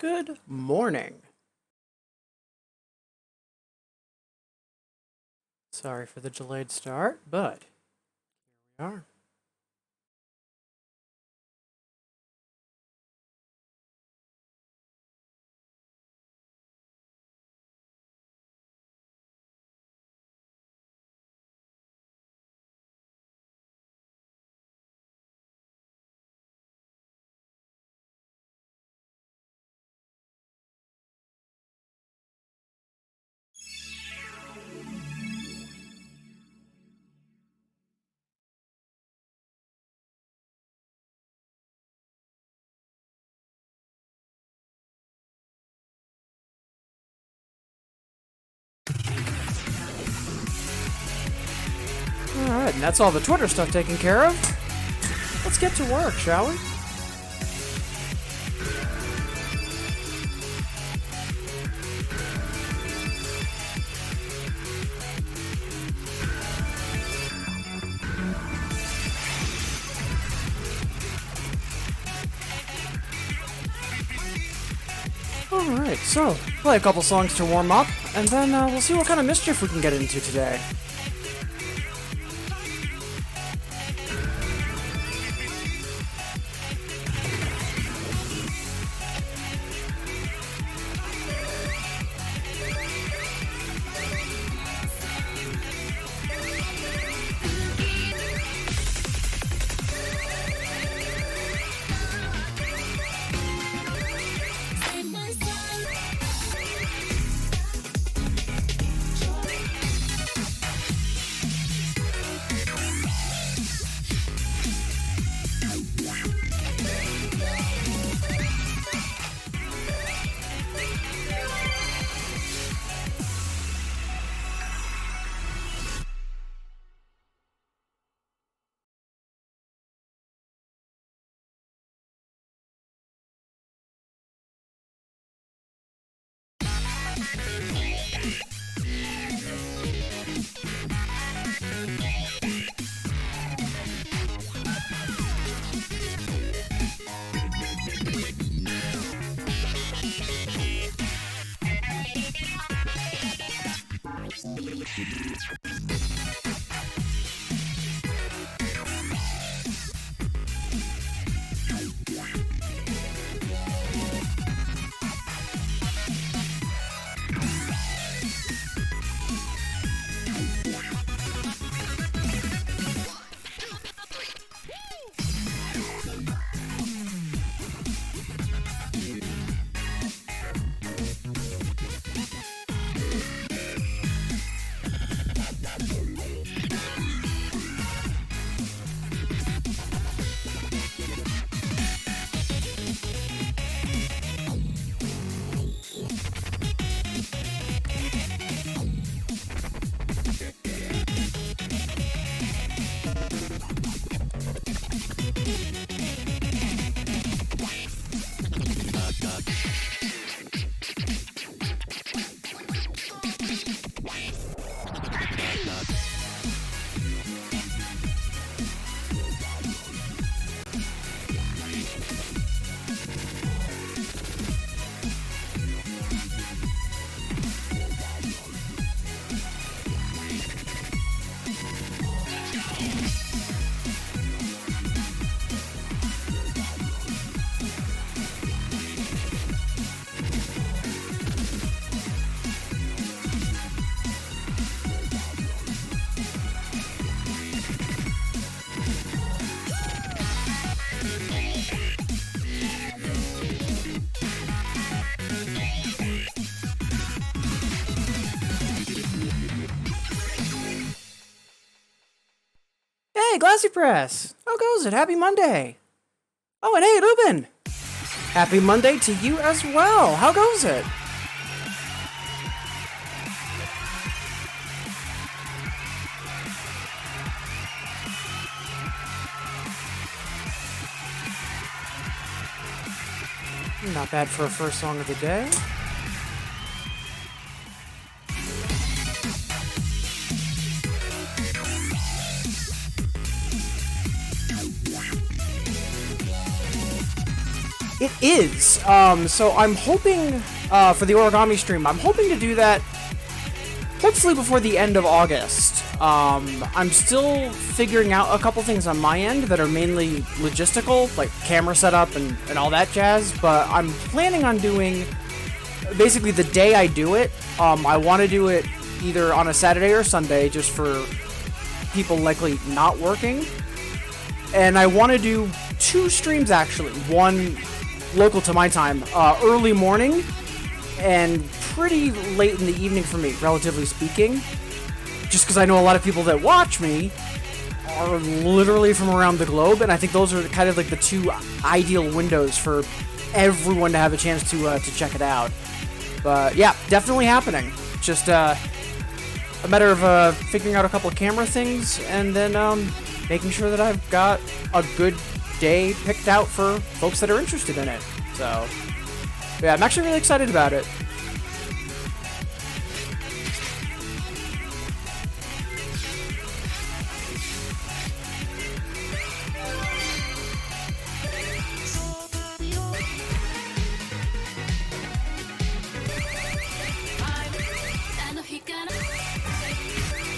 Good morning. Sorry for the delayed start, but here we are. Alright, and that's all the Twitter stuff taken care of. Let's get to work, shall we? Alright, so, play a couple songs to warm up, and then we'll see what kind of mischief we can get into today. Hey, Glassy Press! How goes it? Happy Monday! Oh, and hey, Lubin! Happy Monday to you as well! How goes it? Not bad for a first song of the day. It is. So I'm hoping for the origami stream, I'm hoping to do that hopefully before the end of August. I'm still figuring out a couple things on my end that are mainly logistical, like camera setup and all that jazz, but I'm planning on doing, basically the day I do it, I want to do it either on a Saturday or Sunday, just for people likely not working. And I want to do 2 streams actually, one local to my time, early morning, and pretty late in the evening for me, relatively speaking. Just because I know a lot of people that watch me are literally from around the globe, and I think those are kind of like the 2 ideal windows for everyone to have a chance to check it out. But yeah, definitely happening. Just a matter of figuring out a couple of camera things, and then making sure that I've got a good day picked out for folks that are interested in it. So yeah, I'm actually really excited about it.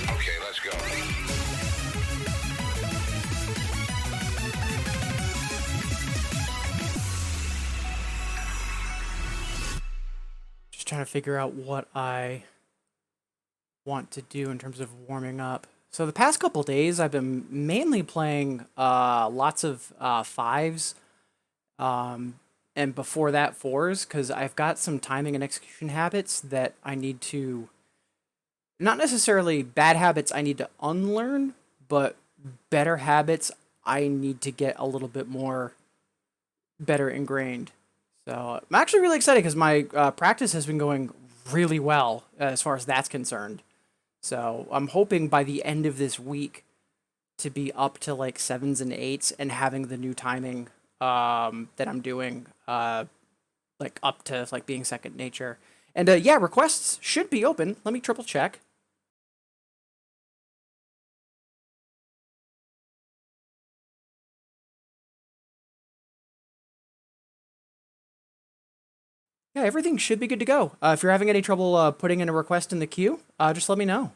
Okay, let's go. Just trying to figure out what I want to do in terms of warming up. So the past couple days, I've been mainly playing lots of 5s, and before that 4s, because I've got some timing and execution habits that I need to, not necessarily bad habits I need to unlearn, but better habits I need to get a little bit more better ingrained. So I'm actually really excited because my practice has been going really well as far as that's concerned. So I'm hoping by the end of this week to be up to like 7s and 8s and having the new timing that I'm doing like up to like being second nature. And yeah, requests should be open. Let me triple check. Yeah, everything should be good to go. If you're having any trouble putting in a request in the queue, just let me know.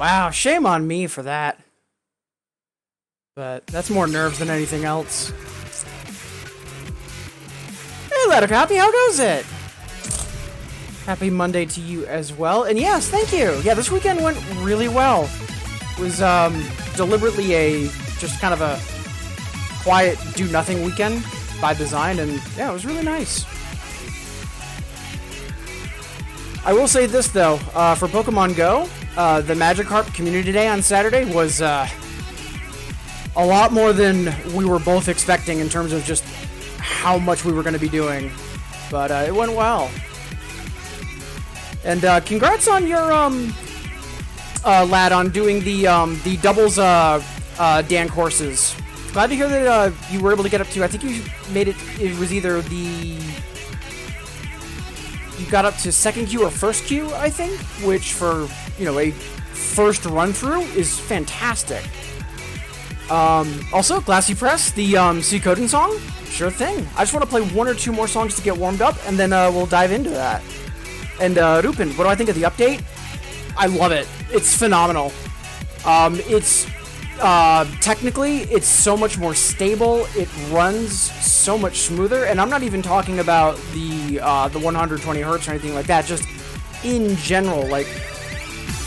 Wow, shame on me for that. But that's more nerves than anything else. Hey, Lettercopy, how goes it? Happy Monday to you as well. And yes, thank you. Yeah, this weekend went really well. It was deliberately just kind of a quiet, do-nothing weekend by design, and yeah, it was really nice. I will say this, though, for Pokemon Go, the Magikarp Community Day on Saturday was a lot more than we were both expecting in terms of just how much we were going to be doing. But it went well. And congrats on your, lad, on doing the doubles Dan courses. Glad to hear that you were able to get up to, I think you made it was either you got up to second queue or first queue, I think, which for, you know, a first run through is fantastic. Also, Glassy Press, the C Coding song, sure thing. I just want to play 1 or 2 more songs to get warmed up, and then we'll dive into that. And Rupin, what do I think of the update? I love it. It's phenomenal. It's technically, it's so much more stable. It runs so much smoother, and I'm not even talking about the 120 hertz or anything like that. Just in general, like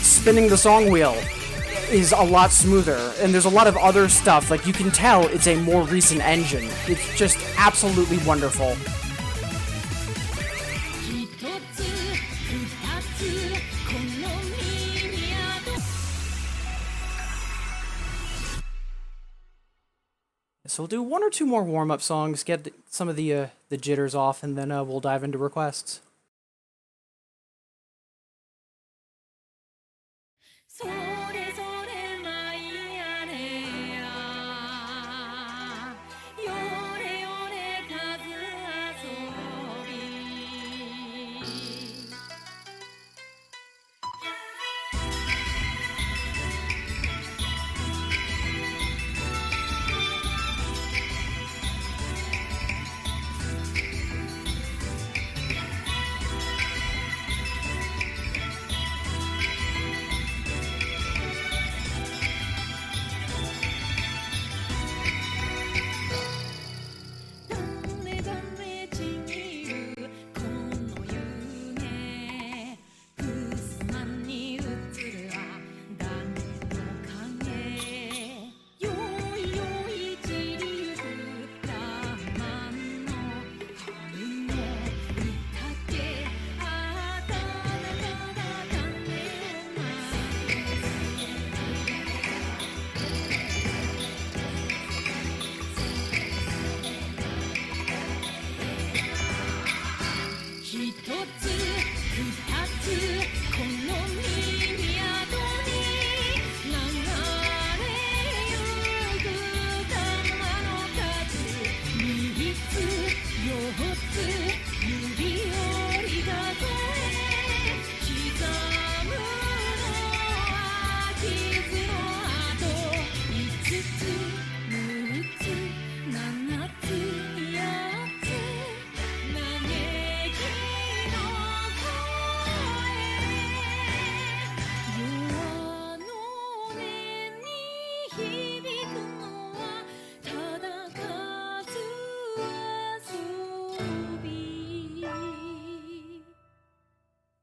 spinning the song wheel is a lot smoother, and there's a lot of other stuff. Like you can tell, it's a more recent engine. It's just absolutely wonderful. So we'll do one or two more warm-up songs, get some of the jitters off, and then we'll dive into requests. それぞれ舞いあれやよれよれ数遊び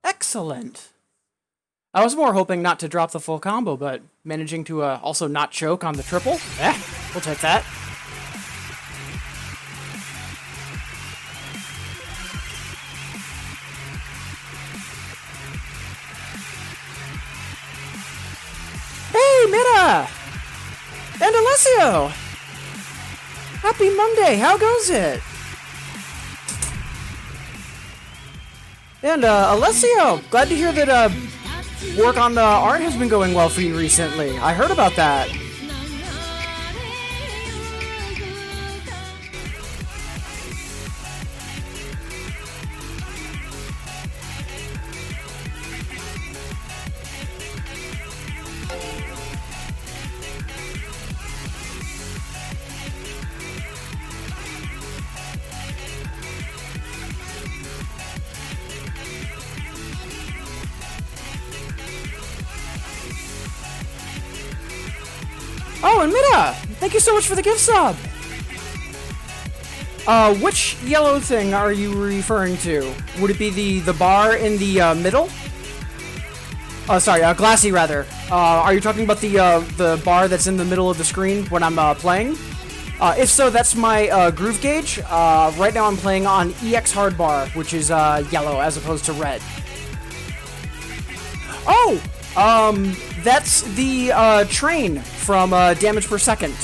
Excellent. I was more hoping not to drop the full combo, but managing to also not choke on the triple? We'll take that. Hey, Mira! And Alessio! Happy Monday, how goes it? And, Alessio, glad to hear that, work on the art has been going well for you recently. I heard about that. Oh, and Mira! Thank you so much for the gift sub! Which yellow thing are you referring to? Would it be the bar in the, middle? Oh, sorry, glassy rather. Are you talking about the bar that's in the middle of the screen when I'm, playing? If so, that's my, groove gauge. Right now I'm playing on EX hard bar, which is, yellow as opposed to red. Oh! That's the, train from, damage per second.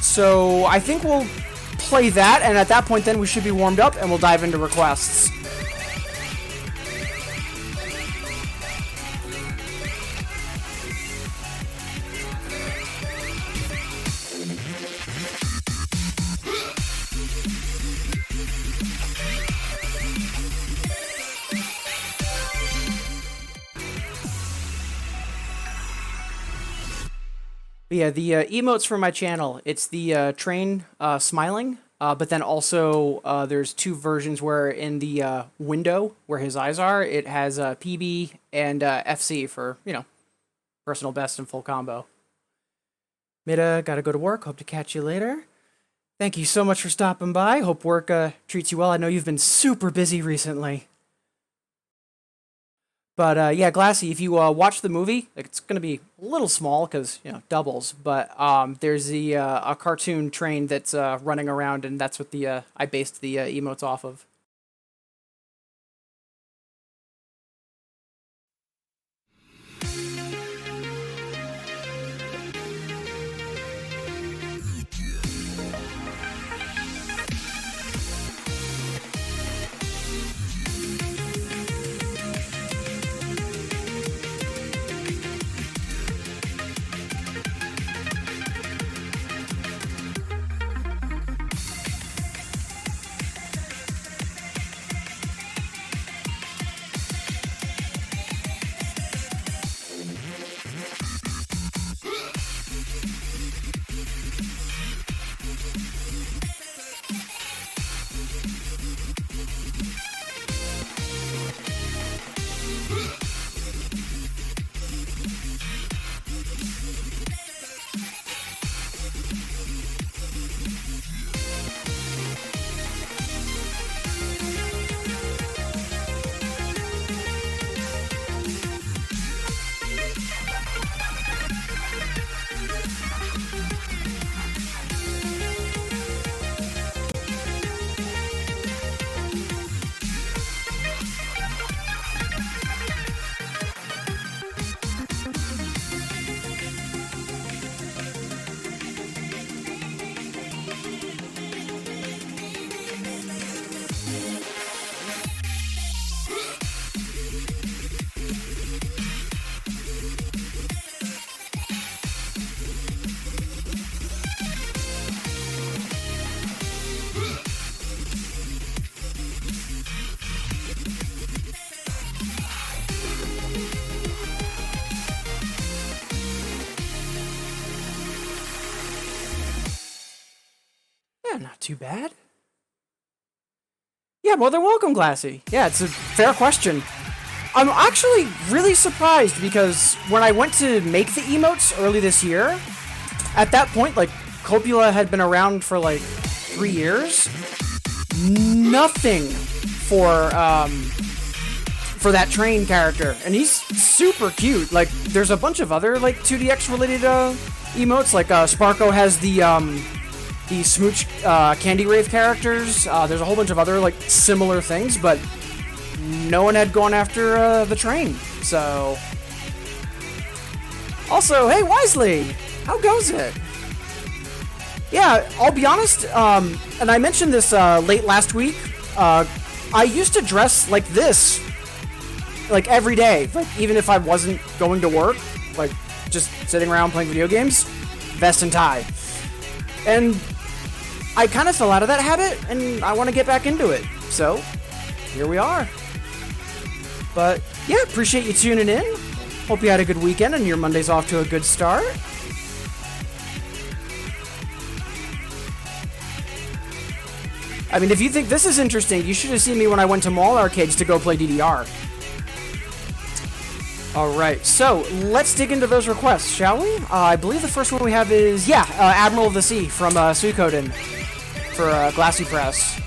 So, I think we'll play that, and at that point then we should be warmed up, and we'll dive into requests. Yeah, the emotes for my channel, it's the train smiling. But then also there's two versions where in the window where his eyes are, it has PB and FC for, personal best and full combo. Mida, gotta go to work. Hope to catch you later. Thank you so much for stopping by. Hope work treats you well. I know you've been super busy recently. But yeah, Glassy, if you watch the movie, it's going to be a little small because, doubles. But there's a cartoon train that's running around, and that's what I based the emotes off of. Yeah, not too bad. Yeah, more than welcome, Glassy. Yeah, it's a fair question. I'm actually really surprised because when I went to make the emotes early this year, at that point, Copula had been around for 3 years. Nothing for that train character, and he's super cute. There's a bunch of other 2DX related emotes. Sparko has the Smooch Candy Rave characters. There's a whole bunch of other similar things, but no one had gone after the train. So, also, hey Wisely, how goes it? Yeah, I'll be honest. And I mentioned this late last week. I used to dress like this, every day, even if I wasn't going to work, just sitting around playing video games, vest and tie. And I kind of fell out of that habit, and I want to get back into it. So, here we are. But, yeah, appreciate you tuning in. Hope you had a good weekend and your Monday's off to a good start. I mean, if you think this is interesting, you should have seen me when I went to Mall Arcades to go play DDR. Alright, so let's dig into those requests, shall we? I believe the first one we have is, Admiral of the Sea from Suikoden for Glassy Press.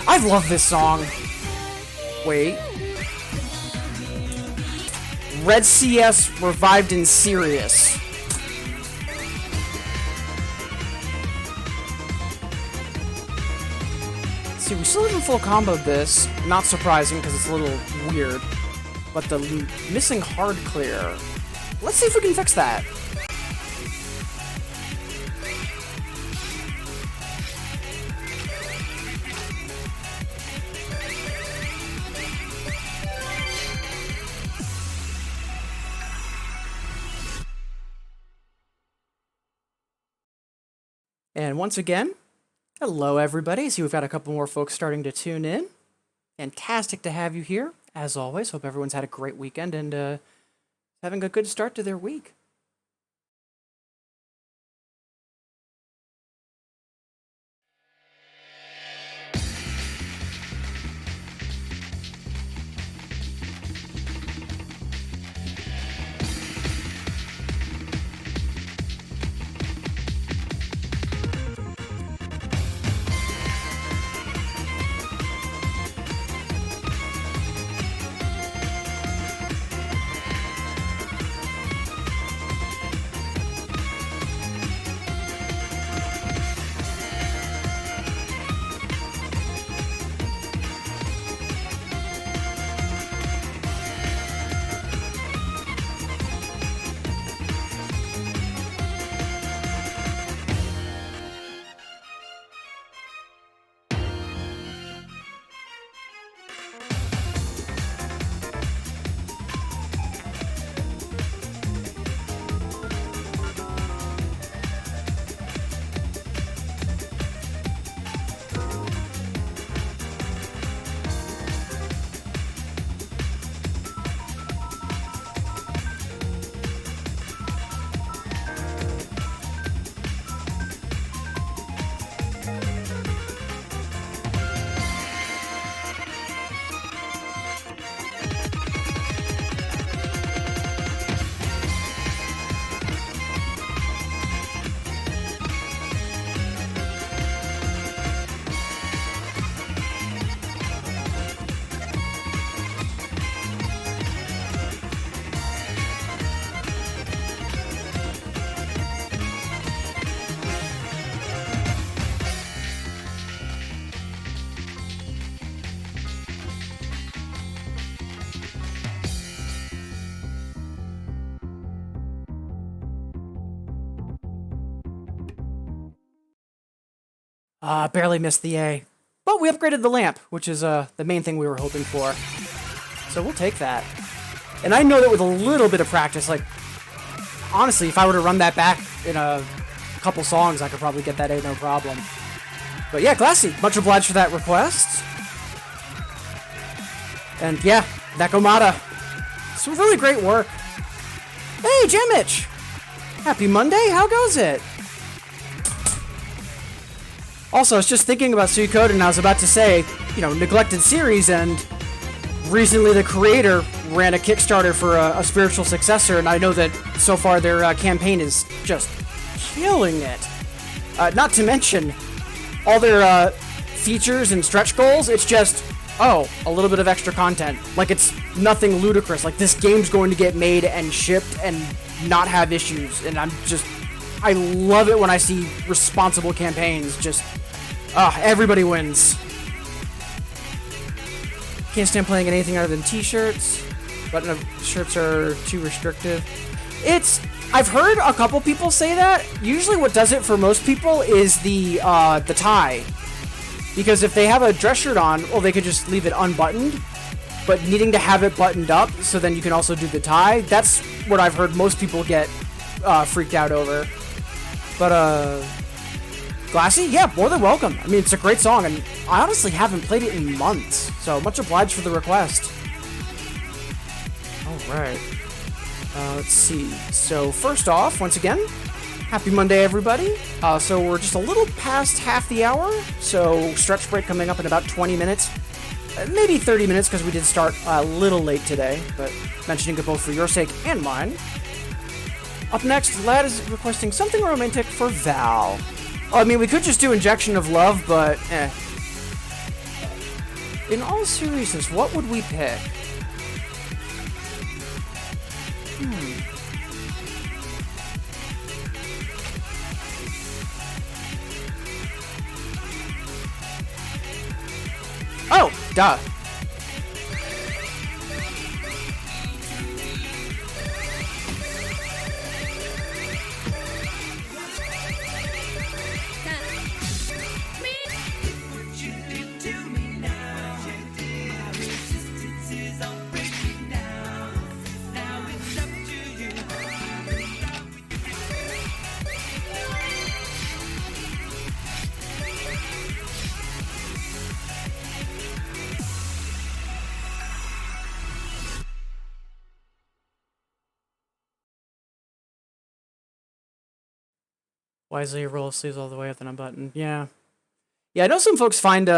I love this song. Wait. Red CS revived in Sirius. Let's see, we still haven't full comboed this. Not surprising because it's a little weird. But the missing hard clear. Let's see if we can fix that. And once again, hello everybody. I see we've got a couple more folks starting to tune in. Fantastic to have you here. As always, hope everyone's had a great weekend and having a good start to their week. Barely missed the A. But we upgraded the lamp, which is the main thing we were hoping for. So we'll take that. And I know that with a little bit of practice, like, honestly, if I were to run that back in a couple songs, I could probably get that A no problem. But yeah, Glassy, much obliged for that request. And yeah, Nakomata. Some really great work. Hey, Jemich! Happy Monday, how goes it? Also, I was just thinking about Suikoden and I was about to say, you know, neglected series, and recently the creator ran a Kickstarter for a spiritual successor, and I know that so far their campaign is just killing it. Not to mention all their features and stretch goals, it's just, oh, a little bit of extra content. Like, it's nothing ludicrous. Like, this game's going to get made and shipped and not have issues, and I love it when I see responsible campaigns. Just, everybody wins. Can't stand playing anything other than t-shirts. Button-up shirts are too restrictive. I've heard a couple people say that. Usually what does it for most people is the tie. Because if they have a dress shirt on, well, they could just leave it unbuttoned. But needing to have it buttoned up, so then you can also do the tie, that's what I've heard most people get freaked out over. But, Glassy, yeah, more than welcome. I mean, it's a great song, and I honestly haven't played it in months, so much obliged for the request. Alright. Let's see. So, first off, once again, happy Monday, everybody. So we're just a little past half the hour, so stretch break coming up in about 20 minutes. Maybe 30 minutes, because we did start a little late today, but mentioning it both for your sake and mine. Up next, Lad is requesting something romantic for Val. I mean, we could just do Injection of Love, but in all seriousness, what would we pick? Oh, duh. Wisely roll sleeves all the way with an unbuttoned. Yeah. Yeah, I know some folks find,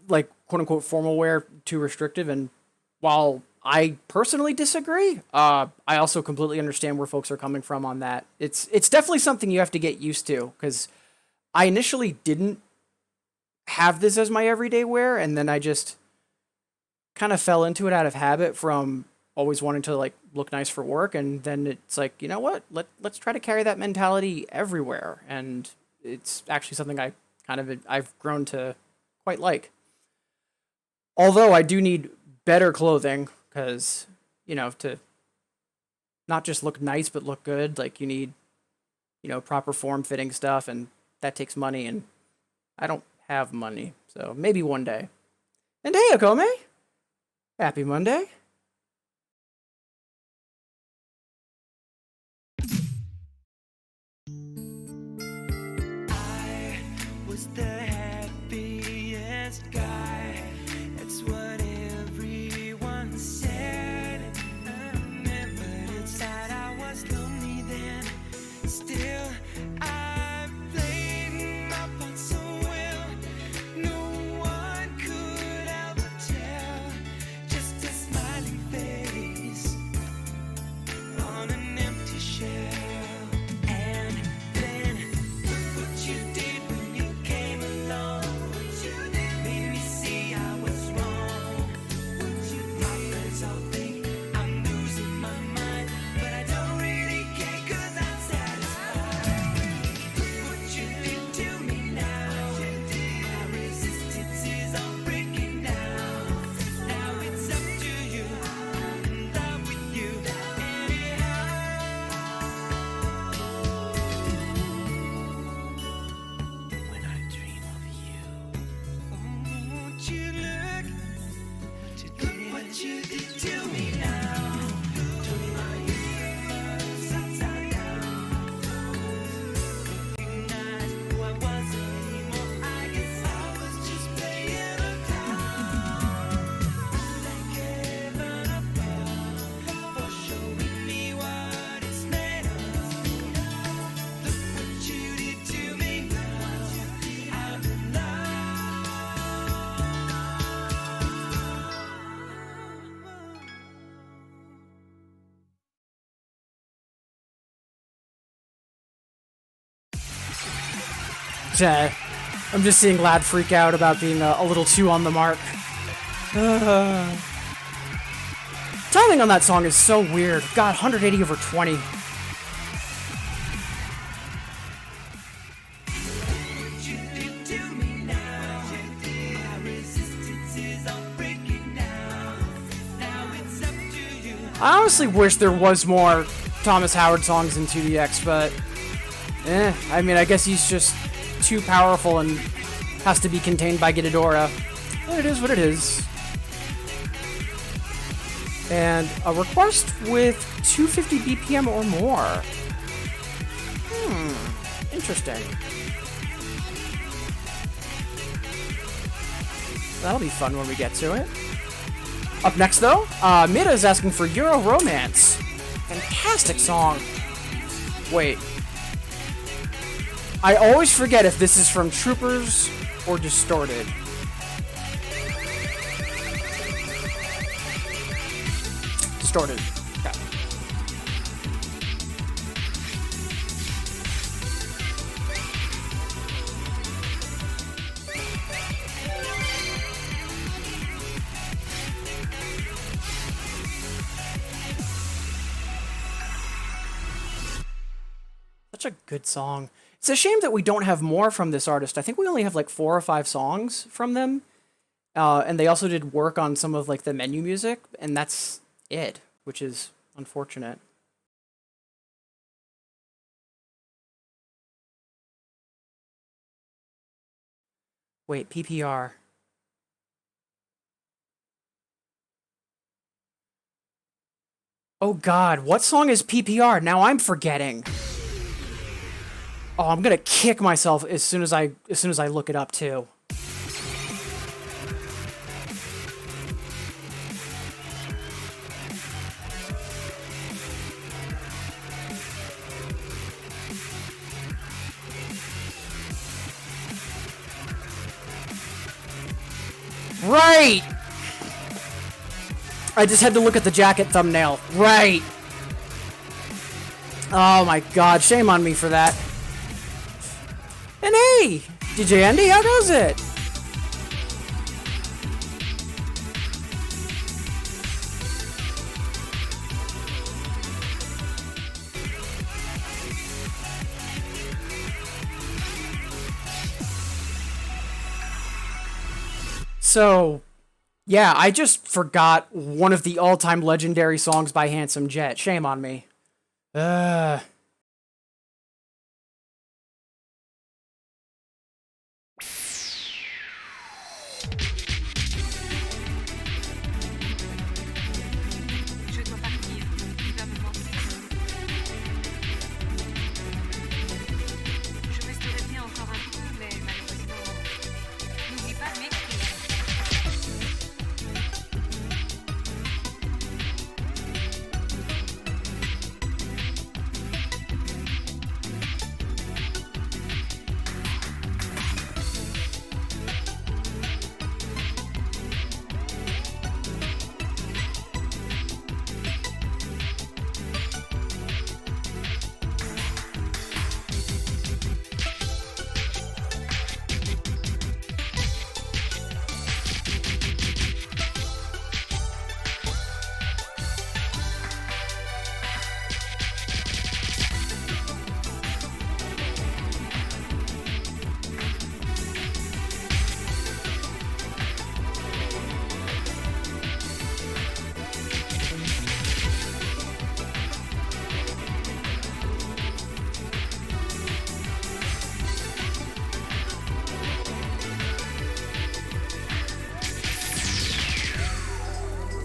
like, quote-unquote formal wear too restrictive, and while I personally disagree, I also completely understand where folks are coming from on that. It's definitely something you have to get used to, because I initially didn't have this as my everyday wear, and then I just kind of fell into it out of habit from always wanting to, like, look nice for work, and then it's like, you know what, let's try to carry that mentality everywhere, and it's actually something I've grown to quite like. Although I do need better clothing, because, you know, to not just look nice but look good, like, you need, you know, proper form-fitting stuff, and that takes money, and I don't have money, so maybe one day. And hey, Akome! Happy Monday. The happiest guy. That's what everyone said. But inside I was lonely then. Still, I played my part so well. No one could ever tell. Just a smiling face on an empty shell. And then look what you did when you came along. I'm just seeing Lad freak out about being a little too on the mark. Timing on that song is so weird. God, 180 over 20. I honestly wish there was more Thomas Howard songs in 2DX, but I mean, I guess he's just too powerful and has to be contained by Gitadora. It is what it is. And a request with 250 BPM or more. Interesting. That'll be fun when we get to it. Up next, though, Mida is asking for Euro Romance. Fantastic song. Wait. I always forget if this is from Troopers or Distorted. Distorted. Okay. Such a good song. It's a shame that we don't have more from this artist. I think we only have like 4 or 5 songs from them. And they also did work on some of like the menu music, and that's it, which is unfortunate. Wait, PPR. Oh God, what song is PPR? Now I'm forgetting. Oh, I'm gonna kick myself as soon as I look it up too. Right! I just had to look at the jacket thumbnail. Right! Oh my God, shame on me for that. And hey, DJ Andy, how goes it? So, yeah, I just forgot one of the all-time legendary songs by Handsome Jet. Shame on me. Je dois partir. Tu vas me manquer. Je resterai bien encore un peu, mais malheureusement, n'oublie pas de m'écrire.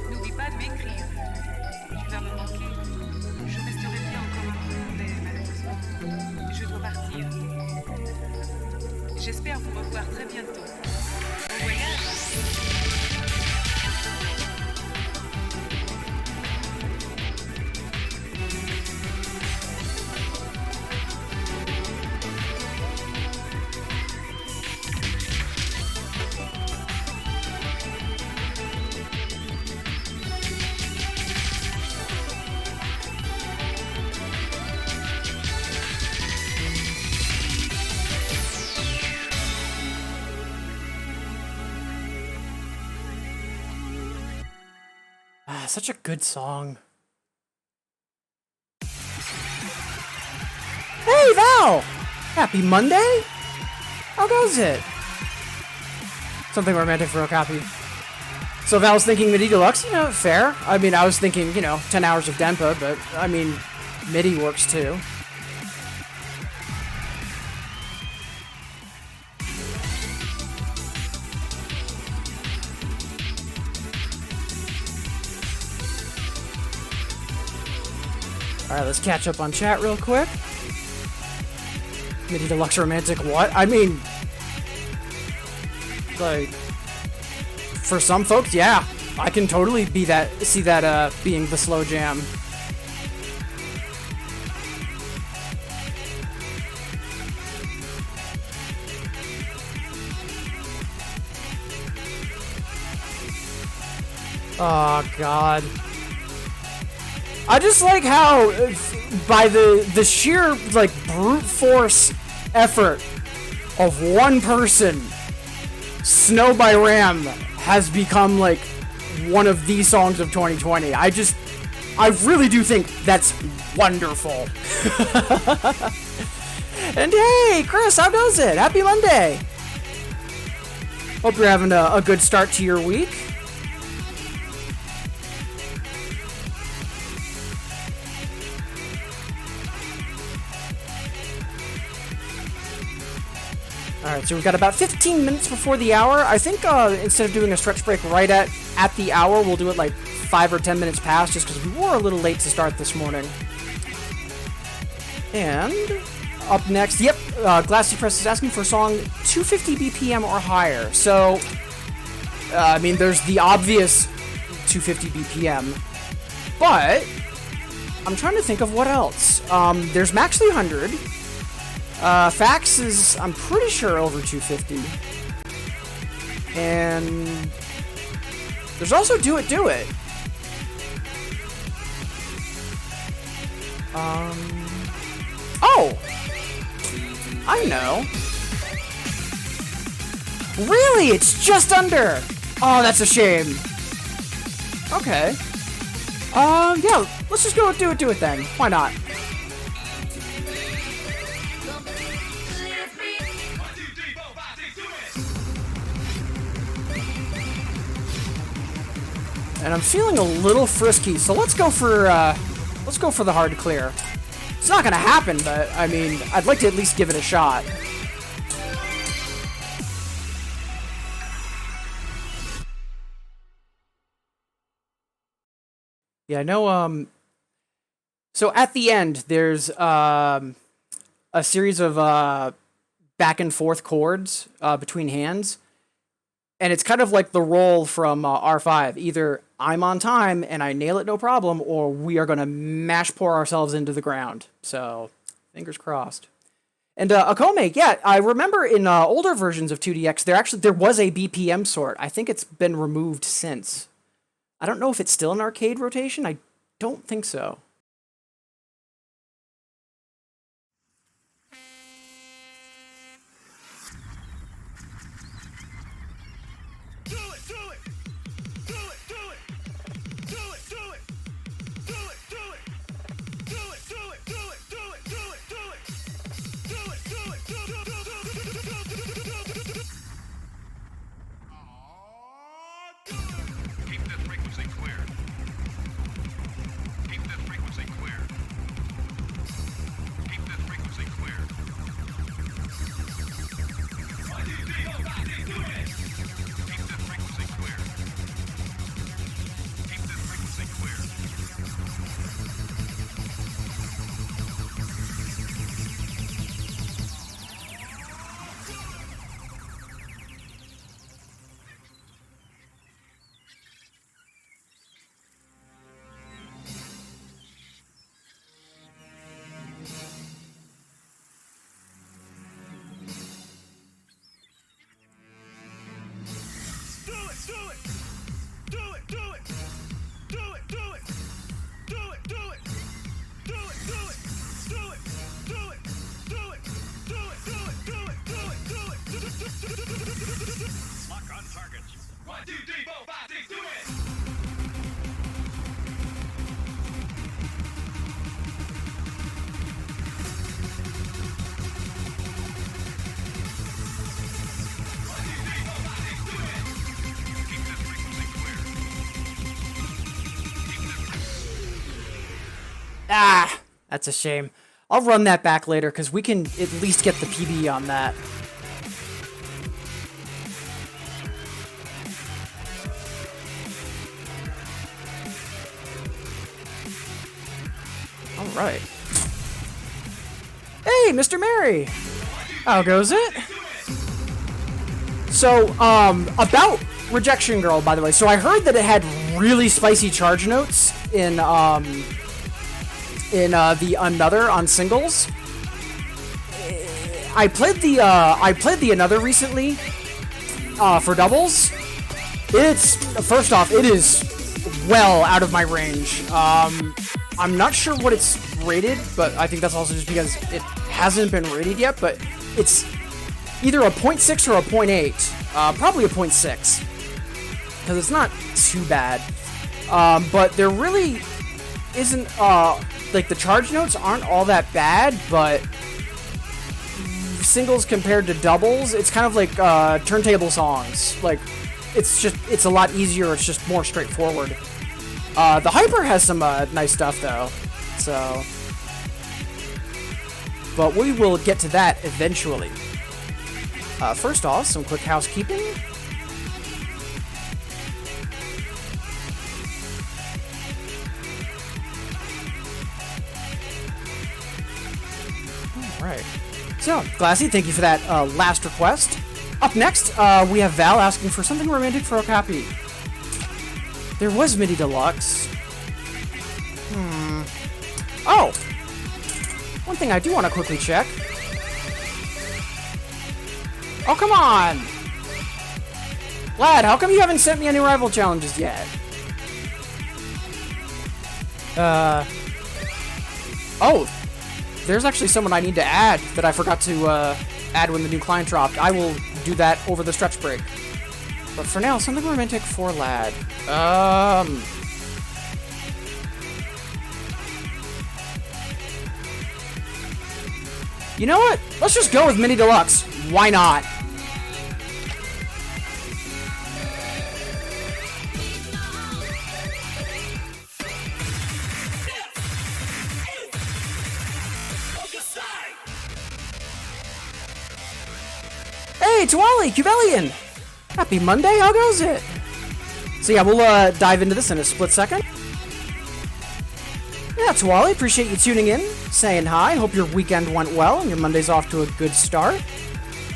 N'oublie pas de m'écrire. Tu vas me manquer. Je resterai bien encore un peu, mais malheureusement, je dois partir. J'espère vous revoir très bientôt. Bon voyage. such a good song. Hey, Val! Happy Monday? How goes it? Something romantic for Okapi. So Val's thinking MIDI Deluxe, you know, fair. I mean, I was thinking, you know, 10 hours of Denpa, but, I mean, MIDI works too. Alright, let's catch up on chat real quick. MIDI Deluxe Romantic what? I mean, like, for some folks, yeah. I can totally see that being the slow jam. Oh god. I just like how by the sheer like brute force effort of one person, Snow by Ram has become like one of the songs of 2020. I really do think that's wonderful. And hey, Chris, how goes it? Happy Monday. Hope you're having a good start to your week. Alright, so we've got about 15 minutes before the hour. I think instead of doing a stretch break right at the hour, we'll do it like 5 or 10 minutes past, just because we were a little late to start this morning. And up next, yep, Glassy Press is asking for a song 250 BPM or higher. So, I mean, there's the obvious 250 BPM, but I'm trying to think of what else. There's Max 300. Fax is, I'm pretty sure, over 250. And there's also Do It, Do It. Oh! I know. Really? It's just under! Oh, that's a shame. Okay. Yeah, let's just go with Do It, Do It then. Why not? And I'm feeling a little frisky, so let's go for the hard to clear. It's not gonna happen, but I mean, I'd like to at least give it a shot. Yeah, I know. So at the end, there's a series of back and forth chords between hands. And it's kind of like the roll from R5. Either I'm on time and I nail it no problem, or we are going to mash pour ourselves into the ground. So, fingers crossed. And Akome, yeah, I remember in older versions of 2DX, there was a BPM sort. I think it's been removed since. I don't know if it's still an arcade rotation. I don't think so. Keep this frequency clear. Keep this frequency Ah, that's a shame. I'll run that back later, because we can at least get the PB on that. Alright. Hey, Mr. Mary! How goes it? So, about Rejection Girl, by the way. So I heard that it had really spicy charge notes in the Another on singles. I played the Another recently, for doubles. First off, it is well out of my range. I'm not sure what it's rated, but I think that's also just because it hasn't been rated yet, but it's either a 0.6 or a 0.8. Probably a 0.6. Because it's not too bad. But there really isn't, like, the charge notes aren't all that bad, but singles compared to doubles, it's kind of like, turntable songs. Like, it's a lot easier, it's just more straightforward. The Hyper has some, nice stuff, though. So... But we will get to that eventually. First off, some quick housekeeping. Alright. So, Glassy, thank you for that last request. Up next, we have Val asking for something romantic for Okapi. There was MIDI Deluxe. Oh! One thing I do want to quickly check. Oh, come on! Lad, how come you haven't sent me any rival challenges yet? Oh! There's actually someone I need to add that I forgot to, add when the new client dropped. I will do that over the stretch break. But for now, something romantic for Lad. You know what? Let's just go with Mini Deluxe. Why not? Hey, Tuali, Cubelian! Happy Monday, how goes it? So yeah, we'll dive into this in a split second. Yeah, Tuali, appreciate you tuning in, saying hi. Hope your weekend went well and your Monday's off to a good start.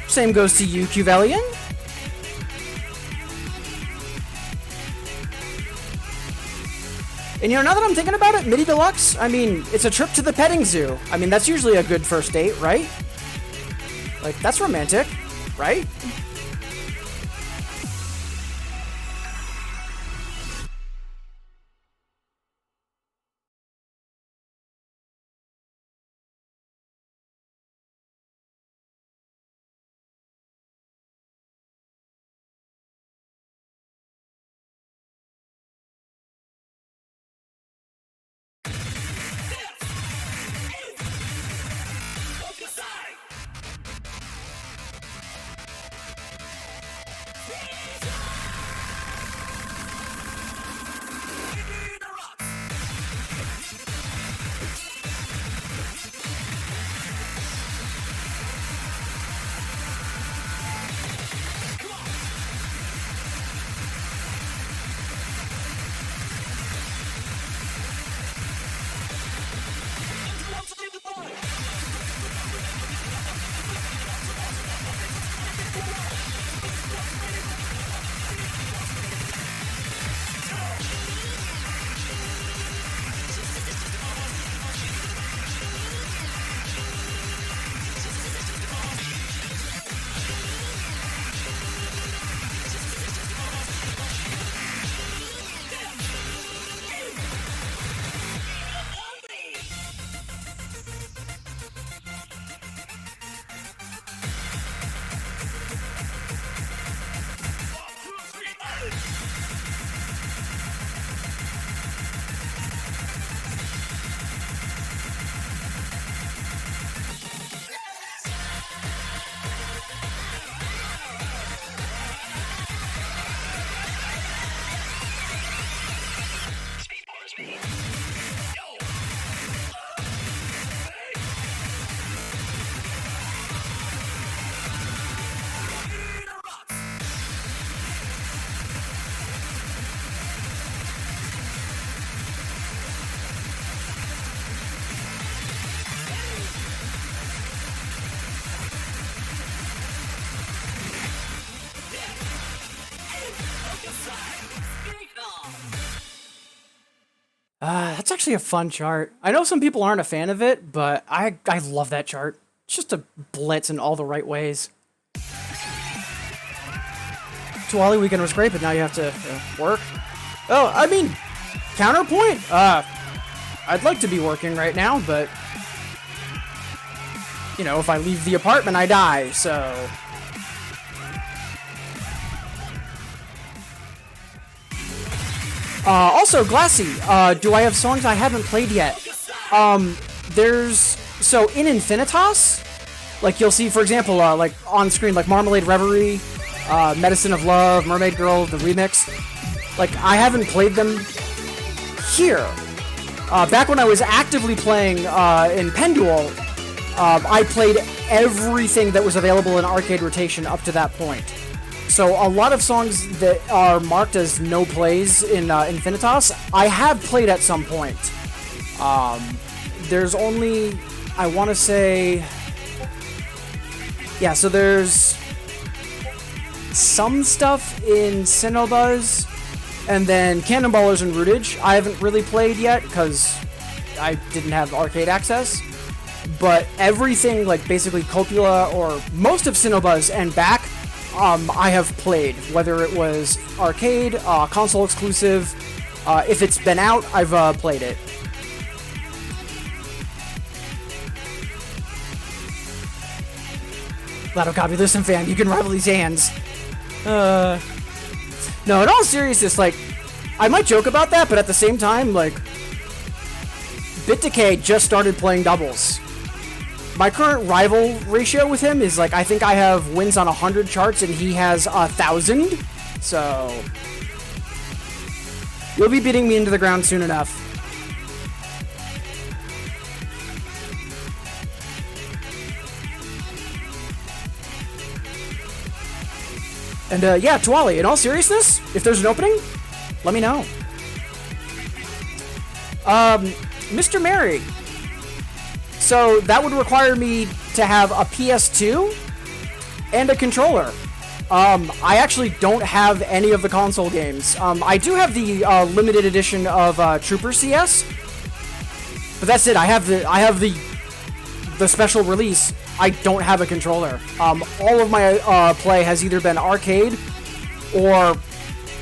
Same goes to you, Cuvelian. And you know, now that I'm thinking about it, MIDI Deluxe, I mean, it's a trip to the petting zoo. I mean, that's usually a good first date, right? Like, that's romantic, right? That's actually a fun chart. I know some people aren't a fan of it, but I love that chart. It's just a blitz in all the right ways. Tuwali weekend was great, but now you have to work. Oh, I mean, counterpoint. I'd like to be working right now, but you know, if I leave the apartment, I die. So. Also, Glassy, do I have songs I haven't played yet? So in Infinitas, like you'll see, for example, like on screen, like Marmalade Reverie, Medicine of Love, Mermaid Girl, the remix. Like, I haven't played them here. Back when I was actively playing in Pendual, I played everything that was available in arcade rotation up to that point. So a lot of songs that are marked as no plays in Infinitas, I have played at some point. There's only, I want to say, yeah, so there's some stuff in Cinnobuzz, and then Cannonballers and Rootage I haven't really played yet because I didn't have arcade access. But everything, like basically Copula or most of Cinnobuzz and back, I have played, whether it was arcade, console exclusive. If it's been out, I've played it. Lotto copy, listen fam, you can rival these hands. No, in all seriousness, like, I might joke about that, but at the same time, like, BitDecay just started playing doubles. My current rival ratio with him is, like, I think I have wins on 100 charts and he has 1,000. So, you'll be beating me into the ground soon enough. And, yeah, Tuwali, in all seriousness, if there's an opening, let me know. Mr. Mary. So, that would require me to have a PS2 and a controller. I actually don't have any of the console games. I do have the, limited edition of, Trooper CS. But that's it, I have the special release. I don't have a controller. All of my play has either been arcade or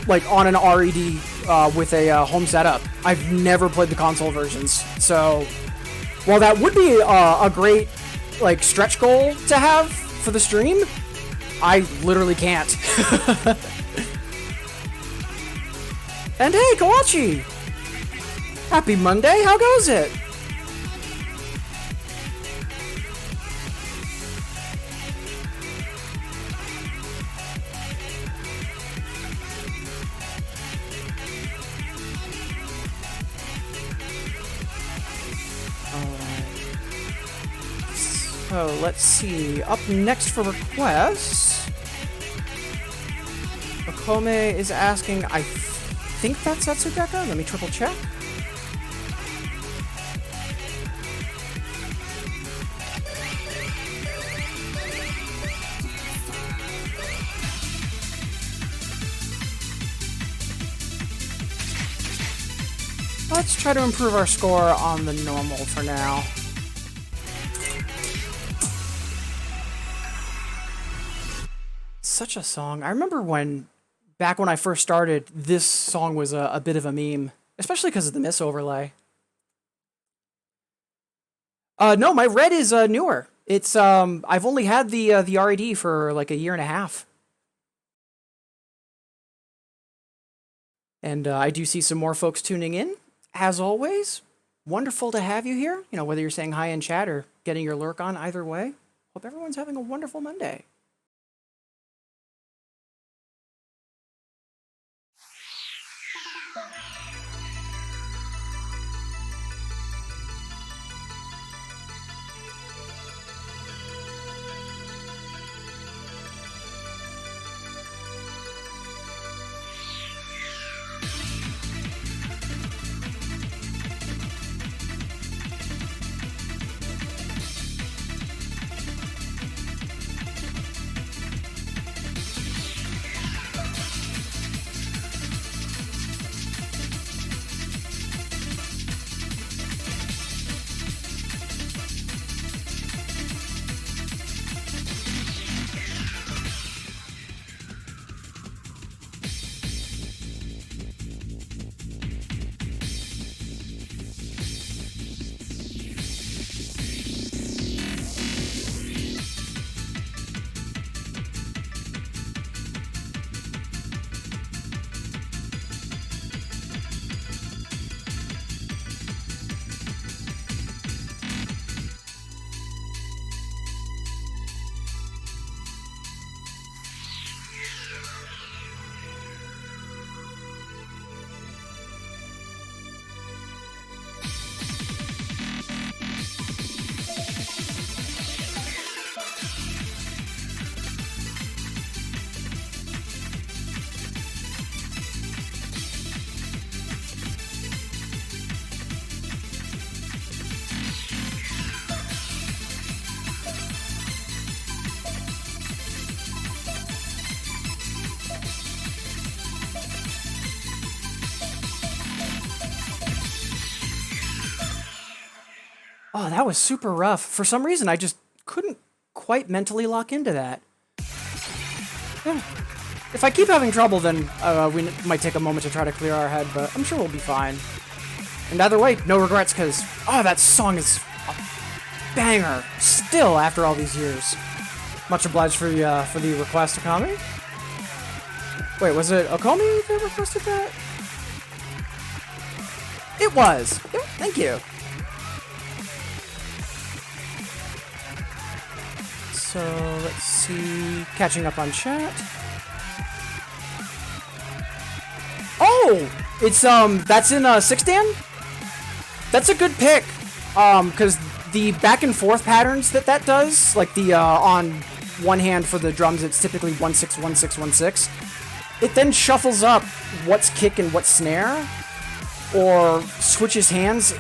like on an RED with a home setup. I've never played the console versions. So while that would be a great like stretch goal to have for the stream, I literally can't. And hey, Kawachi! Happy Monday, how goes it? So let's see. Up next for requests, Okome is asking. I think that's Atsugeka. Let me triple check. Let's try to improve our score on the normal for now. Such a song. I remember back when I first started, this song was a bit of a meme, especially because of the miss overlay. No, my red is newer. It's I've only had the RED for like a year and a half. And I do see some more folks tuning in. As always, wonderful to have you here. You know, whether you're saying hi in chat or getting your lurk on, either way. Hope everyone's having a wonderful Monday. Oh, that was super rough. For some reason, I just couldn't quite mentally lock into that. Yeah. If I keep having trouble, then we might take a moment to try to clear our head, but I'm sure we'll be fine. And either way, no regrets, because, oh, that song is a banger, still, after all these years. Much obliged for the request, Okami. Wait, was it Okami that requested that? It was. Yep, thank you. So, let's see, catching up on chat. Oh! It's, that's in, Six Dan? That's a good pick. Because the back and forth patterns that does, like the, on one hand for the drums, it's typically 1-6, 1-6, 1-6. It then shuffles up what's kick and what's snare, or switches hands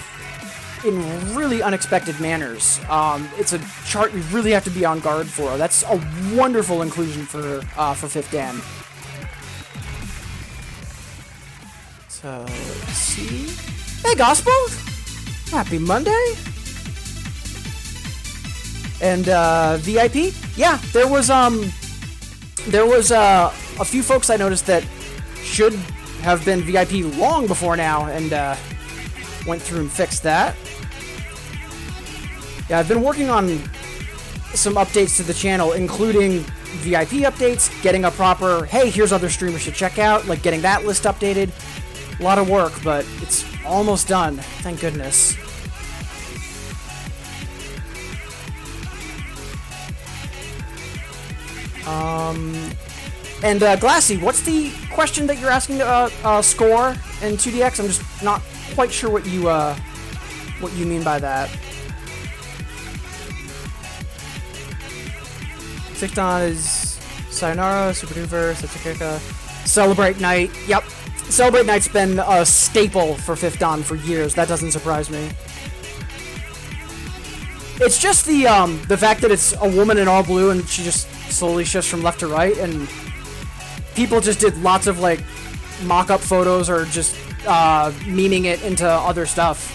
in really unexpected manners. It's a chart you really have to be on guard for. That's a wonderful inclusion for Fifth Dan. So, let's see. Hey, Gospel! Happy Monday! And, VIP? Yeah, there was a few folks I noticed that should have been VIP long before now, and, went through and fixed that. Yeah, I've been working on some updates to the channel, including VIP updates, getting a proper, hey, here's other streamers to check out, like getting that list updated. A lot of work, but it's almost done. Thank goodness. And Glassy, what's the question that you're asking score in 2DX? I'm just not quite sure what you mean by that. Sixton is Sayonara, Super Duper, Setsukeka. Celebrate Night. Yep. Celebrate Night's been a staple for Fifth Dan for years. That doesn't surprise me. It's just the fact that it's a woman in all blue and she just slowly shifts from left to right, and people just did lots of like mock-up photos or just memeing it into other stuff.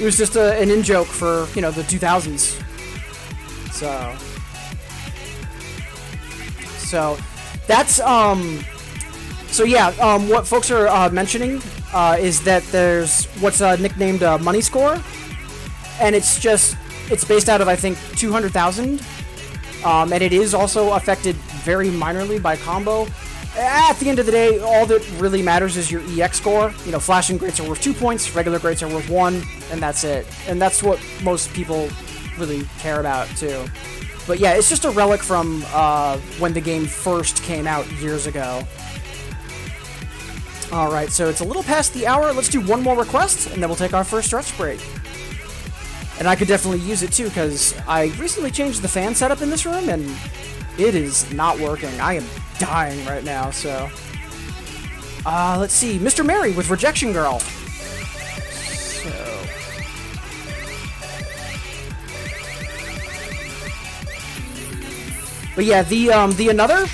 It was just an in-joke for, you know, the 2000s. So that's so yeah, what folks are mentioning is that there's what's nicknamed Money Score, and it's based out of, I think, 200,000, and it is also affected very minorly by combo. At the end of the day, all that really matters is your EX score. You know, flashing greats are worth 2 points, regular greats are worth 1, and that's it. And that's what most people really care about, too. But yeah, it's just a relic from when the game first came out years ago. Alright, so it's a little past the hour. Let's do one more request, and then we'll take our first stretch break. And I could definitely use it, too, because I recently changed the fan setup in this room, and it is not working. I am dying right now, so... let's see. Mr. Mary with Rejection Girl. So... But yeah, the Another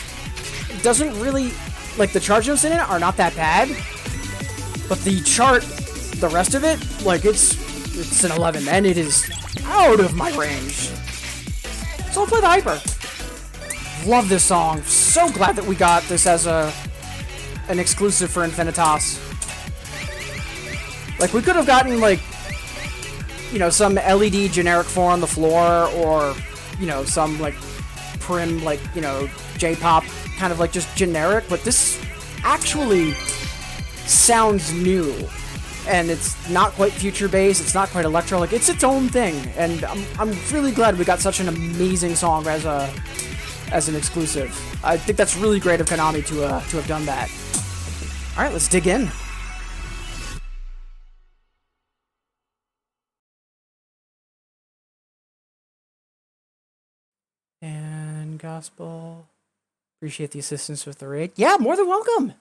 doesn't really... Like, the charge notes in it are not that bad, but the chart, the rest of it, like, it's an 11, and it is out of my range. So I'll play the Hyper. Love this song. So glad that we got this as an exclusive for Infinitas. Like, we could have gotten, like, you know, some LED generic 4 on the floor, or, you know, some, like, prim, like, you know, J-pop kind of, like, just generic, but this actually sounds new. And it's not quite future bass, it's not quite electro, like, it's its own thing. And I'm really glad we got such an amazing song as an exclusive. I think that's really great of Konami to have done that. Alright, let's dig in. And Gospel. Appreciate the assistance with the raid. Yeah, more than welcome!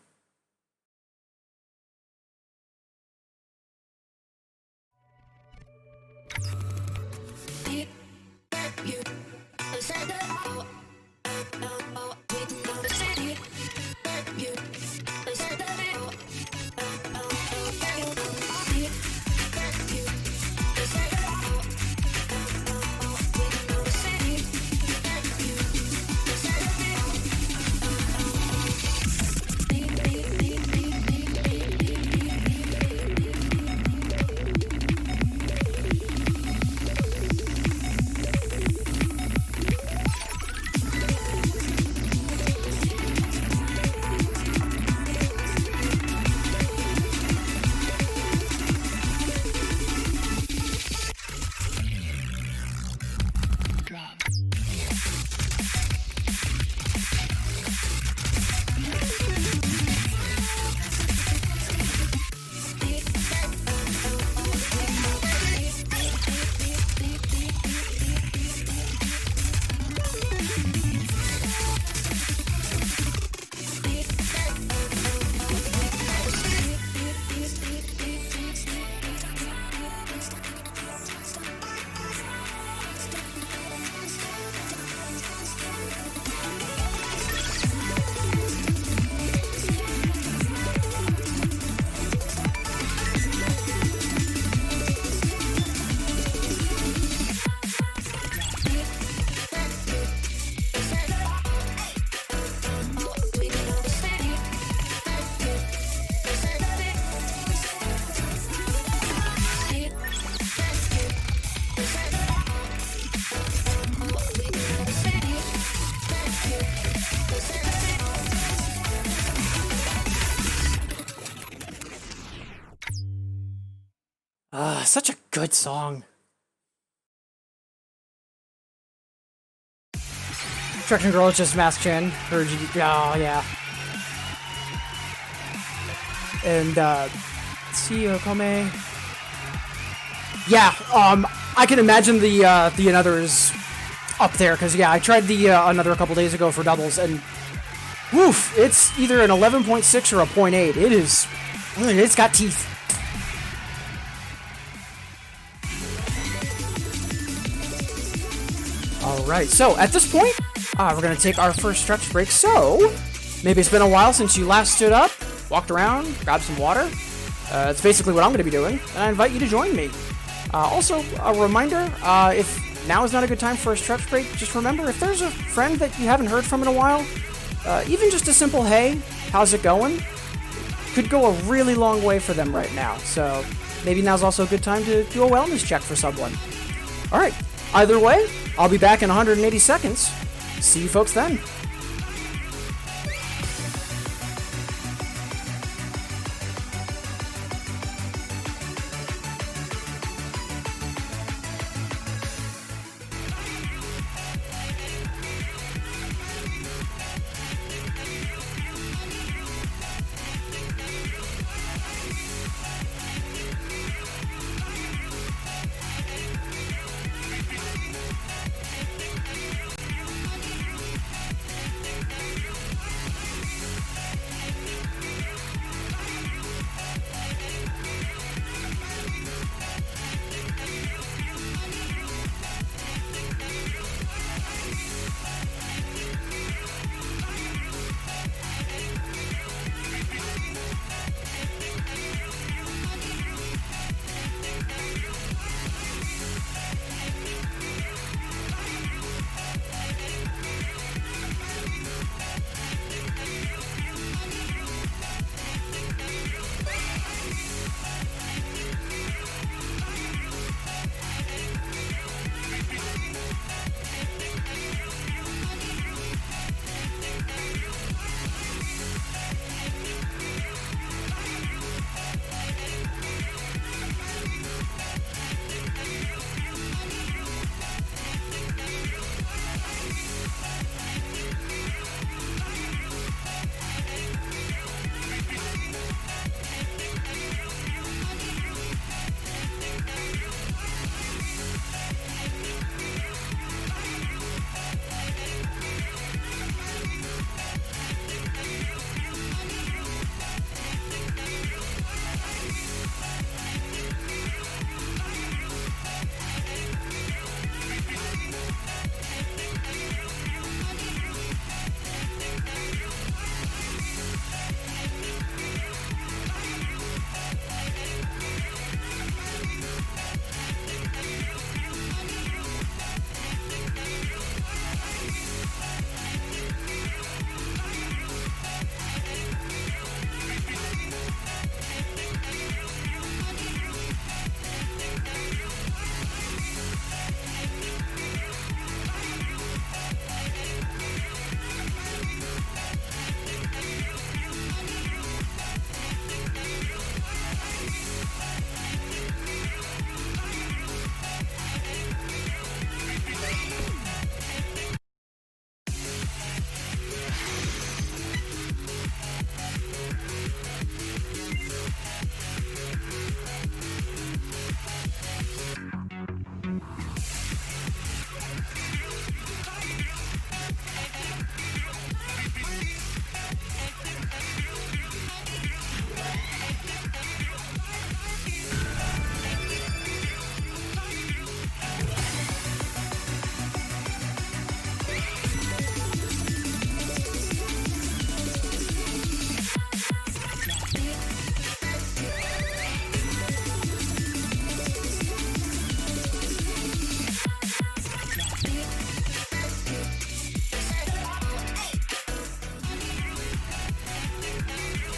such a good song. Construction Girl is just Mask Chin. Oh, yeah. And, Tsuyo Kome. Yeah, I can imagine the Anothers up there, because, yeah, I tried the Another a couple days ago for doubles, and woof, it's either an 11.6 or a 0.8. It's got teeth. Alright, so at this point, we're going to take our first stretch break. So, maybe it's been a while since you last stood up, walked around, grabbed some water. That's basically what I'm going to be doing, and I invite you to join me. Also, a reminder, if now is not a good time for a stretch break, just remember, if there's a friend that you haven't heard from in a while, even just a simple, hey, how's it going, could go a really long way for them right now. So, maybe now's also a good time to do a wellness check for someone. Alright, either way, I'll be back in 180 seconds. See you folks then.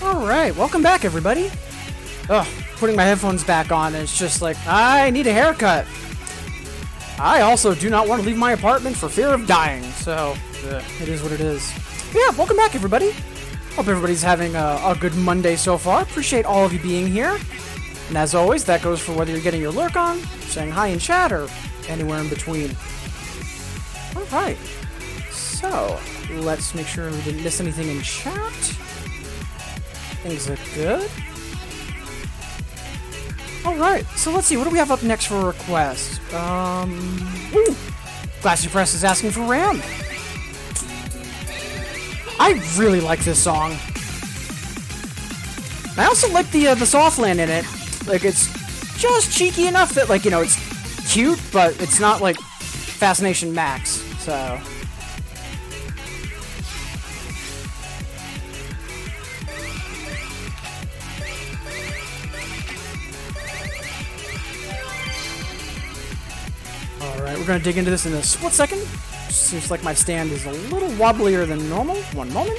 Alright, welcome back everybody. Ugh, putting my headphones back on and it's just like, I need a haircut. I also do not want to leave my apartment for fear of dying, so it is what it is. But yeah, welcome back everybody. Hope everybody's having a good Monday so far. Appreciate all of you being here. And as always, that goes for whether you're getting your lurk on, saying hi in chat, or anywhere in between. Alright, so let's make sure we didn't miss anything in chat. Things look good. Alright, so let's see, what do we have up next for a request? Ooh, Glassy Press is asking for Ram. I really like this song. I also like the Softland in it. Like, it's just cheeky enough that, like, you know, it's cute, but it's not, like, Fascination Max, so... Alright, we're gonna dig into this in a split second. Seems like my stand is a little wobblier than normal. One moment.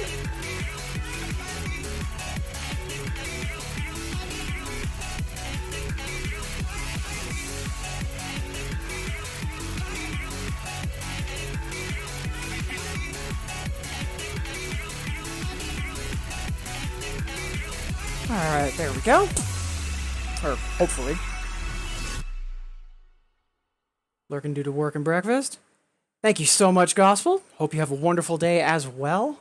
Alright, there we go. Or, hopefully. Lurking due to work and breakfast. Thank you so much, Gospel. Hope you have a wonderful day as well.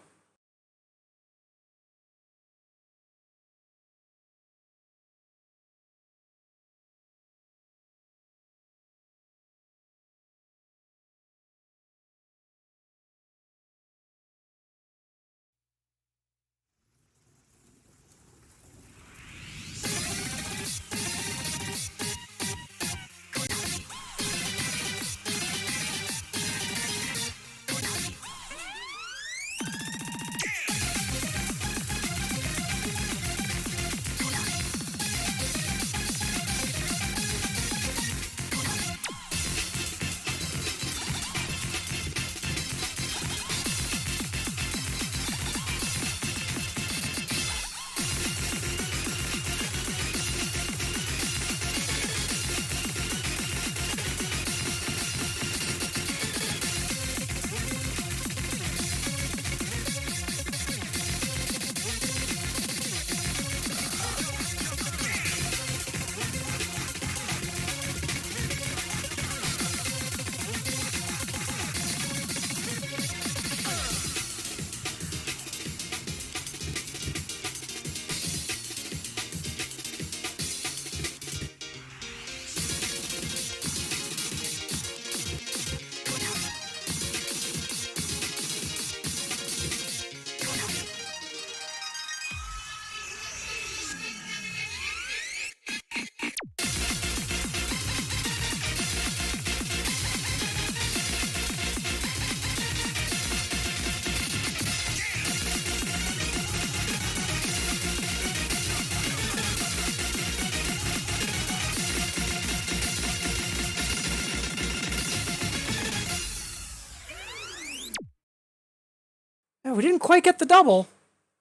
We didn't quite get the double,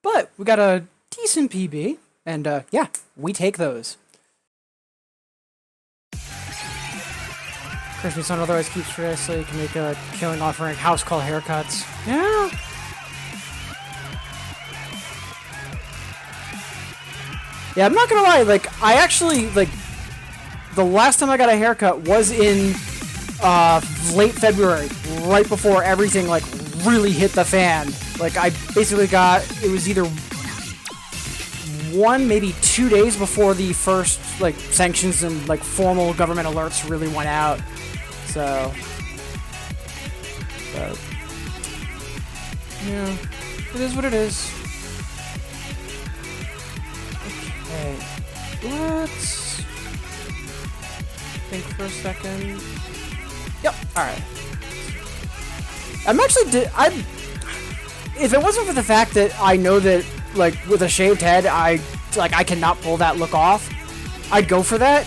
but we got a decent PB, and yeah, we take those. Christmas Son otherwise keeps straight, so you can make a killing offering house call haircuts. Yeah. Yeah, I'm not gonna lie, like, I actually, like, the last time I got a haircut was in late February, right before everything, like, really hit the fan. Like, I basically got, it was either 1, maybe 2 days before the first, like, sanctions and, like, formal government alerts really went out. So, but, yeah, it is what it is. Okay, let's think for a second. Yep, alright. I'm actually, if it wasn't for the fact that I know that, like, with a shaved head, I cannot pull that look off, I'd go for that.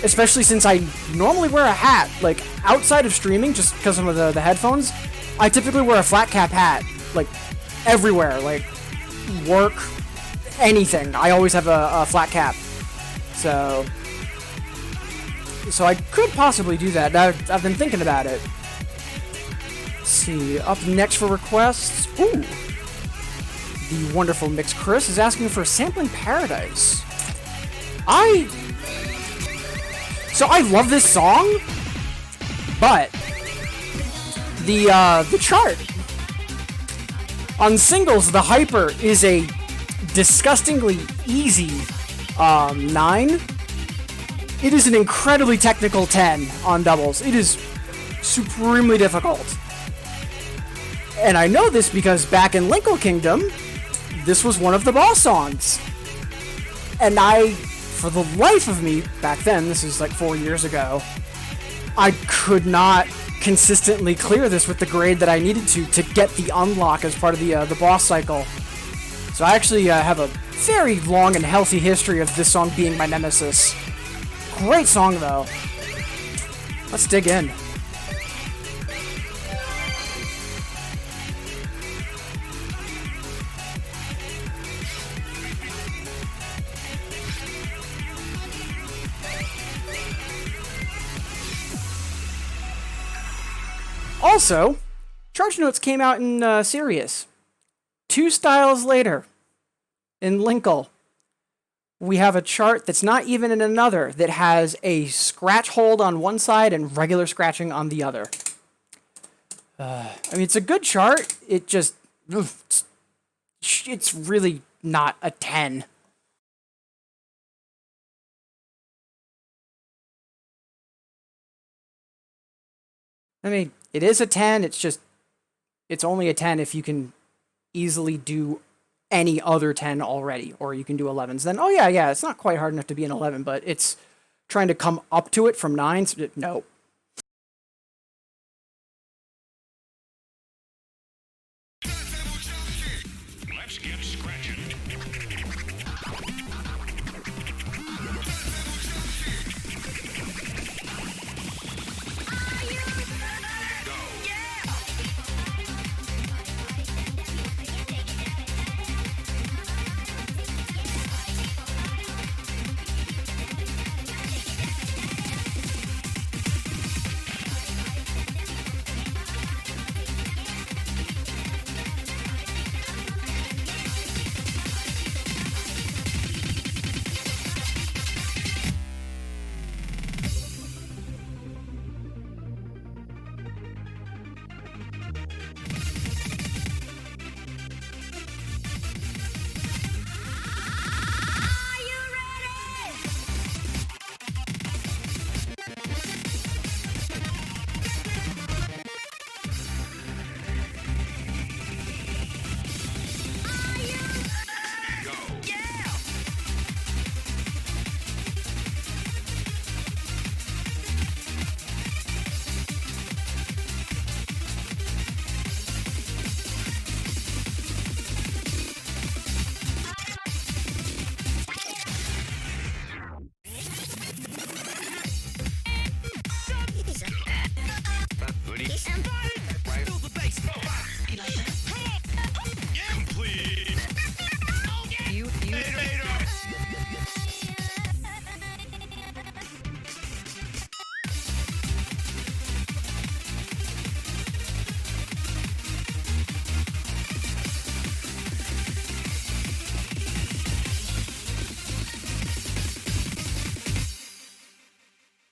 Especially since I normally wear a hat, like, outside of streaming, just because of the headphones, I typically wear a flat cap hat, like, everywhere, like, work, anything. I always have a flat cap. So I could possibly do that. I've been thinking about it. Let's see, up next for requests, ooh, the wonderful Mix Chris is asking for Sampling Paradise. So I love this song, but the chart on singles, the Hyper is a disgustingly easy 9. It is an incredibly technical 10 on doubles. It is supremely difficult. And I know this because back in Linkle Kingdom, this was one of the boss songs. And I, for the life of me, back then, this is like 4 years ago, I could not consistently clear this with the grade that I needed to get the unlock as part of the boss cycle. So I actually have a very long and healthy history of this song being my nemesis. Great song, though. Let's dig in. Also, Charge Notes came out in Sirius. 2 styles later, in Linkle, we have a chart that's not even in another, that has a scratch hold on one side and regular scratching on the other. I mean, it's a good chart. It just... it's really not a 10. I mean, it is a 10, it's just... it's only a 10 if you can easily do any other 10 already, or you can do 11s. Then, oh yeah, it's not quite hard enough to be an 11, but it's trying to come up to it from 9s. No. Let's get scratching.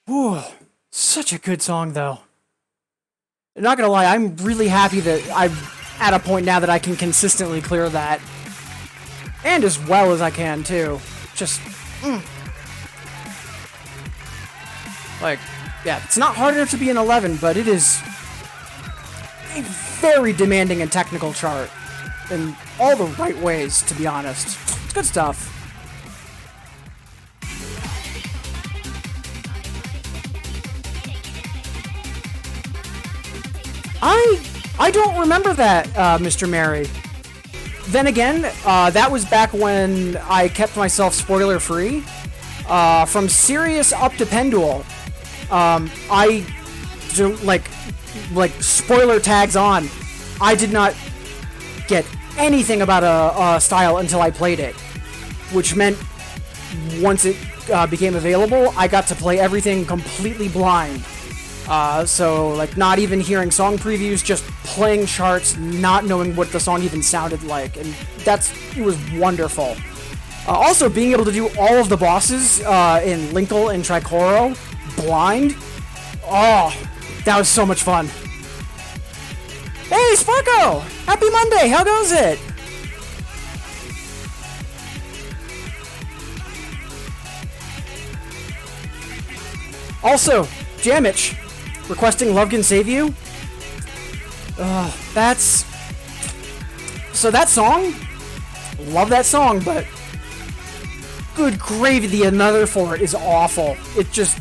Whew, such a good song, though. I'm not gonna lie, I'm really happy that I'm at a point now that I can consistently clear that. And as well as I can, too. Just, like, yeah, it's not hard enough to be an 11, but it is a very demanding and technical chart. In all the right ways, to be honest. It's good stuff. I don't remember that, Mr. Mary. Then again, that was back when I kept myself spoiler-free. From Sirius up to Pendule, I don't, like spoiler tags on. I did not get anything about a style until I played it, which meant once it became available, I got to play everything completely blind. So, like, not even hearing song previews, just playing charts, not knowing what the song even sounded like, and it was wonderful. Also, being able to do all of the bosses in Linkle and Tricoro blind. Oh, that was so much fun. Hey, Sparko! Happy Monday! How goes it? Also, Jamich requesting Love Can Save You. That's... So that song, love that song, but good gravy, the another for it is awful. It just...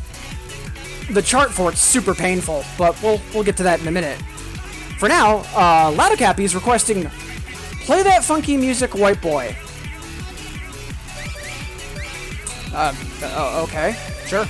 The chart for it's super painful, but we'll get to that in a minute. For now, Ladacappy is requesting play that funky music, white boy. Okay, sure.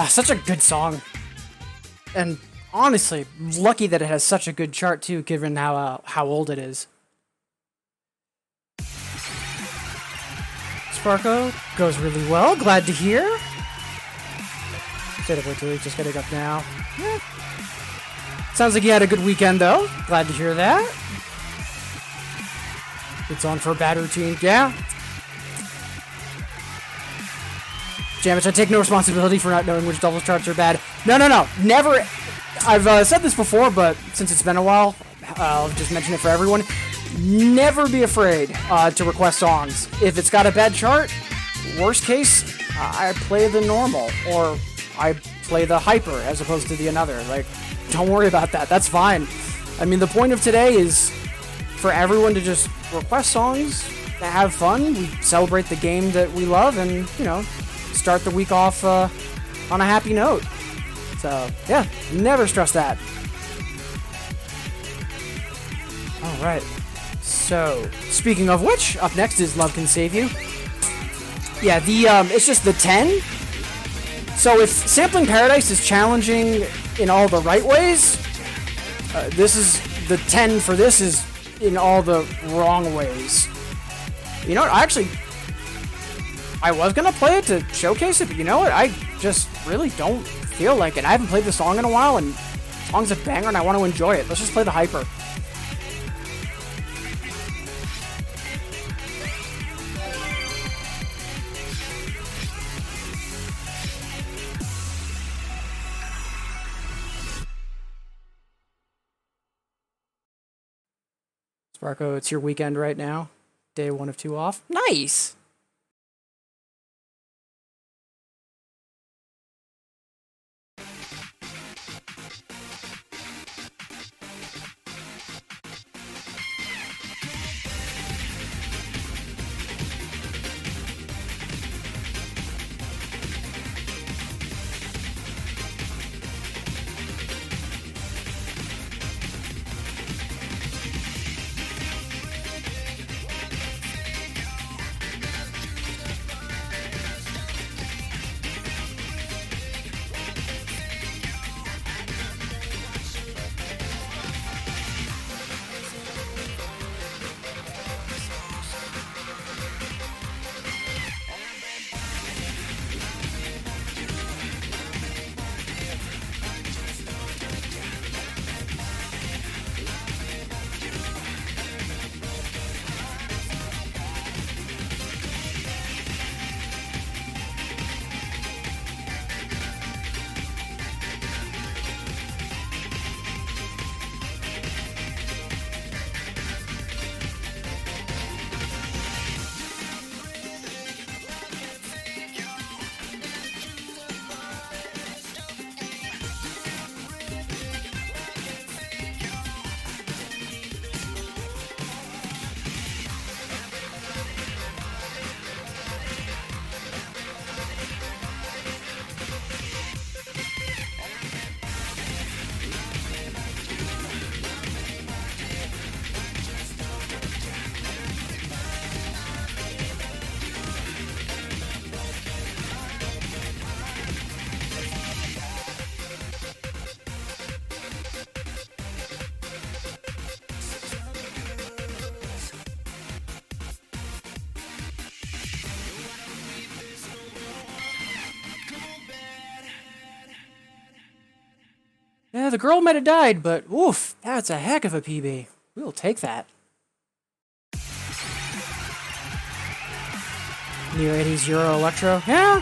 Such a good song. And honestly, lucky that it has such a good chart too, given how old it is. Sparko goes really well. Glad to hear. State of Italy, just getting up now. Yeah. Sounds like you had a good weekend though. Glad to hear that. It's on for a bad routine. Yeah. Jamich, I take no responsibility for not knowing which doubles charts are bad. No. Never. I've said this before, but since it's been a while, I'll just mention it for everyone. Never be afraid to request songs. If it's got a bad chart, worst case, I play the normal, or I play the hyper as opposed to the another. Like, don't worry about that. That's fine. I mean, the point of today is for everyone to just request songs, to have fun, we celebrate the game that we love, and, you know, start the week off on a happy note. So, yeah, never stress that. Alright. So, speaking of which, up next is Love Can Save You. Yeah, it's just the 10. So if Sampling Paradise is challenging in all the right ways, this is, the 10 for this is in all the wrong ways. You know what, I was gonna play it to showcase it, but you know what, I just really don't feel like it. I haven't played the song in a while, and the song's a banger and I want to enjoy it. Let's just play the hyper. Sparko, it's your weekend right now. Day 1 of 2 off. Nice! Yeah, the girl might have died, but oof, that's a heck of a PB. We'll take that. New 80s Euro Electro? Yeah.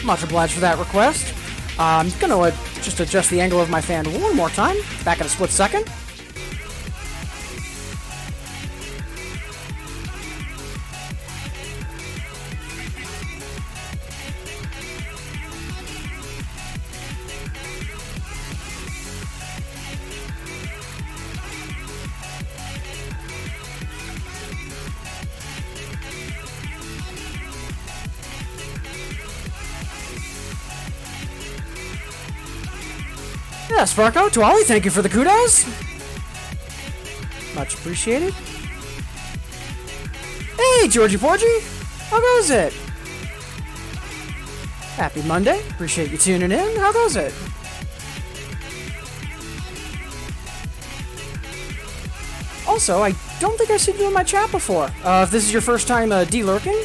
Much obliged for that request. I'm gonna just adjust the angle of my fan one more time. Back in a split second. Yeah, Sparko, Tuali, thank you for the kudos. Much appreciated. Hey, Georgie Porgy, how goes it? Happy Monday. Appreciate you tuning in. How goes it? Also, I don't think I've seen you in my chat before. If this is your first time de-lurking,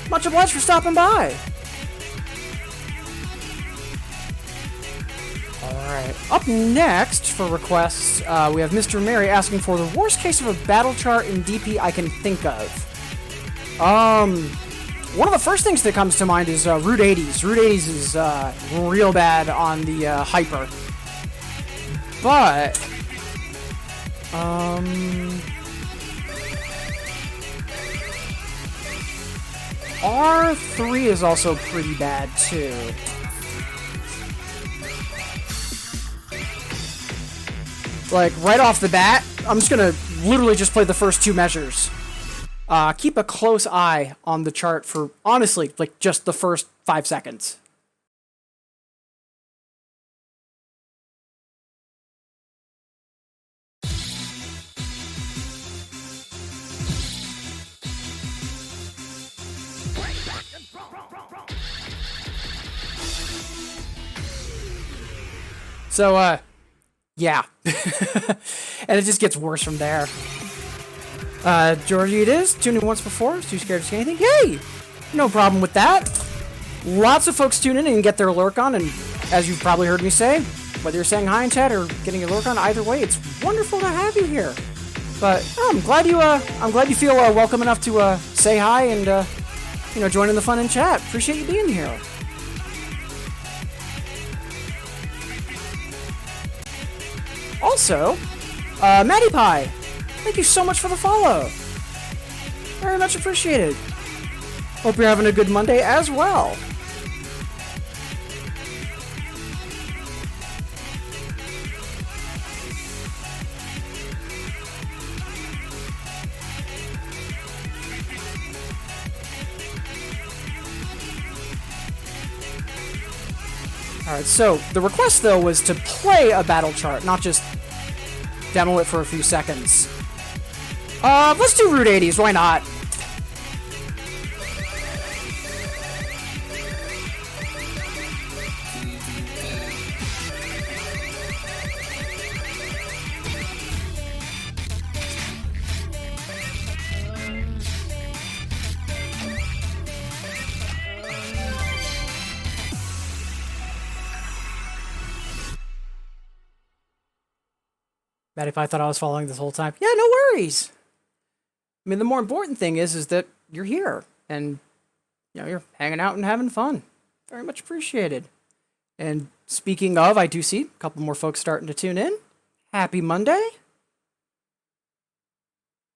much obliged for stopping by. Alright, up next for requests, we have Mr. Mary asking for the worst case of a battle chart in DP I can think of. One of the first things that comes to mind is Route 80s. Route 80s is real bad on the Hyper. But, R3 is also pretty bad too. Like, right off the bat, I'm just gonna literally just play the first 2 measures. Keep a close eye on the chart for, honestly, like, just the first 5 seconds. So, yeah. And it just gets worse from there. Georgie it is. Tuned in once before. Too scared to say anything. Hey! No problem with that. Lots of folks tune in and get their lurk on, and as you've probably heard me say, whether you're saying hi in chat or getting your lurk on, either way, it's wonderful to have you here. But I'm glad you feel welcome enough to say hi and join in the fun and chat. Appreciate you being here. Also, Matty Pie, thank you so much for the follow. Very much appreciated. Hope you're having a good Monday as well. Alright, so the request though was to play a battle chart, not just demo it for a few seconds. Let's do Route 80s, why not? Matt, if I thought I was following this whole time. Yeah, no worries. I mean, the more important thing is that you're here and you're hanging out and having fun. Very much appreciated. And speaking of, I do see a couple more folks starting to tune in. Happy Monday.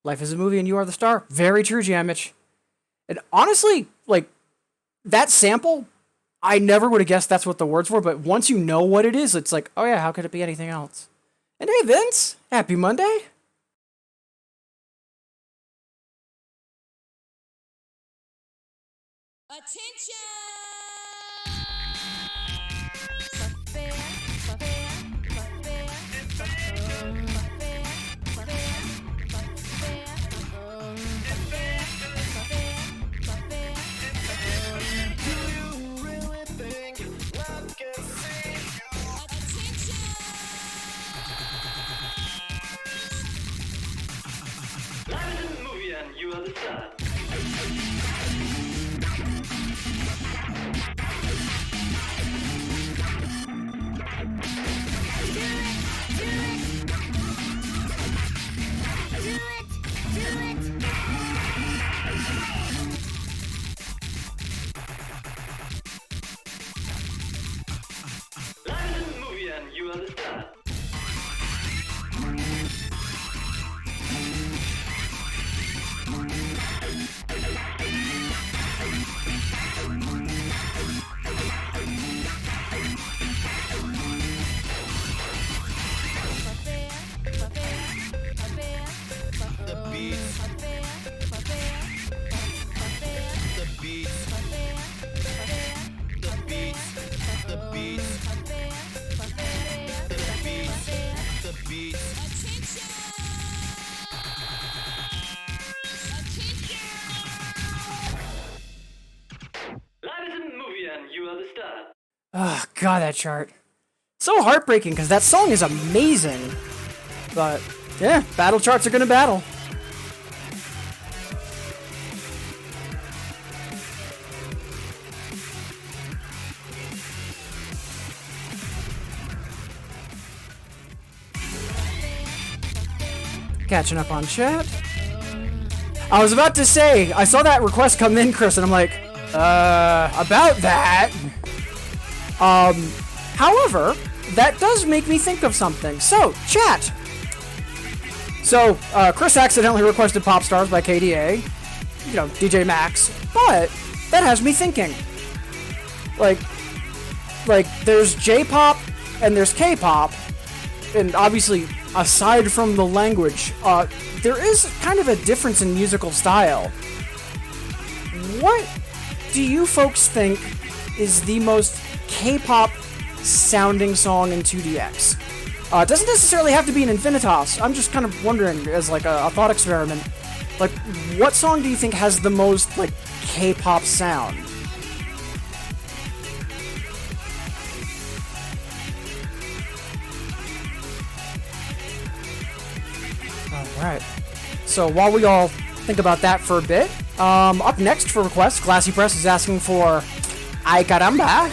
Life is a movie and you are the star. Very true, Jamich. And honestly, like, that sample, I never would have guessed that's what the words were, but once you know what it is, it's like, oh yeah, how could it be anything else? And hey, Vince, happy Monday. You are the star. Live in the movie and you are the star. Oh, God, that chart. So heartbreaking, because that song is amazing. But, yeah, battle charts are gonna battle. Catching up on chat. I was about to say, I saw that request come in, Chris, and I'm like, about that. However, that does make me think of something. So, chat. So, Chris accidentally requested Pop Stars by KDA. DJ Max. But, that has me thinking. Like, there's J-pop and there's K-pop. And obviously, aside from the language, there is kind of a difference in musical style. What do you folks think is the most K-pop sounding song in 2DX? It doesn't necessarily have to be an Infinitas. I'm just kind of wondering, as like a thought experiment, like, what song do you think has the most, like, K-pop sound? Alright. So while we all think about that for a bit, up next for requests, Glassy Press is asking for Ay Caramba.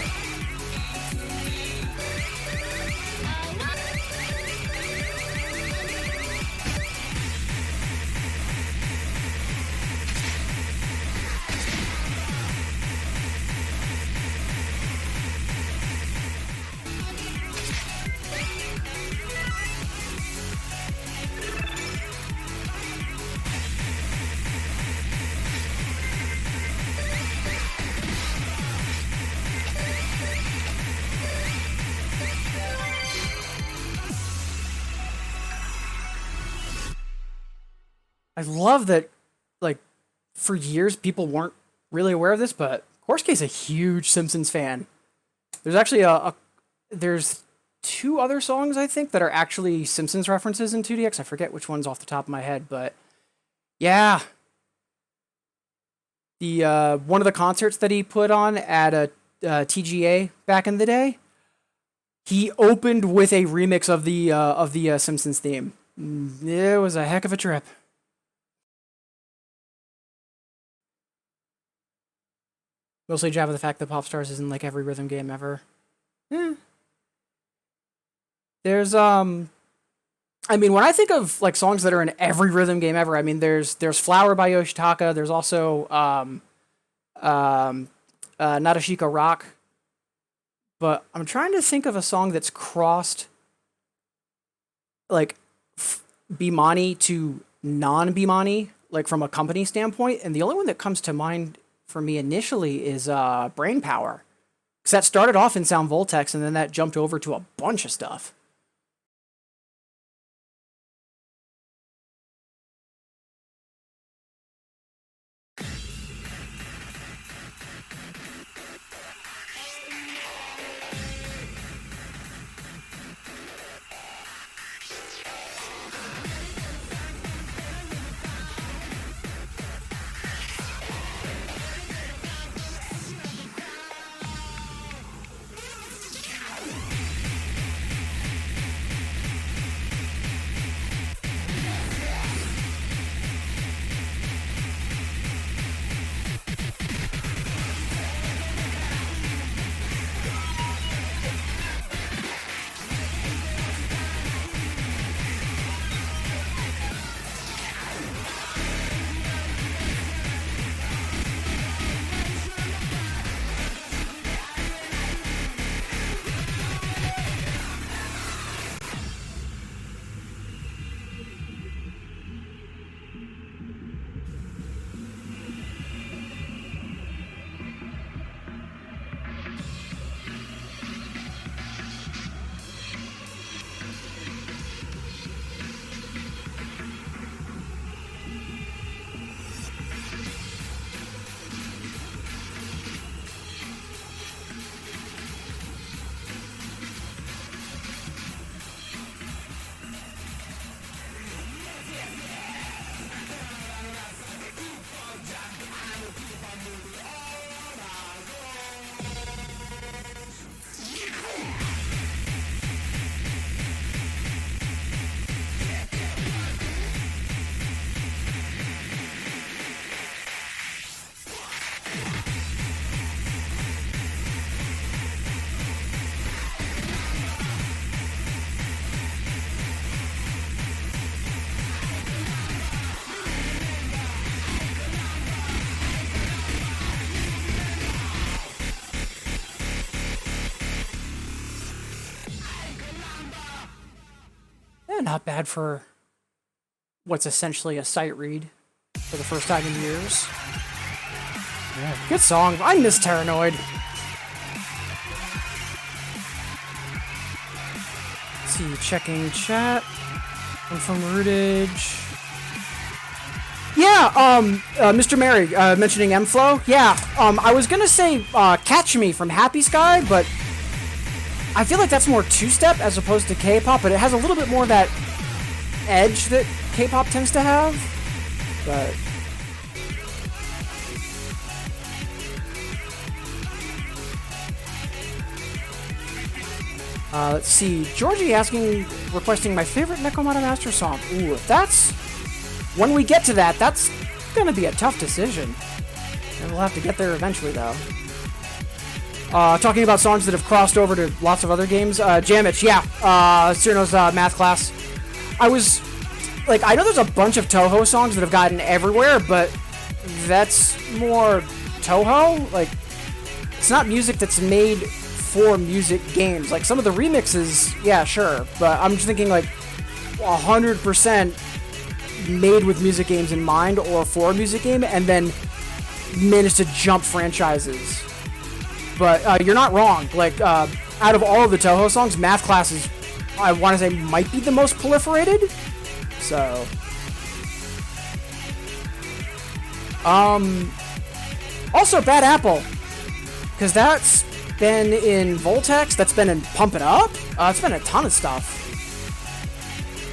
I love that, like, for years people weren't really aware of this, but Corskay's a huge Simpsons fan. There's actually there's two other songs I think that are actually Simpsons references in 2DX. I forget which one's off the top of my head, but yeah. The one of the concerts that he put on at a TGA back in the day, he opened with a remix of the Simpsons theme. It was a heck of a trip. Mostly jab at the fact that Pop Stars isn't like every rhythm game ever. There's I mean, when I think of like songs that are in every rhythm game ever, I mean there's Flower by Yoshitaka, there's also Nadeshiko Rock. But I'm trying to think of a song that's crossed like Bimani to non-Bimani, like from a company standpoint, and the only one that comes to mind for me initially is Brain Power. Because that started off in Sound Voltex, and then that jumped over to a bunch of stuff. Not bad for what's essentially a sight read for the first time in years. Yeah, good song. I miss Terranoid. Let's see, checking chat. One from Rootage. Yeah, Mr. Mary, mentioning M-Flow. Yeah, I was gonna say Catch Me from Happy Sky, but I feel like that's more two-step as opposed to K-pop, but it has a little bit more of that edge that K-pop tends to have. But let's see. Georgie requesting my favorite Nekomata Master song. Ooh, that's when we get to that. That's gonna be a tough decision, and we'll have to get there eventually, though. Talking about songs that have crossed over to lots of other games. Jamich, yeah. Cyrano's math class. I was like, I know there's a bunch of Toho songs that have gotten everywhere, but that's more Toho. Like, it's not music that's made for music games. Like, some of the remixes, yeah, sure. But I'm just thinking, like, 100% made with music games in mind or for a music game, and then managed to jump franchises. But you're not wrong. Like, out of all of the Toho songs, Math Class is, I want to say, might be the most proliferated. So, Also, Bad Apple, because that's been in Voltex, that's been in Pump It Up, it's been a ton of stuff.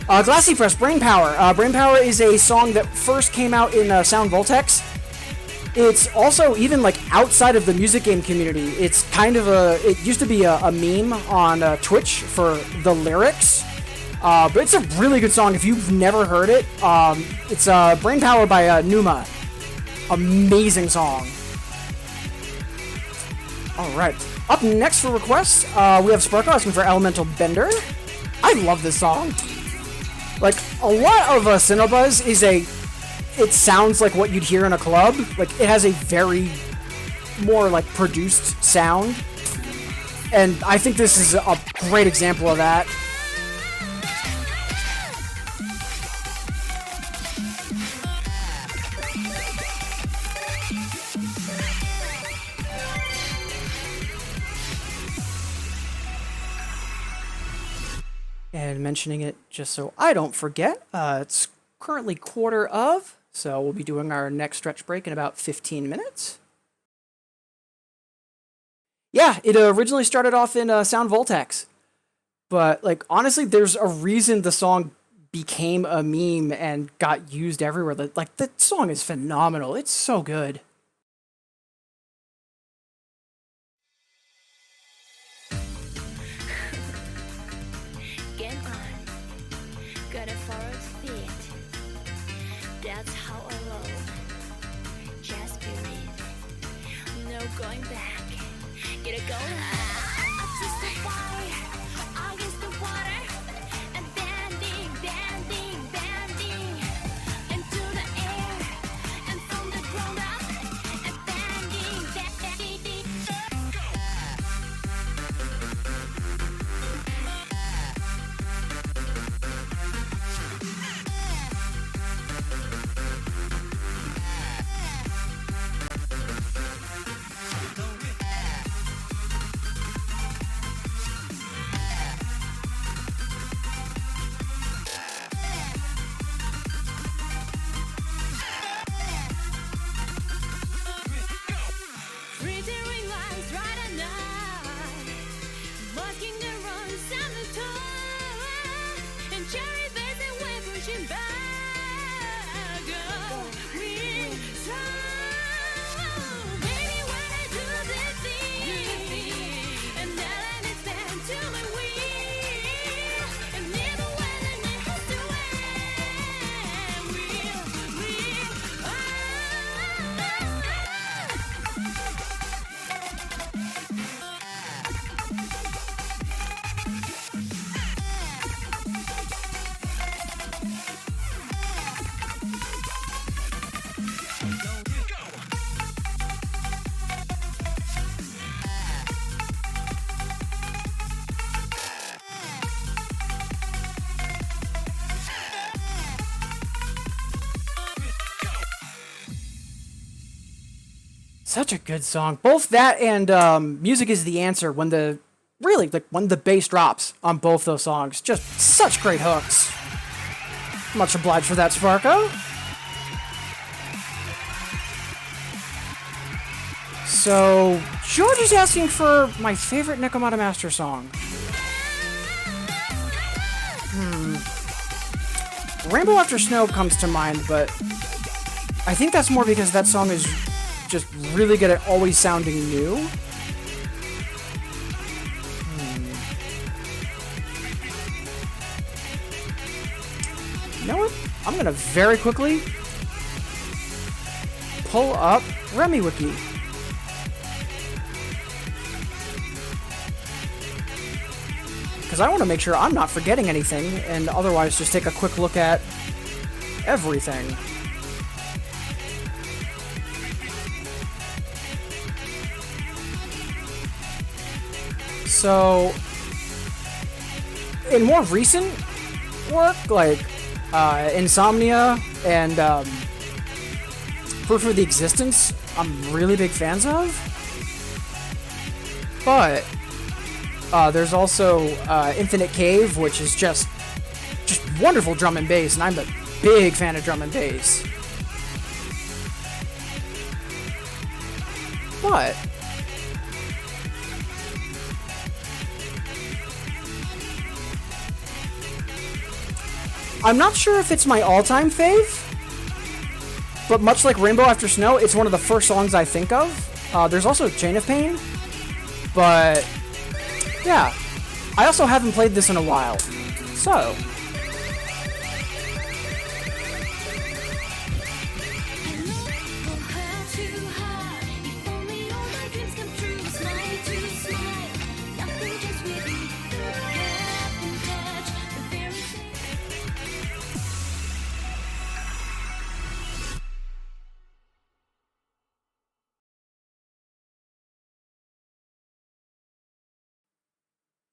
Glassy Press, Brain Power. Brain Power is a song that first came out in Sound Voltex. It's also, even like outside of the music game community, it's kind of it used to be a meme on Twitch for the lyrics. But it's a really good song if you've never heard it. It's Brain Power by Numa. Amazing song. Alright. Up next for requests, we have Sparko asking for Elemental Bender. I love this song. Like, a lot of Cinebuzz is it sounds like what you'd hear in a club. Like, it has a very more, like, produced sound. And I think this is a great example of that. And mentioning it just so I don't forget, it's currently quarter of, so we'll be doing our next stretch break in about 15 minutes. Yeah, it originally started off in Sound Voltex, but like honestly, there's a reason the song became a meme and got used everywhere. Like the song is phenomenal. It's so good. Game on. Got a forward feet. That's how I love. Just believe. No going back. Get it going. Up just a fire. Against the water. And bending, bending, bending. Into the air. And from the ground up. And bending, bending. Reading lines right at night, masking the runs and the tour, and cherry basin we're pushing back. We strong, baby. When I do this thing, and then it's bent to my will, and even when I next to it, we Such a good song. Both that and Music is the Answer, when the bass drops on both those songs. Just such great hooks. Much obliged for that, Sparko. So, George is asking for my favorite Nekomata Master song. Rainbow After Snow comes to mind, but I think that's more because that song is just really good at always sounding new. You know what? I'm gonna very quickly pull up RemiWiki. Because I want to make sure I'm not forgetting anything, and otherwise just take a quick look at everything. So, in more recent work, like Insomnia and Proof of the Existence, I'm really big fans of. But there's also Infinite Cave, which is just wonderful drum and bass, and I'm a big fan of drum and bass. but I'm not sure if it's my all-time fave, but much like Rainbow After Snow, it's one of the first songs I think of. There's also Chain of Pain, but yeah, I also haven't played this in a while, so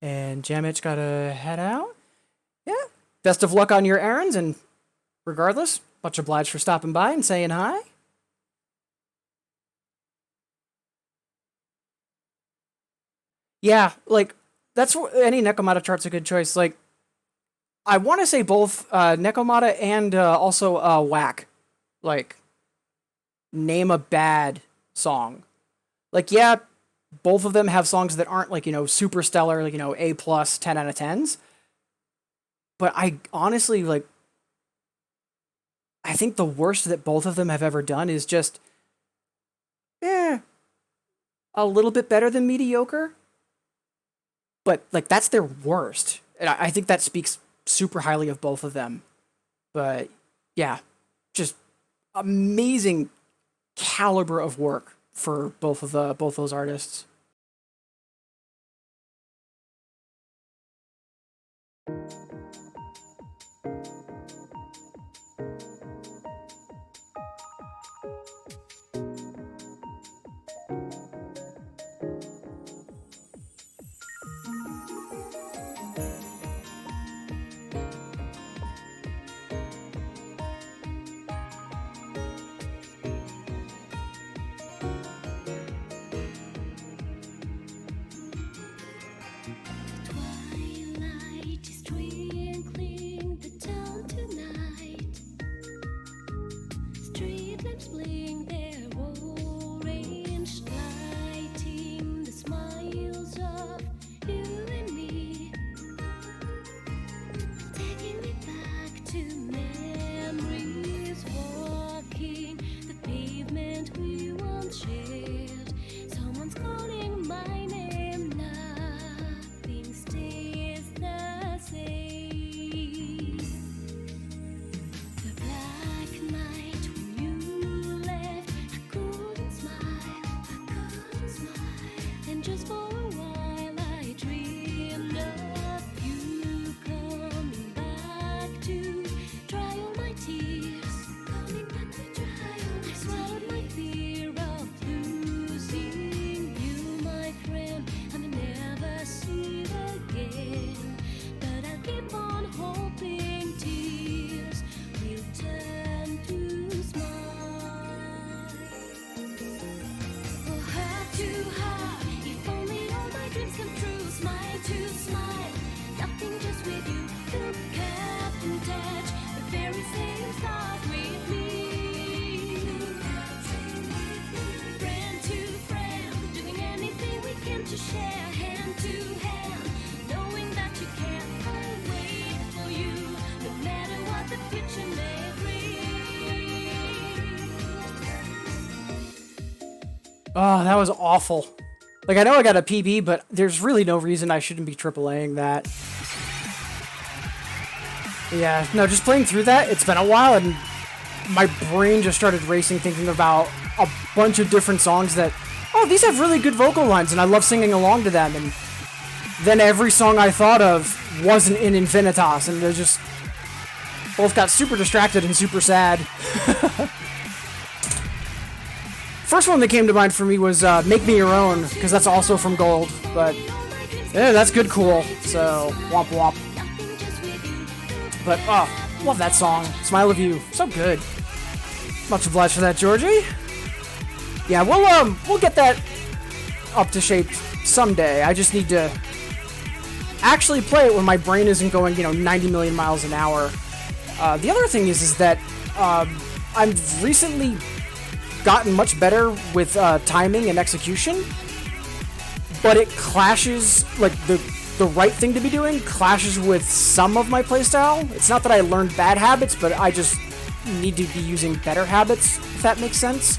and Jamit's gotta head out. Yeah, best of luck on your errands, and regardless, much obliged for stopping by and saying hi. Yeah, like, that's any Nekomata chart's a good choice. Like, I want to say both Nekomata and also Whack. Like, name a bad song. Like, yeah, both of them have songs that aren't, like, you know, super stellar, like, you know, A+, 10 out of 10s. But I honestly, like, I think the worst that both of them have ever done is just, a little bit better than mediocre. But, like, that's their worst. And I think that speaks super highly of both of them. But, yeah, just amazing caliber of work for both those artists. Twilight is twinkling the town tonight. Street lamps blink their orange, lighting the smiles of you and me, taking me back to memories, walking the pavement we once shared. Someone's calling my name, nothing stays the same. The black night when you left, I couldn't smile, and just for a while I dreamed of you coming back to dry all my tears. I swallowed my fear of losing you, my friend. I may never see it again, but I'll keep on hoping tears will turn to smiles. Oh, heart to heart, if only all my dreams come true. Smile to smile, nothing just with you. Look up and touch the very same stars with me. Friend to friend, doing anything we can to share, hand to hand, knowing that you can't. I'll wait for you, no matter what the future may bring. Oh, that was awful. Like, I know I got a PB, but there's really no reason I shouldn't be AAAing that. Yeah, no, just playing through that, it's been a while, and my brain just started racing thinking about a bunch of different songs that, oh, these have really good vocal lines, and I love singing along to them, and then every song I thought of wasn't in Infinitas, and they just both got super distracted and super sad. First one that came to mind for me was Make Me Your Own, because that's also from Gold, but yeah, that's good cool, so womp womp. But, oh, love that song. Smile of You. So good. Much obliged for that, Georgie. Yeah, we'll get that up to shape someday. I just need to actually play it when my brain isn't going, 90 million miles an hour. The other thing is that I've recently gotten much better with timing and execution, but it clashes, like the right thing to be doing clashes with some of my playstyle. It's not that I learned bad habits, but I just need to be using better habits, if that makes sense.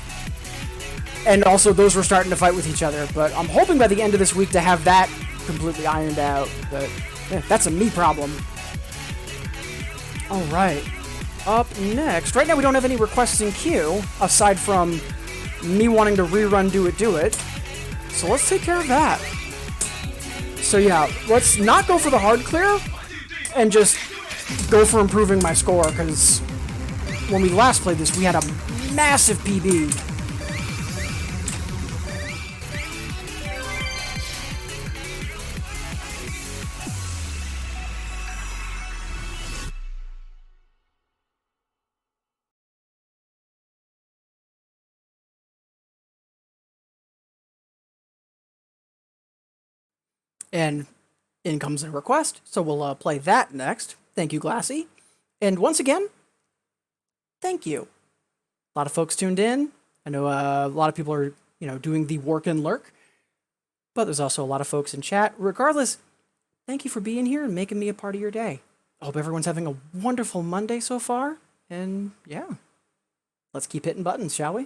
And also those were starting to fight with each other, but I'm hoping by the end of this week to have that completely ironed out, but that's a me problem. Alright, up next, right now we don't have any requests in queue, aside from me wanting to rerun Do It, so let's take care of that. So yeah, let's not go for the hard clear, and just go for improving my score, because when we last played this, we had a massive PB. And in comes a request, so we'll play that next. Thank you, Glassy. And once again, thank you. A lot of folks tuned in. I know a lot of people are, doing the work and lurk, but there's also a lot of folks in chat. Regardless, thank you for being here and making me a part of your day. I hope everyone's having a wonderful Monday so far, and yeah, let's keep hitting buttons, shall we?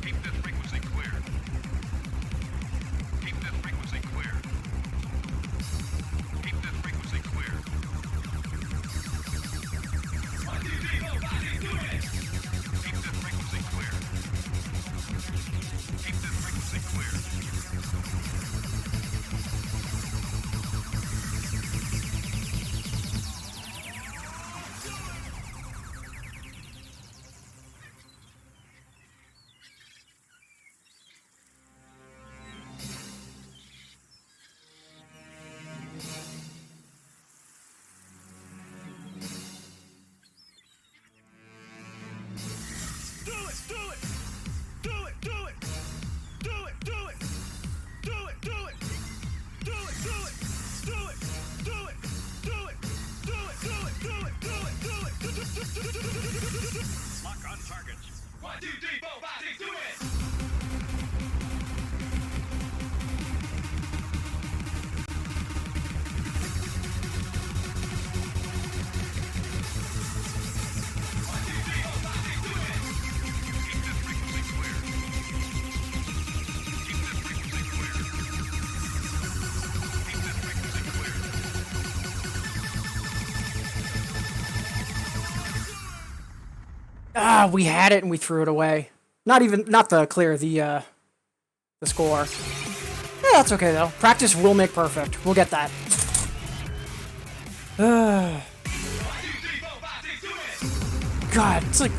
Keep this frequency clear. Keep this frequency clear. Keep this frequency clear. Keep this frequency clear. Keep this frequency clear. Lock on targets. 1, 2, 3, 4, 5, 6, do it! Ah, we had it and we threw it away. Not the clear, the score. Yeah, that's okay though. Practice will make perfect. We'll get that. God, it's like...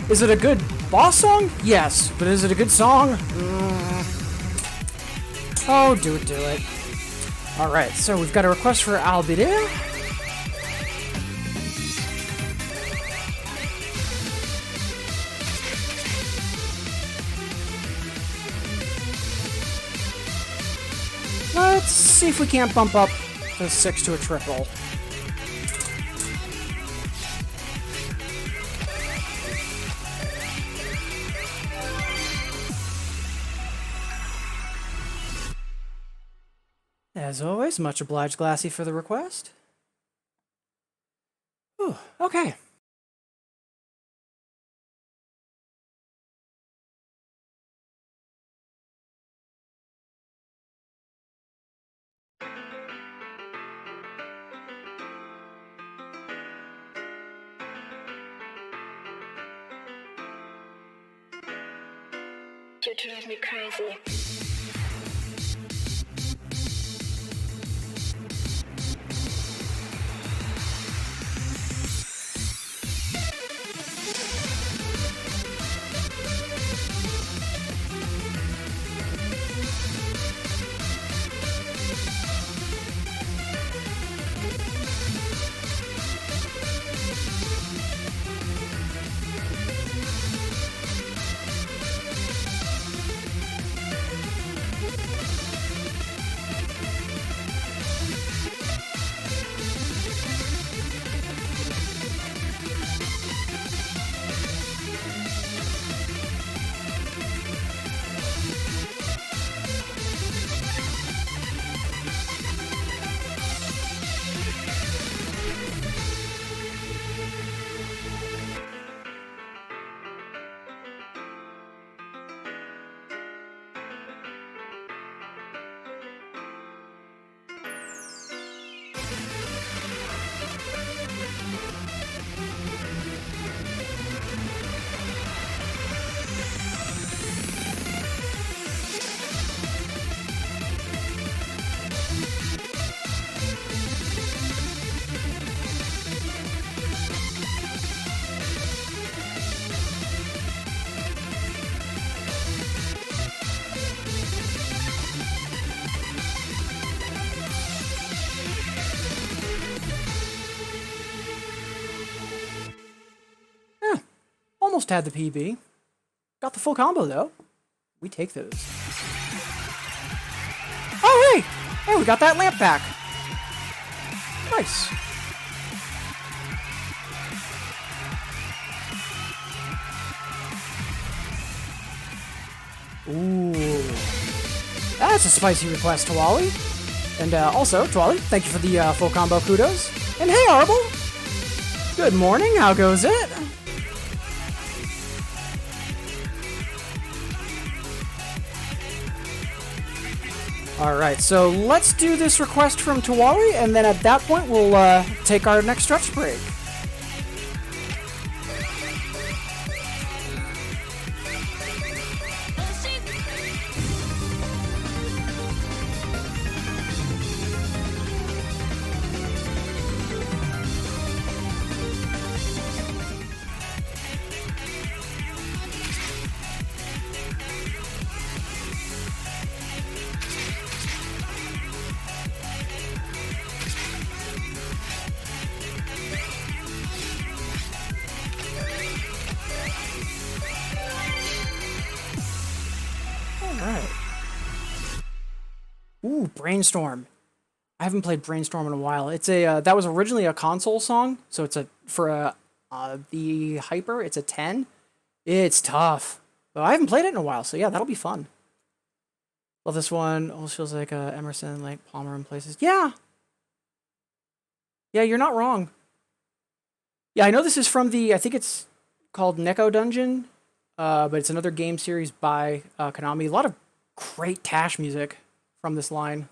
Is it a good boss song? Yes, but is it a good song? Oh, do it. Alright, so we've got a request for Albide. Let's see if we can't bump up the 6 to a triple. As always, much obliged, Glassy, for the request. Whew, okay. You drive me crazy. almost had the PB. Got the full combo, though. We take those. Oh, hey! Hey, we got that lamp pack. Nice. Ooh. That's a spicy request, Twali. And also, Twali, thank you for the full combo kudos. And hey, Arble! Good morning, how goes it? Alright, so let's do this request from Tawali, and then at that point we'll take our next stretch break. Alright. Ooh, Brainstorm. I haven't played Brainstorm in a while. It's a that was originally a console song, so it's a for the Hyper. It's a 10. It's tough, but I haven't played it in a while, so yeah, that'll be fun. Love this one. Almost feels like Emerson, like Palmer in places. Yeah, yeah, you're not wrong. Yeah, I know this is from the. I think it's called Neko Dungeon, but it's another game series by Konami. A lot of great Tash music from this line.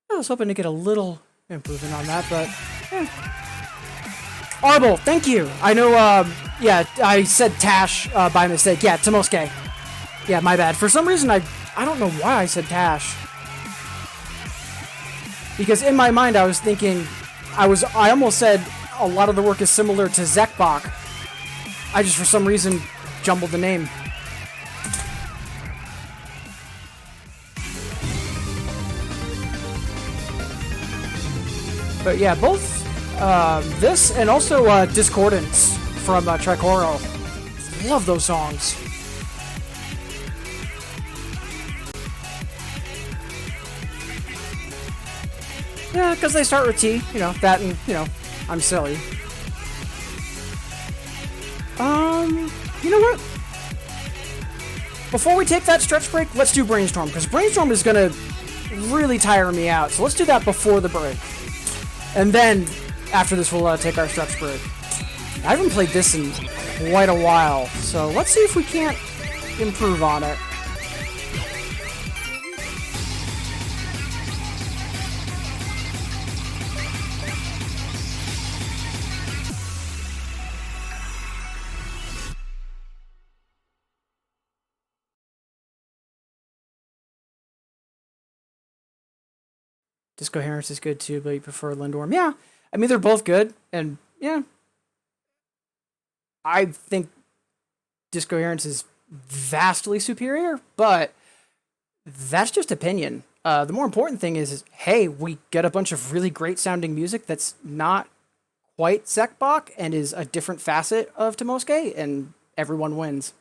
I was hoping to get a little improvement on that, but Arble, thank you. I know, yeah, I said Tash by mistake. Yeah, Tomosuke. Yeah, my bad. For some reason, I don't know why I said Tash. Because in my mind, I was thinking, I almost said a lot of the work is similar to Zekbach. I just, for some reason, jumbled the name. But yeah, both this and also Discordance from Tricoro. Love those songs. Yeah, because they start with T, you know, that and, you know, I'm silly. You know what? Before we take that stretch break, let's do Brainstorm, because Brainstorm is gonna really tire me out. So let's do that before the break. And then, after this, we'll take our stretch break. I haven't played this in quite a while, so let's see if we can't improve on it. Discoherence is good too, but you prefer Lindorm. Yeah, I mean they're both good, and yeah, I think Discoherence is vastly superior, but that's just opinion. The more important thing is, hey, we get a bunch of really great sounding music that's not quite Sekbach and is a different facet of Tomosuke, and everyone wins.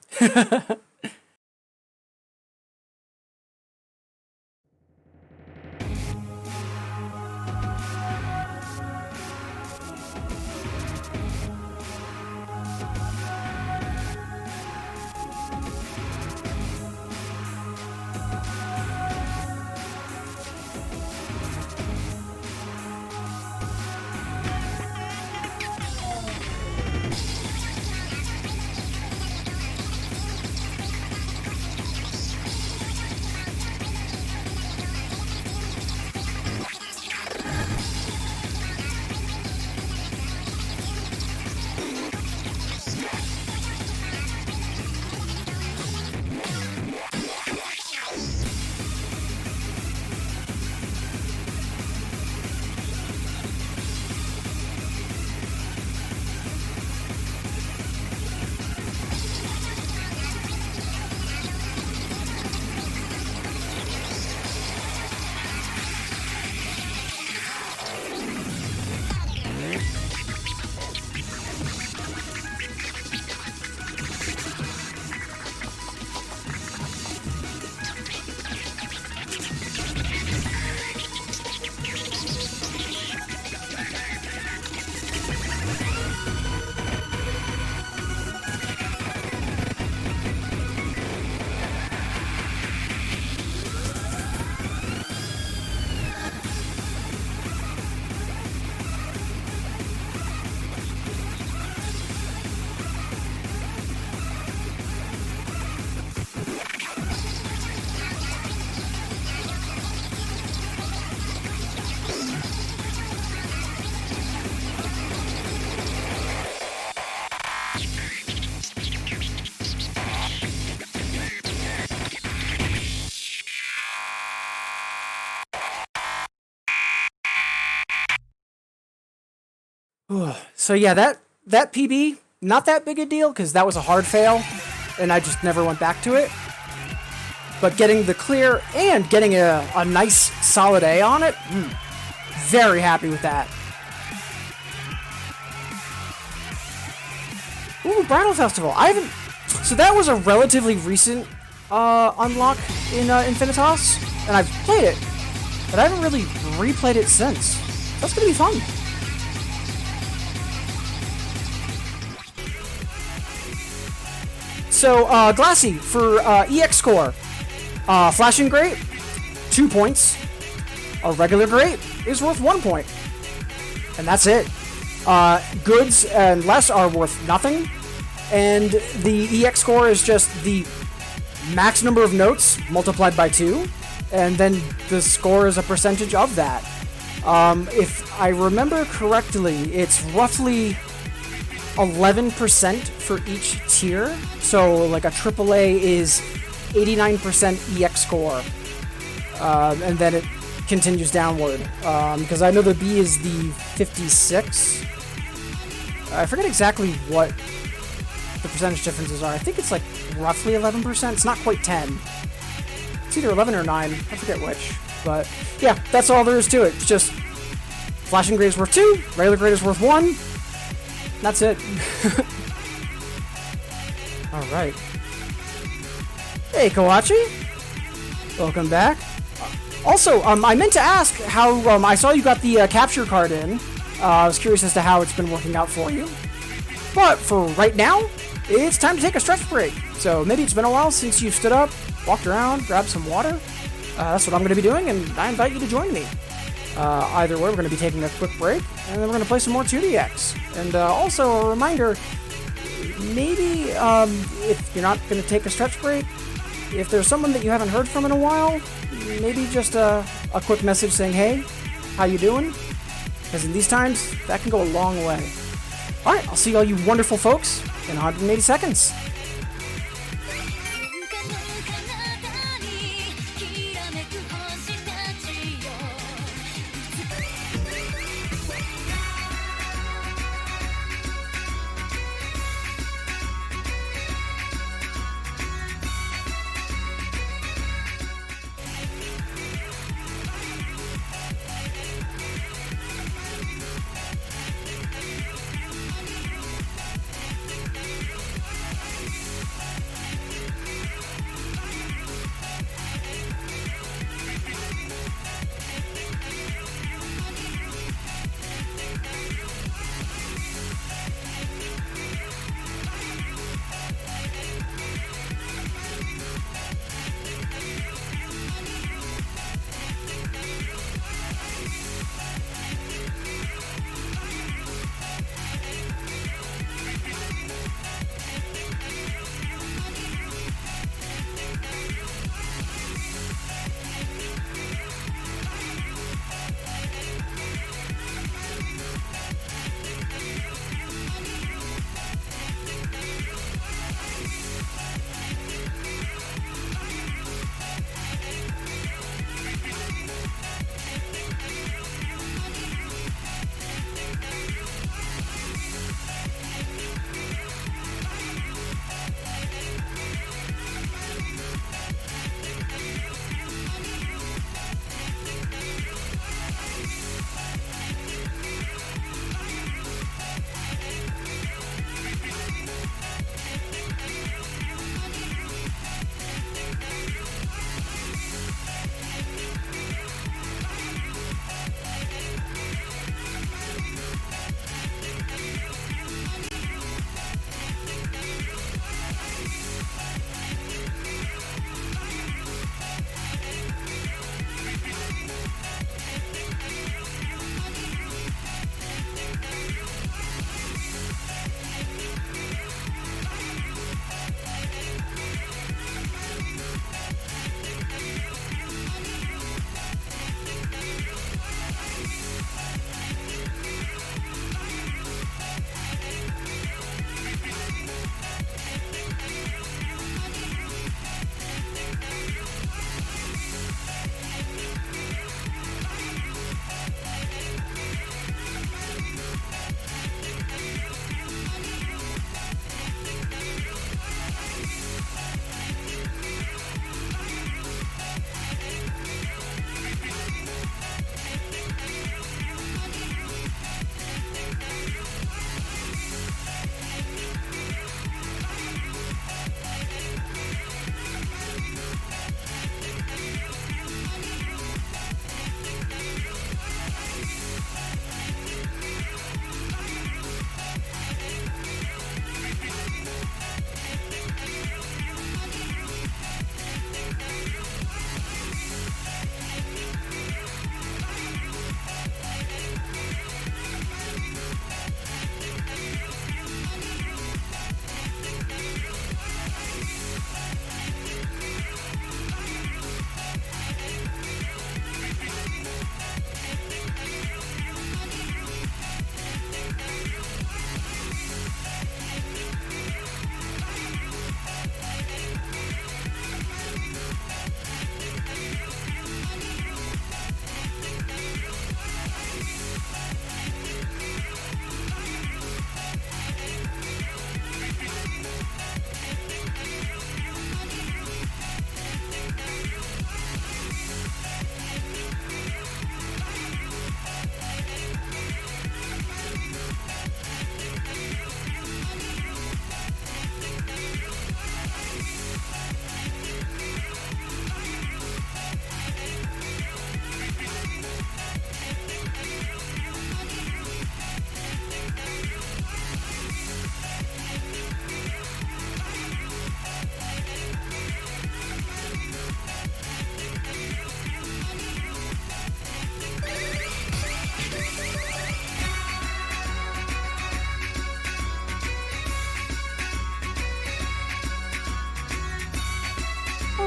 So yeah, that PB, not that big a deal because that was a hard fail, and I just never went back to it. But getting the clear and getting a nice solid A on it, very happy with that. Ooh, Bridal Festival. I haven't. So that was a relatively recent unlock in Infinitas, and I've played it, but I haven't really replayed it since. That's gonna be fun. So, Glassy, for EX score, Flashing Great, 2 points. A regular Great is worth 1 point. And that's it. Goods and less are worth nothing. And the EX score is just the max number of notes multiplied by 2. And then the score is a percentage of that. If I remember correctly, it's roughly 11% for each tier. So like a AAA is 89% EX score. And then it continues downward. Because I know the B is the 56. I forget exactly what the percentage differences are. I think it's like roughly 11%. It's not quite 10. It's either 11 or 9. I forget which. But yeah, that's all there is to it. It's just Flashing Grade is worth 2, regular grade is worth 1. That's it. Alright. Hey, Kawachi. Welcome back. Also, I meant to ask how, I saw you got the capture card in. I was curious as to how it's been working out for you. But for right now, it's time to take a stretch break. So maybe it's been a while since you've stood up, walked around, grabbed some water. That's what I'm going to be doing, and I invite you to join me. Either way, we're going to be taking a quick break, and then we're going to play some more 2DX. And also, a reminder, maybe if you're not going to take a stretch break, if there's someone that you haven't heard from in a while, maybe just a quick message saying, hey, how you doing? Because in these times, that can go a long way. Alright, I'll see all you wonderful folks in 180 seconds.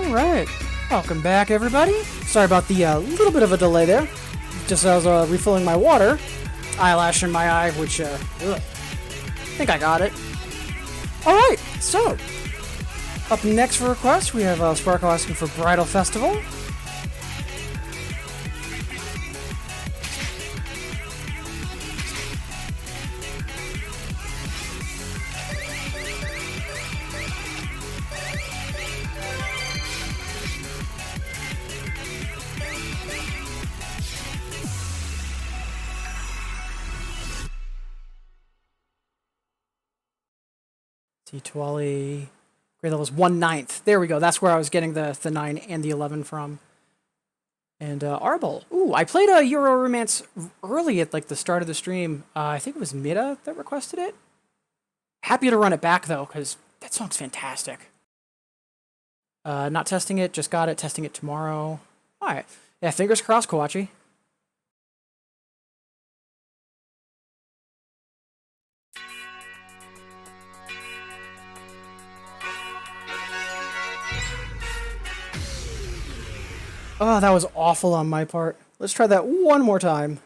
Alright. Welcome back, everybody. Sorry about the little bit of a delay there. Just as I was refilling my water. Eyelash in my eye, which, ugh. I think I got it. Alright, so. Up next for request, we have Sparkle asking for Bridal Festival. T-Twally. Grade level is 1/9. There we go. That's where I was getting the 9 and the 11 from. And Arbol. Ooh, I played a Euro Romance early at like the start of the stream. I think it was Mida that requested it. Happy to run it back though, because that song's fantastic. Not testing it, just got it. Testing it tomorrow. All right. Yeah, fingers crossed, Kawachi. Oh, that was awful on my part. Let's try that one more time.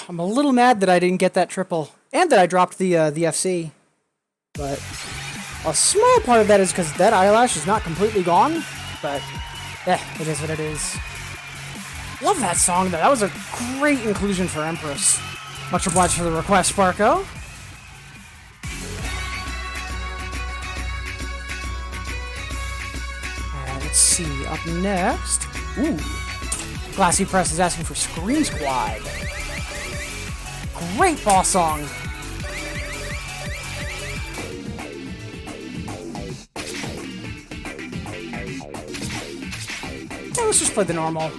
I'm a little mad that I didn't get that triple, and that I dropped the FC. But a small part of that is because that eyelash is not completely gone. But it is what it is. Love that song though. That was a great inclusion for Empress. Much obliged for the request, Sparko. Alright, let's see. Up next. Ooh. Glassy Press is asking for Scream Squad. Great boss song. Yeah, let's just play the normal.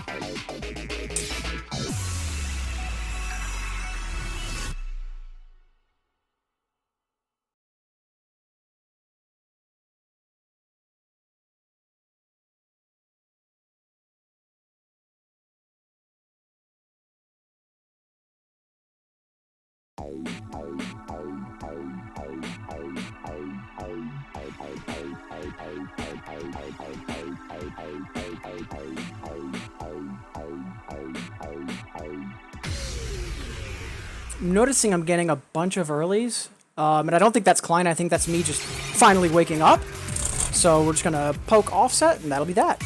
I'm noticing I'm getting a bunch of earlies, and I don't think that's Klein. I think that's me just finally waking up. So we're just gonna poke offset, and that'll be that.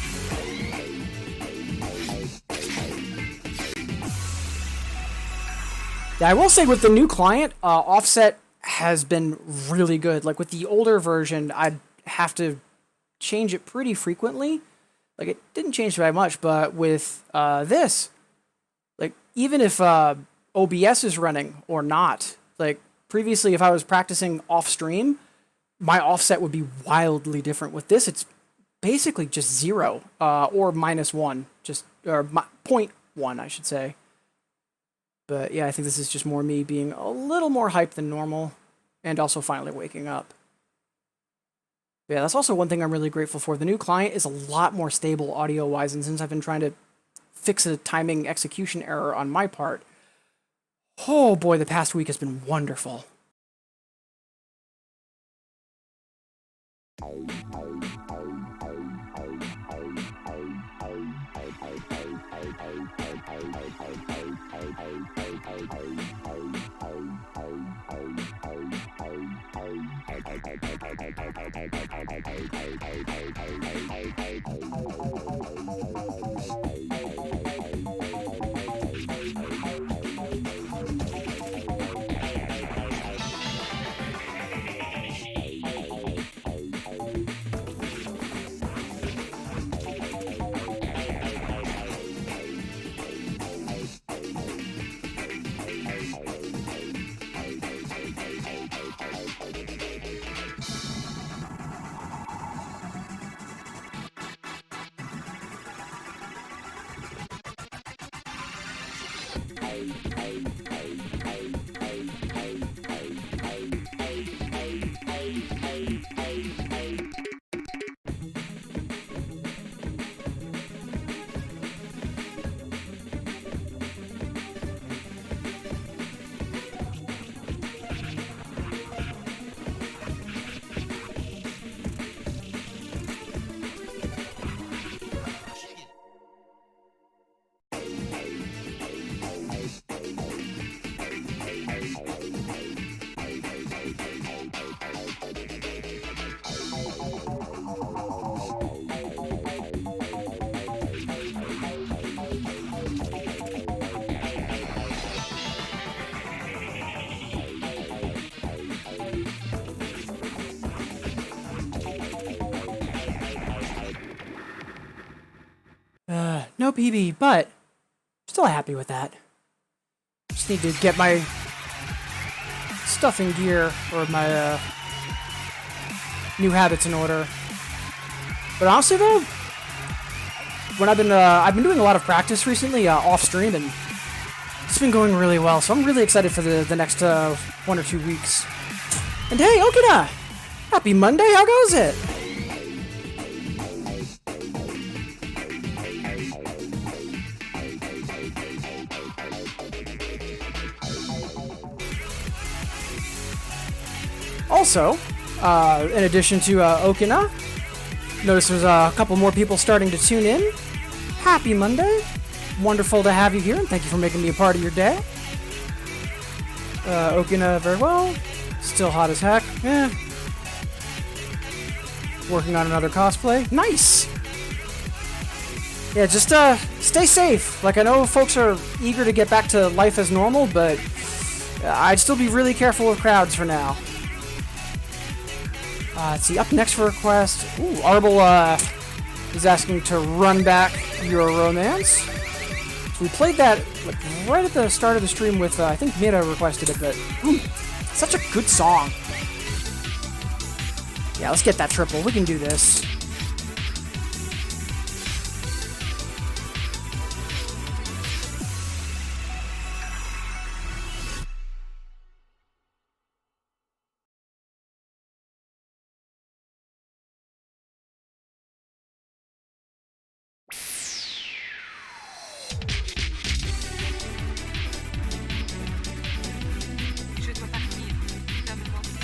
Yeah, I will say with the new client, offset has been really good. Like with the older version, I'd have to change it pretty frequently. Like it didn't change by much, but with this, like even if OBS is running or not, like previously if I was practicing off stream, my offset would be wildly different. With this, it's basically just 0 or -1, just or 0.1, I should say. But yeah, I think this is just more me being a little more hyped than normal, and also finally waking up. Yeah, that's also one thing I'm really grateful for. The new client is a lot more stable audio-wise, and since I've been trying to fix a timing execution error on my part, oh boy, the past week has been wonderful. No PB, but still happy with that. Just need to get my stuff in gear, or my new habits in order. But honestly though, when I've been doing a lot of practice recently off stream, and it's been going really well. So I'm really excited for the next 1 or 2 weeks. And hey, Okina! Happy Monday, how goes it? Also, in addition to Okina, notice there's a couple more people starting to tune in. Happy Monday. Wonderful to have you here, and thank you for making me a part of your day. Okina, very well. Still hot as heck. Eh. Working on another cosplay. Nice! Yeah, just stay safe. Like, I know folks are eager to get back to life as normal, but I'd still be really careful with crowds for now. Let's see, up next for request. Ooh, Arbel is asking to run back Your Romance. So we played that like, right at the start of the stream with, I think Mira requested it, but such a good song. Yeah, let's get that triple. We can do this. Je dois partir. Tu vas me manquer.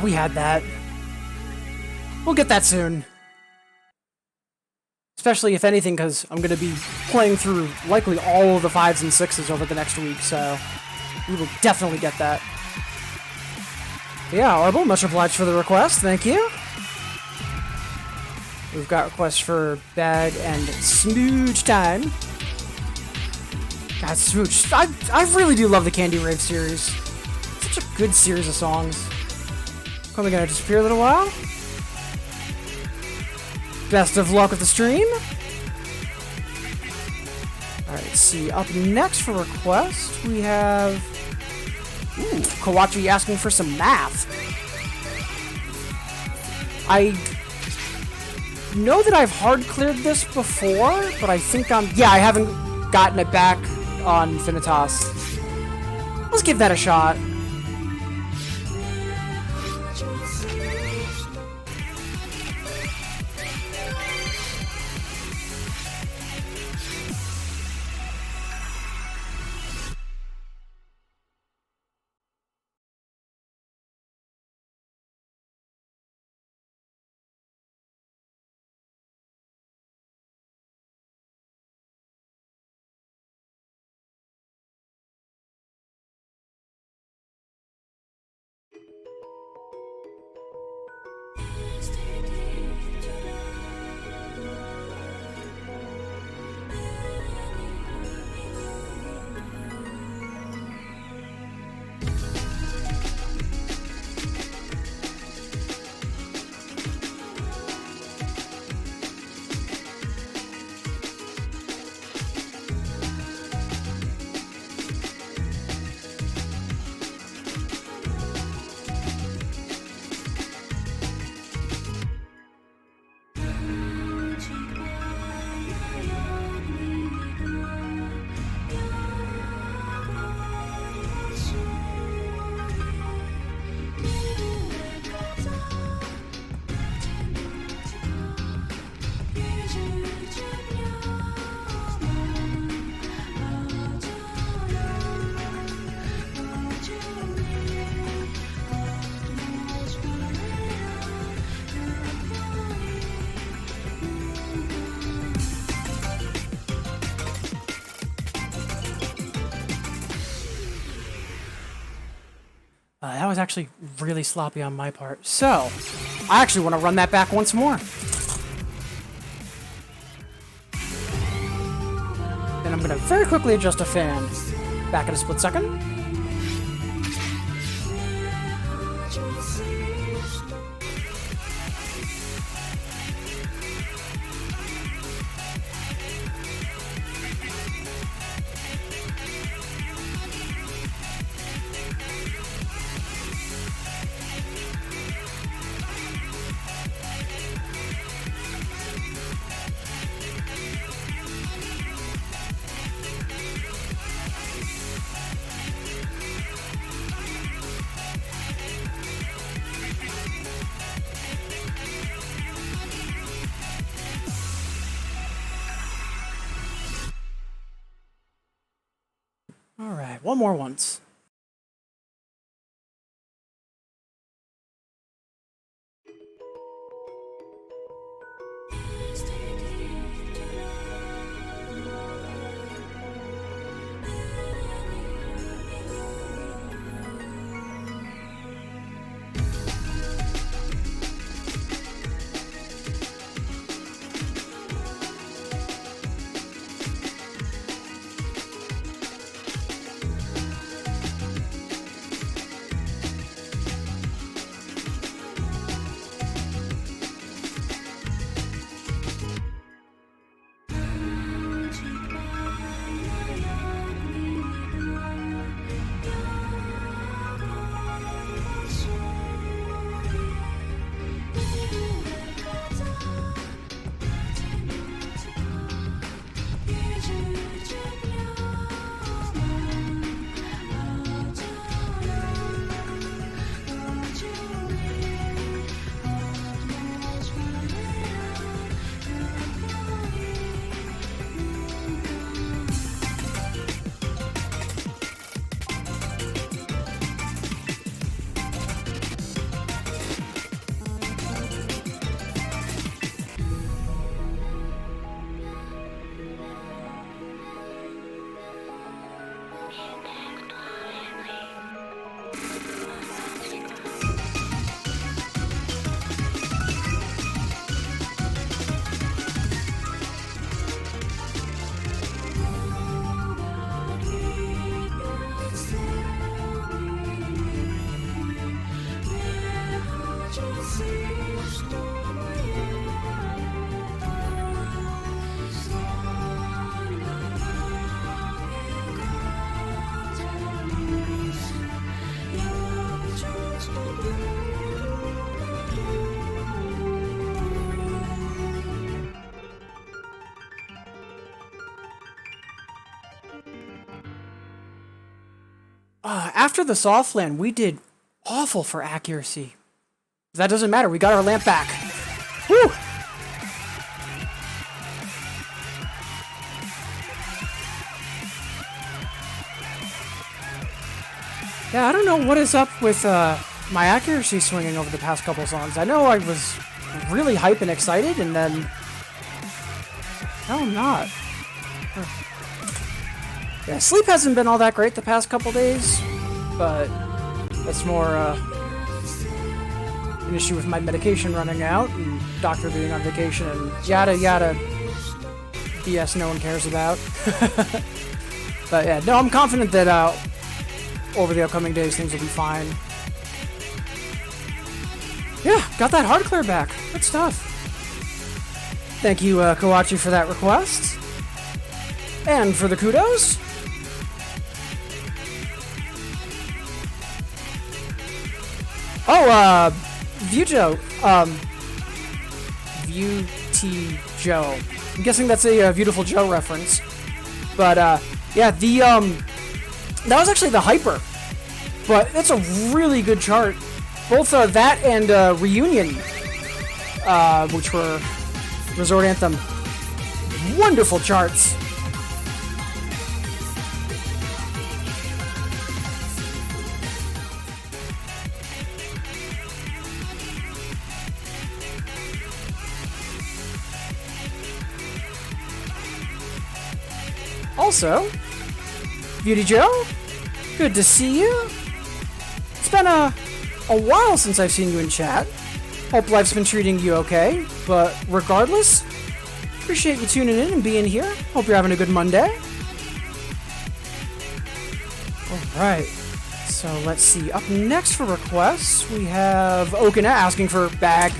We had that. We'll get that soon. Especially, if anything, because I'm going to be playing through likely all of the 5s and 6s over the next week, so we will definitely get that. Yeah, Arbel, much obliged for the request. Thank you. We've got requests for Bag and Smooch time. God, Smooch. I really do love the Candy Rave series. Such a good series of songs. Probably gonna disappear a little while. Best of luck with the stream. Alright, let's see. Up next for request, we have... Ooh, Kawachi asking for some math. I know that I've hard cleared this before, but I think yeah, I haven't gotten it back on Infinitas. Let's give that a shot. That was actually really sloppy on my part. So, I actually want to run that back once more. Then I'm going to very quickly adjust a fan. Back in a split second. Alright, one more once. After the soft land, we did awful for accuracy. That doesn't matter. We got our lamp back. Whew! Yeah, I don't know what is up with my accuracy swinging over the past couple songs. I know I was really hype and excited, and then... no, I'm not. Yeah, sleep hasn't been all that great the past couple days, but that's more an issue with my medication running out, and doctor being on vacation, and yada yada BS no one cares about. But yeah, no, I'm confident that over the upcoming days things will be fine. Yeah, got that hard clear back. Good stuff. Thank you, Kawachi, for that request. And for the kudos. Oh, Vujo. View-T Joe. I'm guessing that's a Beautiful Joe reference. But, yeah, that was actually the Hyper. But it's a really good chart. Both that and Reunion, which were Resort Anthem. Wonderful charts. Also, Beauty Joe, good to see you. It's been a while since I've seen you in chat. Hope life's been treating you okay, but regardless, appreciate you tuning in and being here. Hope you're having a good Monday. Alright, so let's see. Up next for requests, we have Okina asking for Bag.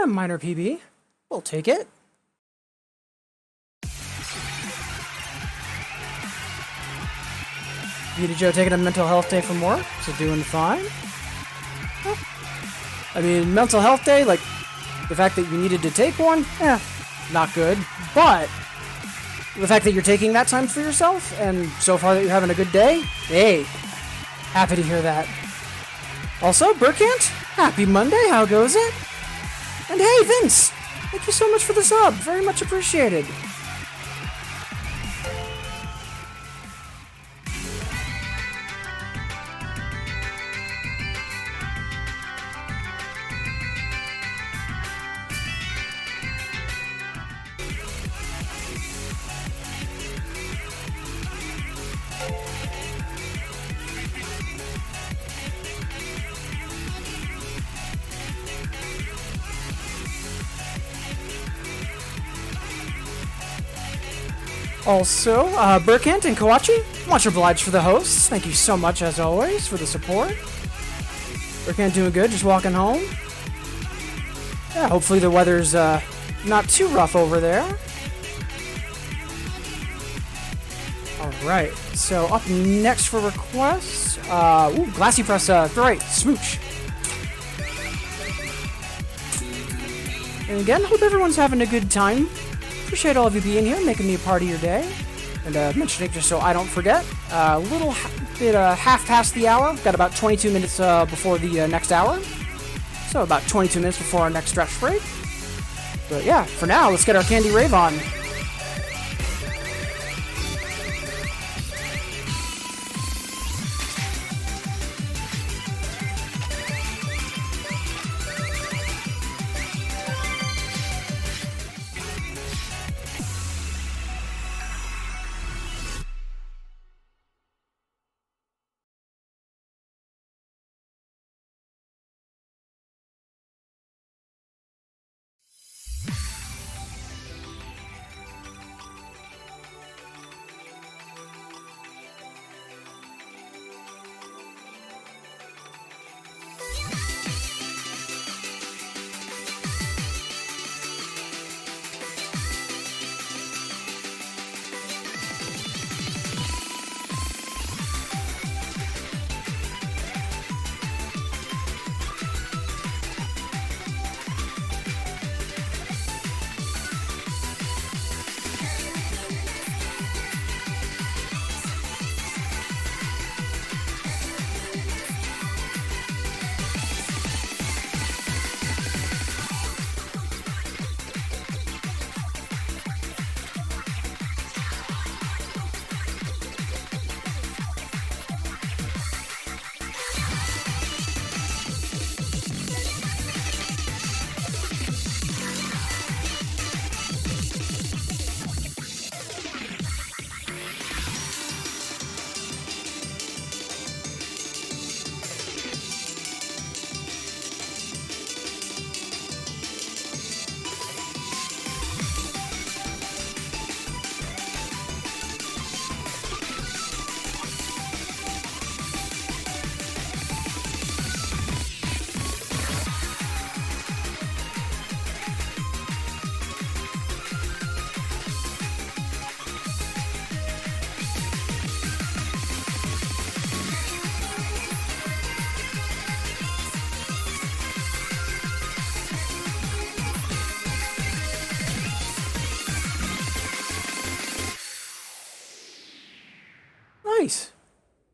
Minor PB. We'll take it. Beauty Joe taking a mental health day from work, so doing fine. Well, I mean, mental health day, like, the fact that you needed to take one, not good. But the fact that you're taking that time for yourself, and so far that you're having a good day, hey, happy to hear that. Also, Burkant, happy Monday, how goes it? And hey, Vince! Thank you so much for the sub. Very much appreciated. Also, Burkant and Kawachi, much obliged for the hosts. Thank you so much, as always, for the support. Burkant doing good, just walking home. Yeah, hopefully the weather's not too rough over there. Alright, so up next for requests, Glassy Press, right, Smooch. And again, hope everyone's having a good time. Appreciate all of you being here, making me a part of your day. And mentioning just so I don't forget, a little bit half past the hour. Got about 22 minutes before the next hour. So about 22 minutes before our next stretch break. But yeah, for now, let's get our Candy Rave on. Nice.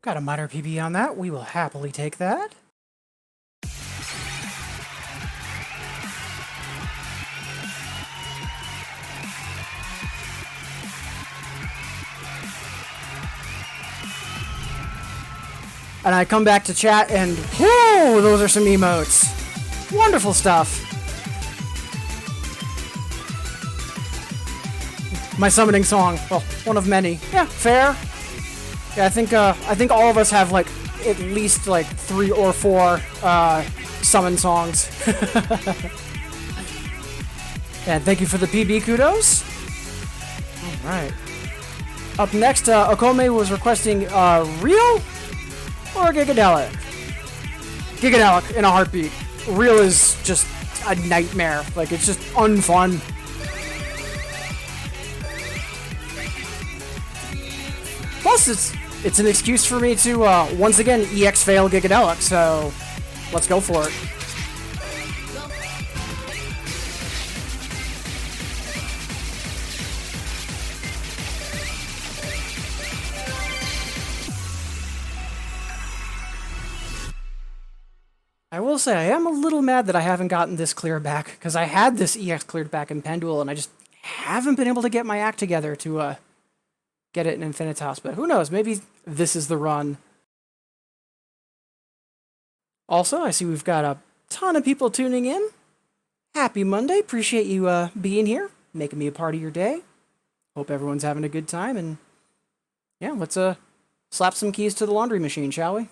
Got a minor PB on that. We will happily take that. And I come back to chat and, whoa, those are some emotes. Wonderful stuff. My summoning song. Well, one of many. Yeah, fair. Yeah, I think all of us have like at least like 3 or 4 summon songs. And thank you for the PB kudos. All right. Up next, Okome was requesting Real or Gigadelic. Gigadelic in a heartbeat. Real is just a nightmare. Like, it's just unfun. Plus, it's an excuse for me to, once again, EX fail Gigadelic, so let's go for it. I will say, I am a little mad that I haven't gotten this clear back, because I had this EX cleared back in Penduel, and I just haven't been able to get my act together to, get it in Infinitas, but who knows, maybe this is the run. Also, I see we've got a ton of people tuning in. Happy Monday, appreciate you being here, making me a part of your day. Hope everyone's having a good time, and yeah, let's slap some keys to the laundry machine, shall we?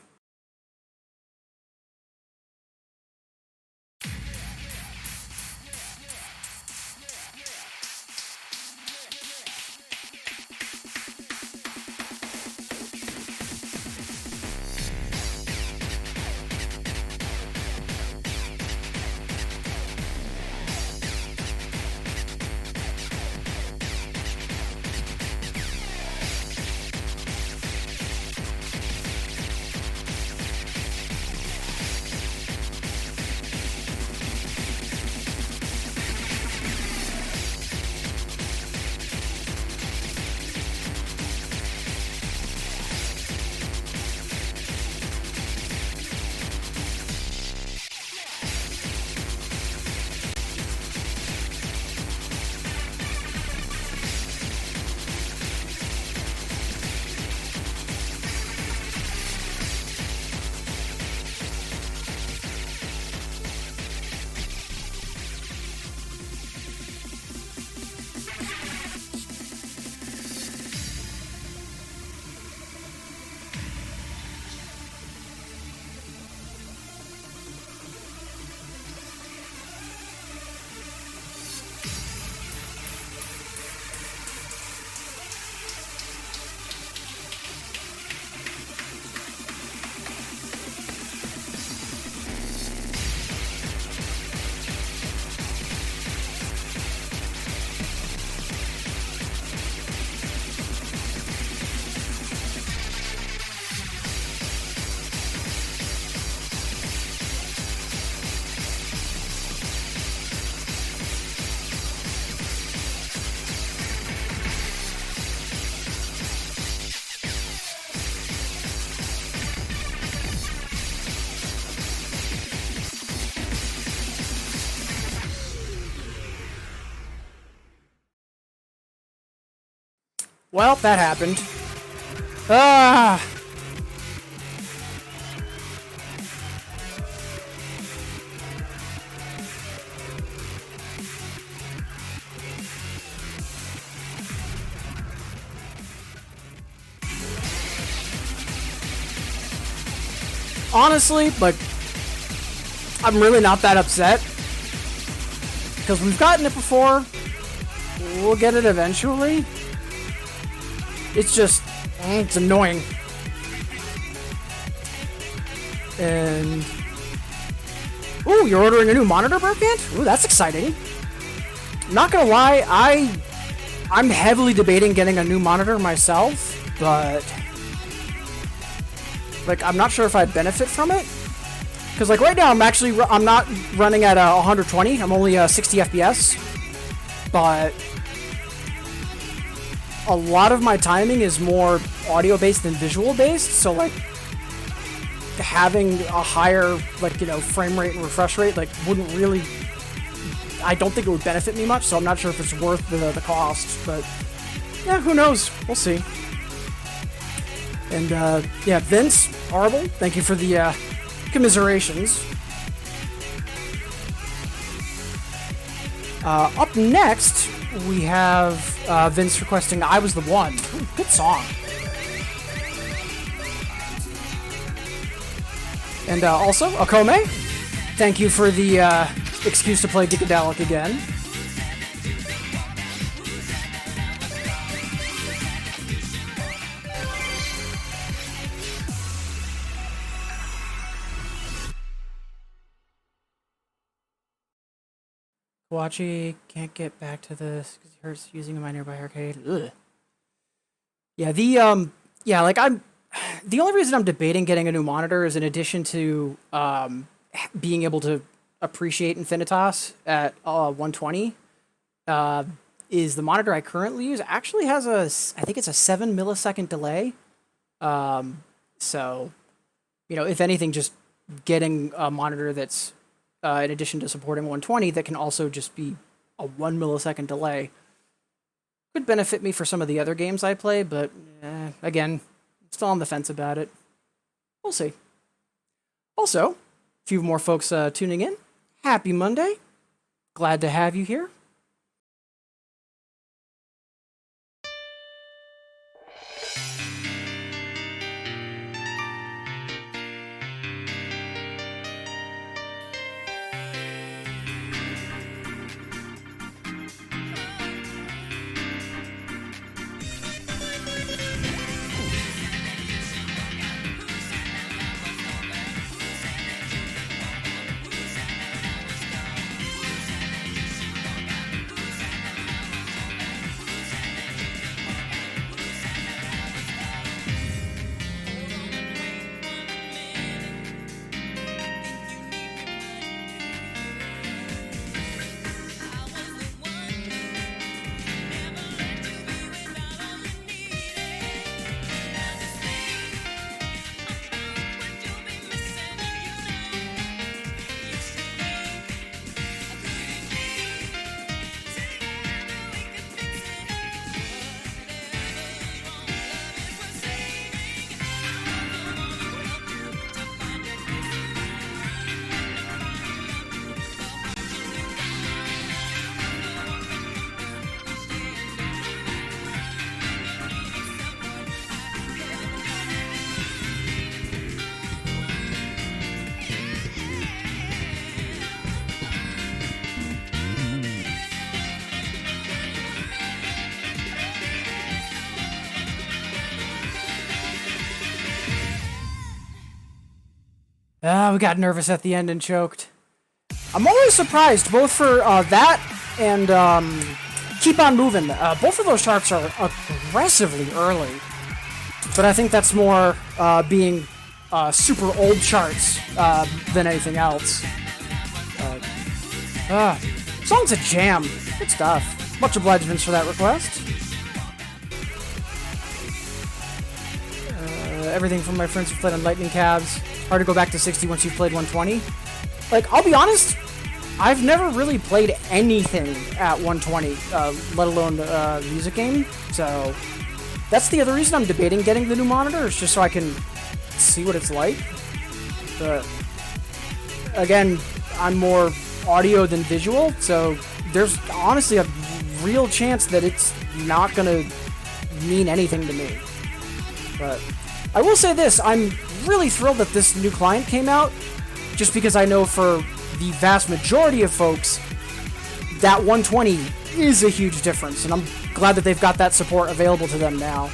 Well, that happened. Ah! Honestly, like, I'm really not that upset. Because we've gotten it before. We'll get it eventually. It's just, it's annoying. And... Ooh, you're ordering a new monitor, Burkant? Ooh, that's exciting. Not gonna lie, I'm heavily debating getting a new monitor myself, but... Like, I'm not sure if I'd benefit from it. Because, like, right now, I'm not running at 120. I'm only 60 FPS. But a lot of my timing is more audio-based than visual-based. So, like, having a higher, like, you know, frame rate and refresh rate, like, wouldn't really... I don't think it would benefit me much, so I'm not sure if it's worth the cost. But, yeah, who knows? We'll see. And, yeah, Vince, horrible. Thank you for the, commiserations. Up next, we have, Vince requesting I Was the One. Ooh, good song. And, also, Akome, thank you for the, excuse to play Dicadelic again. Kawachi can't get back to this because he hurts using my nearby arcade. Ugh. Yeah, yeah, like the only reason I'm debating getting a new monitor is in addition to being able to appreciate Infinitas at 120, is the monitor I currently use actually has I think it's a 7 millisecond delay. So, you know, if anything, just getting a monitor that's in addition to supporting 120, that can also just be a 1 millisecond delay. Could benefit me for some of the other games I play, but again, still on the fence about it. We'll see. Also, a few more folks tuning in. Happy Monday. Glad to have you here. We got nervous at the end and choked. I'm always surprised, both for that and Keep On Moving. Both of those charts are aggressively early. But I think that's more being super old charts than anything else. Song's a jam. Good stuff. Much obliged, Vince, for that request. Everything from my friends who played on Lightning Cabs. Hard to go back to 60 once you've played 120. Like, I'll be honest, I've never really played anything at 120, let alone a music game. So, That's the other reason I'm debating getting the new monitor, is just so I can see what it's like. But again, I'm more audio than visual, so there's honestly a real chance that it's not gonna mean anything to me. But I will say this, I'm really thrilled that this new client came out, just because I know for the vast majority of folks, that 120 is a huge difference, and I'm glad that they've got that support available to them now.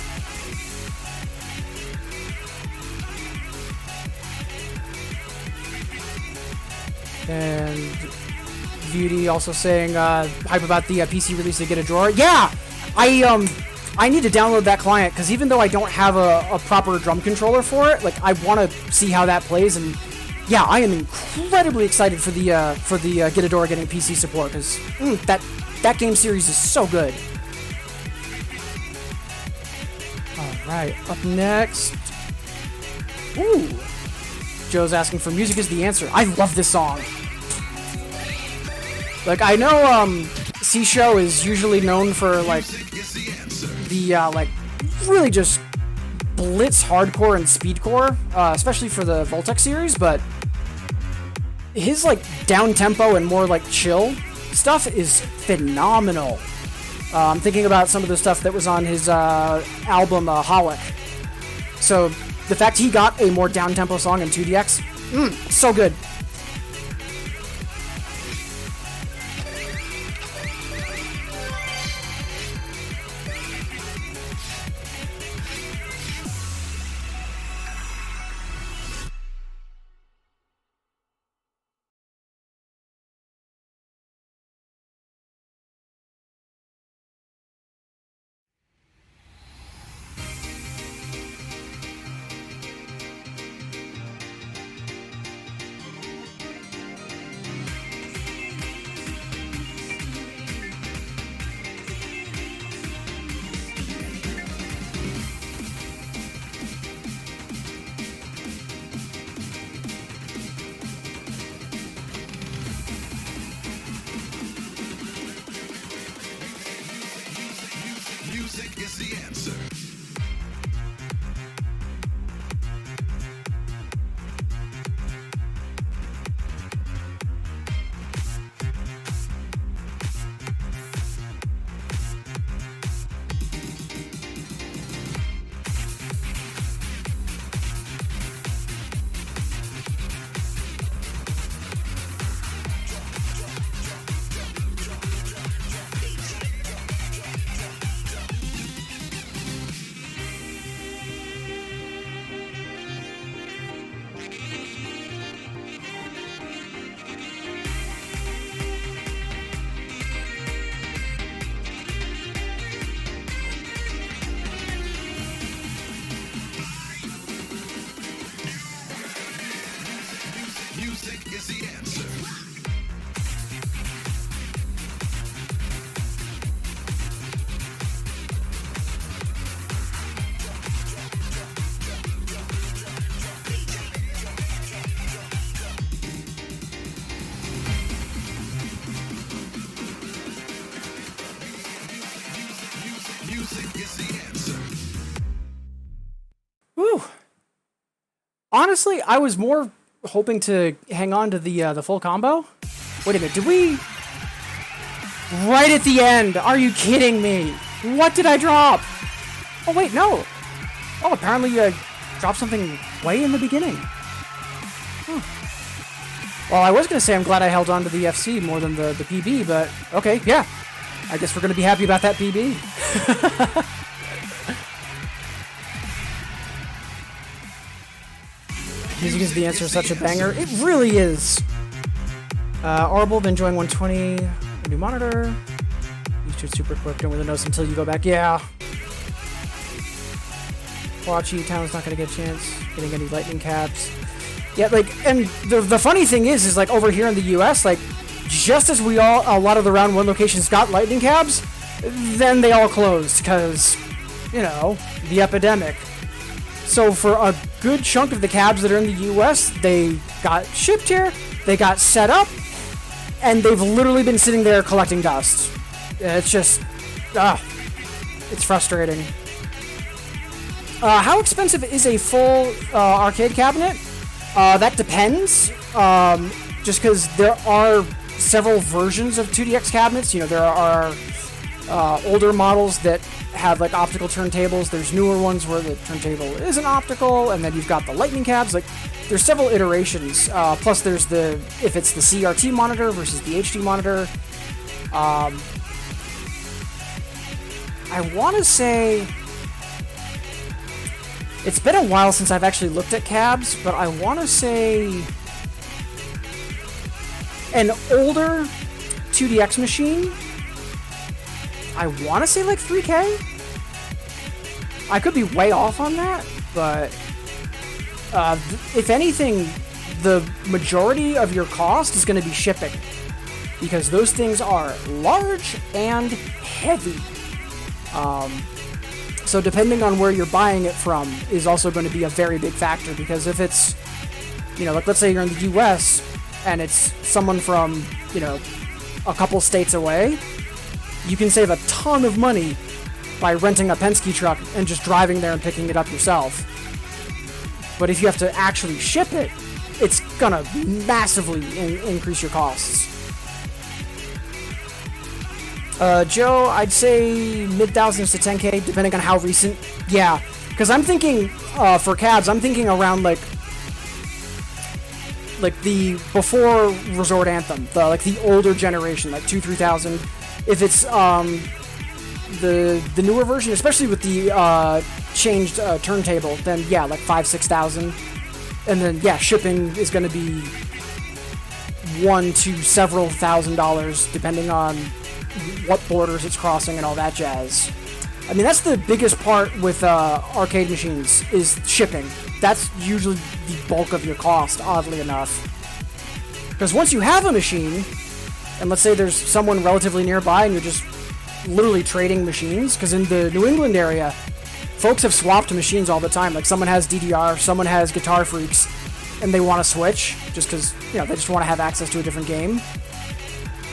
And Beauty also saying hype about the PC release to get a drawer. Yeah, I need to download that client, because even though I don't have a proper drum controller for it, like I want to see how that plays. And yeah, I am incredibly excited for the Get a Drawer getting PC support, because that game series is so good. All right, up next. Ooh. Joe's asking for Music is the Answer. I love this song. Like, I know, C-Show is usually known for, like, the, like, really just blitz hardcore and speedcore, especially for the Voltec series, but his, like, down-tempo and more, like, chill stuff is phenomenal. I'm thinking about some of the stuff that was on his, album, Holic. So, the fact he got a more down-tempo song in 2DX, so good. Music is the answer. Music is the answer. Music is the answer. Woo. Honestly, I was more hoping to hang on to the full combo. Wait a minute, did we... Right at the end! Are you kidding me? What did I drop? Oh wait, no! Oh, apparently I dropped something way in the beginning. Well, I was gonna say I'm glad I held on to the FC more than the PB, but okay, yeah. I guess we're gonna be happy about that PB. Music is the Answer, such a banger. It really is. Orbital, been enjoying 120. A new monitor. You should super quick, don't really notice until you go back. Yeah. Watchy, Town's not gonna get a chance getting any lightning caps. Yeah, like, and the funny thing is like over here in the US, like, just as a lot of the round one locations got lightning cabs, then they all closed because, you know, the epidemic. So for a good chunk of the cabs that are in the US, they got shipped here, they got set up, and they've literally been sitting there collecting dust. It's just, it's frustrating. How expensive is a full arcade cabinet? That depends. Just because there are several versions of 2DX cabinets. You know, there are older models that have like optical turntables. There's newer ones where the turntable isn't optical, and then you've got the lightning cabs. Like, there's several iterations. Plus, there's if it's the CRT monitor versus the HD monitor. I want to say it's been a while since I've actually looked at cabs, but I want to say an older 2DX machine, I want to say like 3K? I could be way off on that, but if anything, the majority of your cost is going to be shipping, because those things are large and heavy. So depending on where you're buying it from is also going to be a very big factor, because if it's, you know, like let's say you're in the US and it's someone from, you know, a couple states away, you can save a ton of money by renting a Penske truck and just driving there and picking it up yourself. But if you have to actually ship it, it's gonna massively increase your costs. Joe, I'd say mid-thousands to 10K, depending on how recent. Yeah, because I'm thinking, for cabs, I'm thinking around, like the before Resort Anthem, the older generation, like 2,000-3,000. If it's, the newer version, especially with the, changed, turntable, then, yeah, like 5,000-6,000. And then, yeah, shipping is gonna be $1,000 to several $1,000s, depending on what borders it's crossing and all that jazz. I mean, that's the biggest part with arcade machines, is shipping. That's usually the bulk of your cost, oddly enough. Because once you have a machine, and let's say there's someone relatively nearby and you're just literally trading machines, because in the New England area, folks have swapped machines all the time. Like, someone has DDR, someone has Guitar Freaks, and they want to switch, just because, you know, they just want to have access to a different game.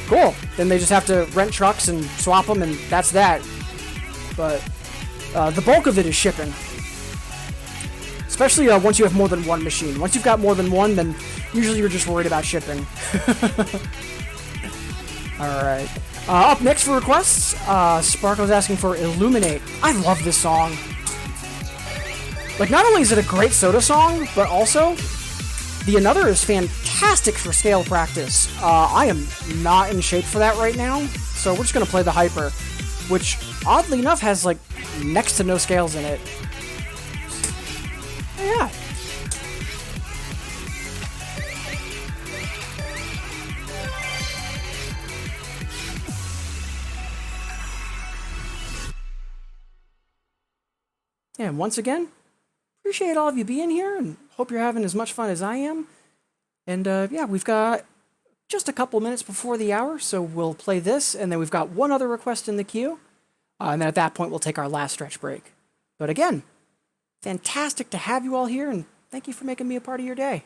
Cool. Then they just have to rent trucks and swap them, and that's that. But the bulk of it is shipping. Especially once you have more than one machine. Once you've got more than one, then usually you're just worried about shipping. Alright. Up next for requests, Sparko's asking for Illuminate. I love this song. Like, not only is it a great Soda song, but also the Another is fantastic for scale practice. I am not in shape for that right now, so we're just going to play the Hyper, which, oddly enough, has, like, next to no scales in it. Yeah. And once again, appreciate all of you being here, and hope you're having as much fun as I am. And yeah, we've got just a couple minutes before the hour, so we'll play this, and then we've got one other request in the queue, and then at that point we'll take our last stretch break. But again, fantastic to have you all here, and thank you for making me a part of your day.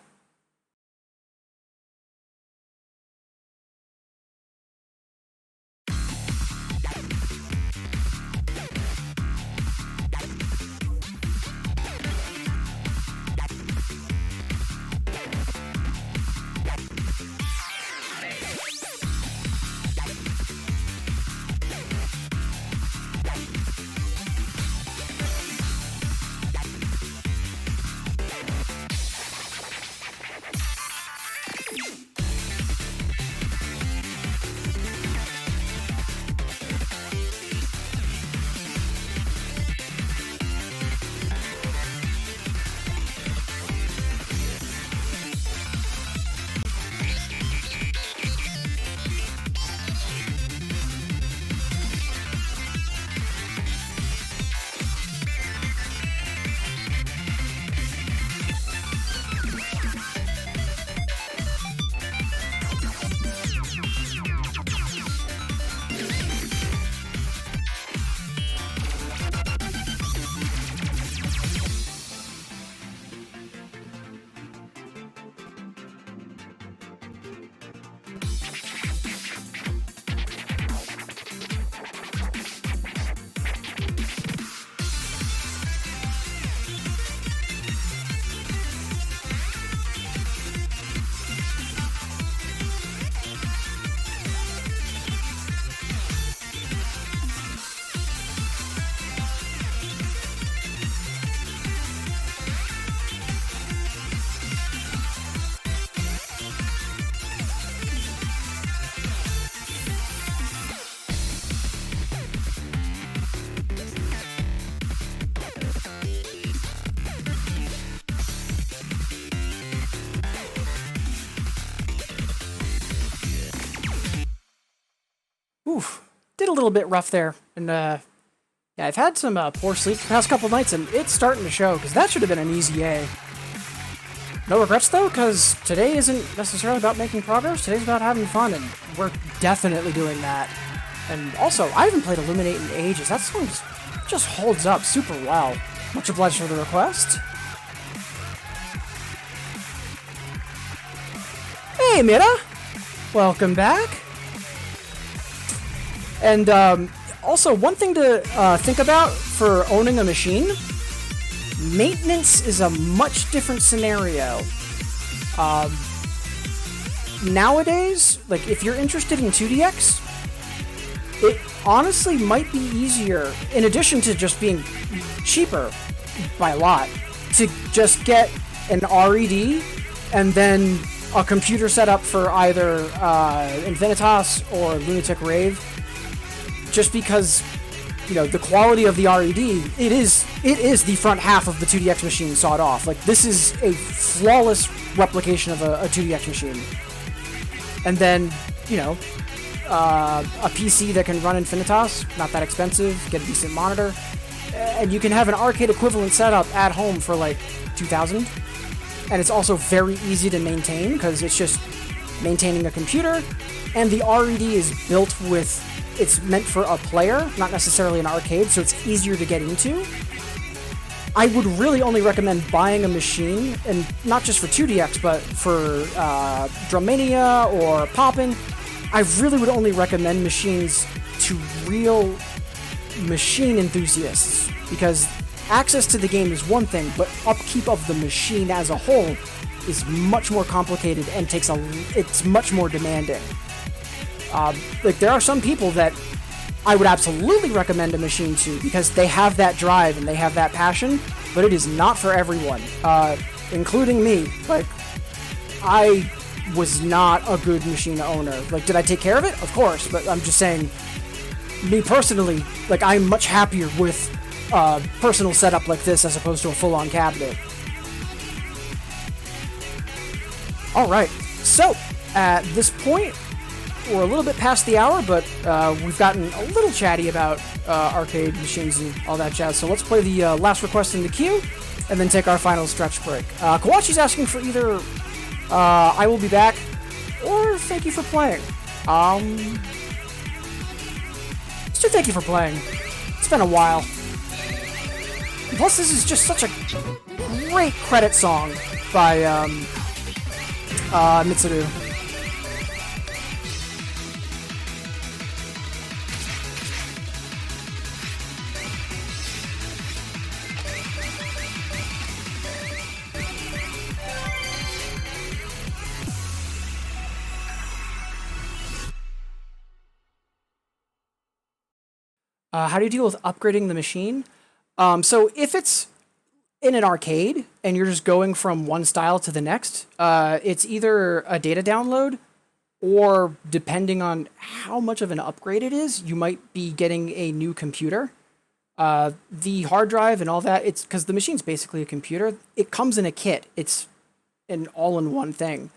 Oof, did a little bit rough there, and yeah, I've had some poor sleep the past couple nights, and it's starting to show, because that should have been an easy A. No regrets, though, because today isn't necessarily about making progress, today's about having fun, and we're definitely doing that. And also, I haven't played Illuminate in ages, that song just holds up super well. Much obliged for the request. Hey, Mira! Welcome back! And, also, one thing to think about for owning a machine, maintenance is a much different scenario. Nowadays, like, if you're interested in 2DX, it honestly might be easier, in addition to just being cheaper by a lot, to just get an RED and then a computer setup for either Infinitas or Lunatic Rave. Just because, you know, the quality of the RED, it is the front half of the 2DX machine sawed off. Like, this is a flawless replication of a 2DX machine. And then, you know, a PC that can run Infinitas, not that expensive, get a decent monitor, and you can have an arcade equivalent setup at home for like 2,000. And it's also very easy to maintain because it's just maintaining a computer, and the RED is built with, it's meant for a player, not necessarily an arcade, so it's easier to get into. I would really only recommend buying a machine, and not just for 2DX, but for Drummania or Poppin'. I really would only recommend machines to real machine enthusiasts, because access to the game is one thing, but upkeep of the machine as a whole is much more complicated and it's much more demanding. Like, there are some people that I would absolutely recommend a machine to because they have that drive and they have that passion, but it is not for everyone, including me. Like, I was not a good machine owner. Like, did I take care of it? Of course, but I'm just saying, me personally, like, I'm much happier with a personal setup like this as opposed to a full-on cabinet. Alright, so, at this point, we're a little bit past the hour, but we've gotten a little chatty about arcade machines and all that jazz, so let's play the last request in the queue, and then take our final stretch break. Kawachi's asking for either I Will Be Back, or Thank You for Playing. Let's do Thank You for Playing. It's been a while. Plus, this is just such a great credit song by Mitsuru. How do you deal with upgrading the machine? So if it's in an arcade and you're just going from one style to the next, it's either a data download, or depending on how much of an upgrade it is, you might be getting a new computer. The hard drive and all that, it's because the machine's basically a computer. It comes in a kit. It's an all-in-one thing,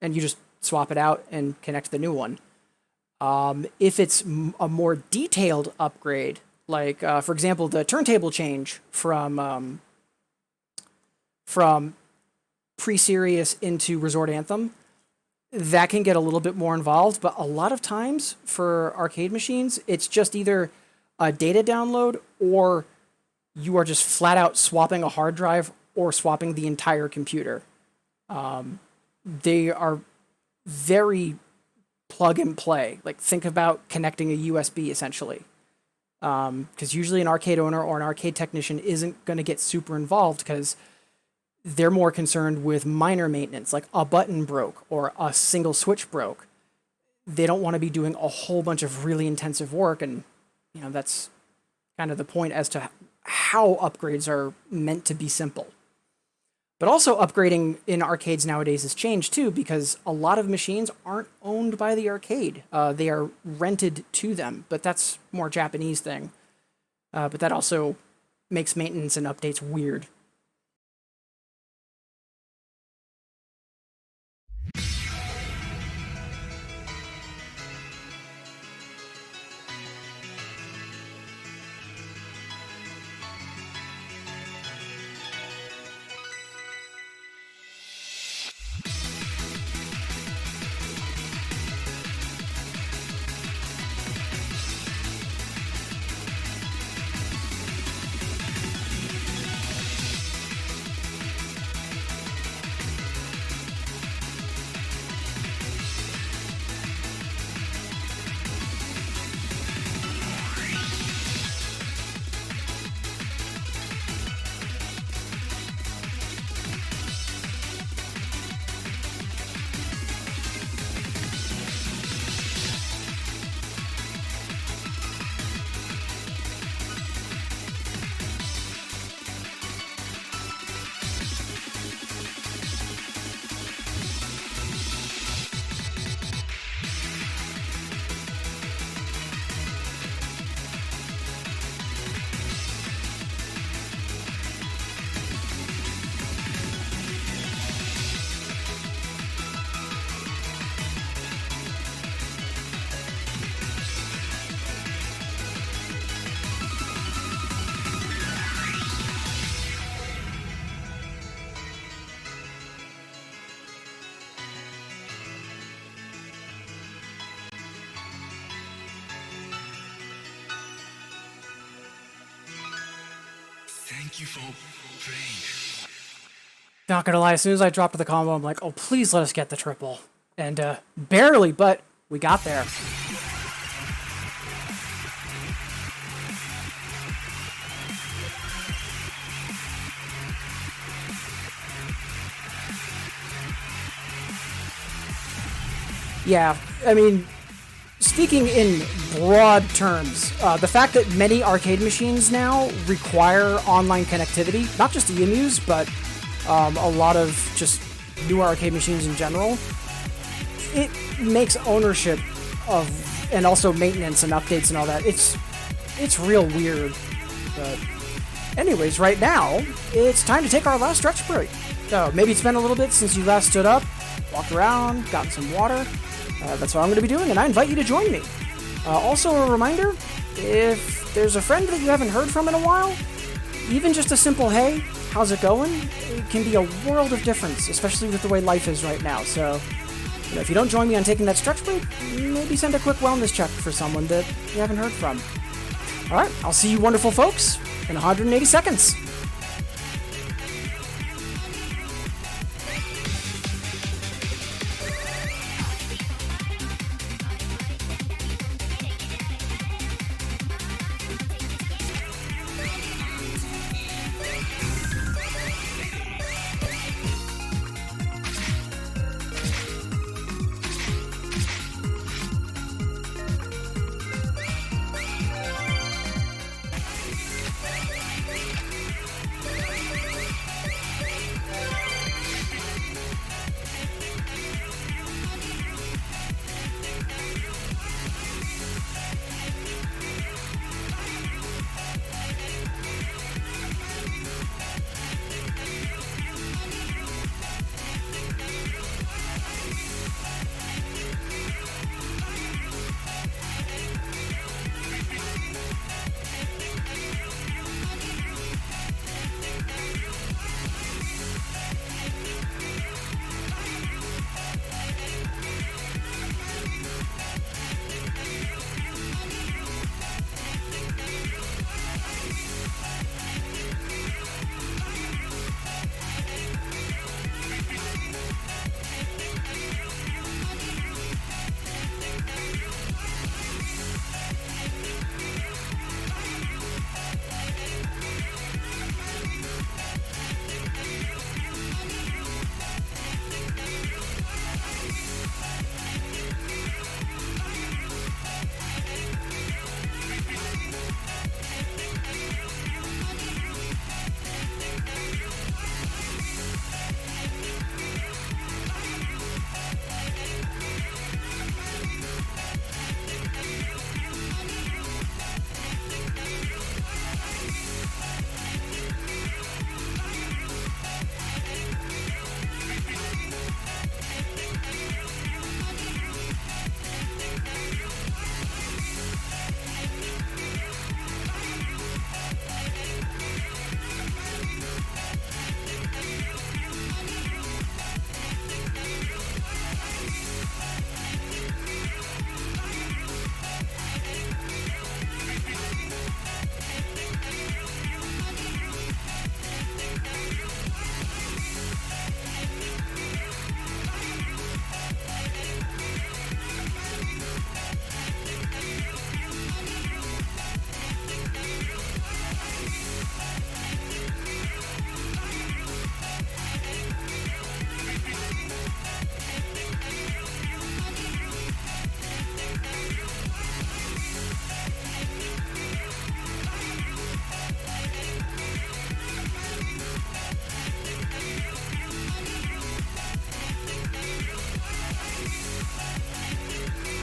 and you just swap it out and connect the new one. If it's a more detailed upgrade, like, for example, the turntable change from Pre-Serious into Resort Anthem, that can get a little bit more involved, but a lot of times for arcade machines, it's just either a data download or you are just flat out swapping a hard drive or swapping the entire computer. They are very plug and play. Like, think about connecting a USB essentially. Because usually an arcade owner or an arcade technician isn't going to get super involved because they're more concerned with minor maintenance, like a button broke or a single switch broke. They don't want to be doing a whole bunch of really intensive work, and you know, that's kind of the point as to how upgrades are meant to be simple. But also, upgrading in arcades nowadays has changed too, because a lot of machines aren't owned by the arcade. They are rented to them, but that's more Japanese thing. But that also makes maintenance and updates weird. Thank you for praying. Not gonna lie, as soon as I dropped the combo, I'm like, oh, please let us get the triple. And, barely, but we got there. Yeah, I mean, speaking in broad terms, the fact that many arcade machines now require online connectivity, not just EMUs, but a lot of just newer arcade machines in general, it makes ownership of, and also maintenance and updates and all that, it's real weird. But anyways, right now, it's time to take our last stretch break. So maybe it's been a little bit since you last stood up, walked around, gotten some water. That's what I'm going to be doing, and I invite you to join me. Also, a reminder, if there's a friend that you haven't heard from in a while, even just a simple, hey, how's it going? It can be a world of difference, especially with the way life is right now. So, if you don't join me on taking that stretch break, maybe send a quick wellness check for someone that you haven't heard from. All right, I'll see you wonderful folks in 180 seconds.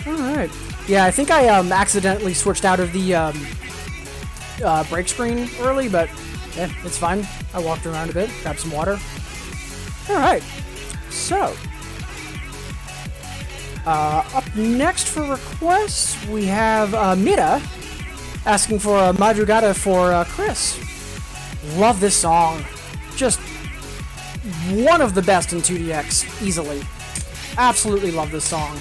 Alright. Yeah, I think I accidentally switched out of the break screen early, but yeah, it's fine. I walked around a bit, grabbed some water. Alright. So, up next for requests, we have Mira asking for a Madrugada for Chris. Love this song. Just one of the best in 2DX, easily. Absolutely love this song.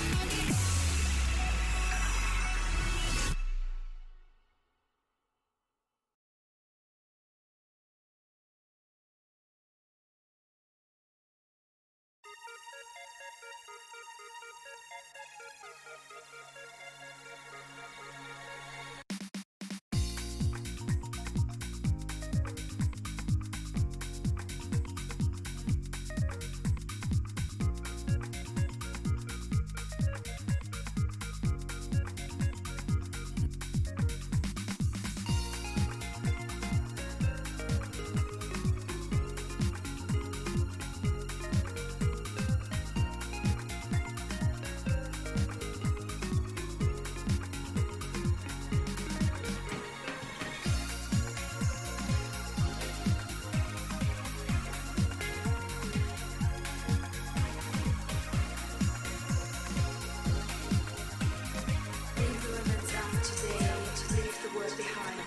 Leave the limits out today to leave the world behind.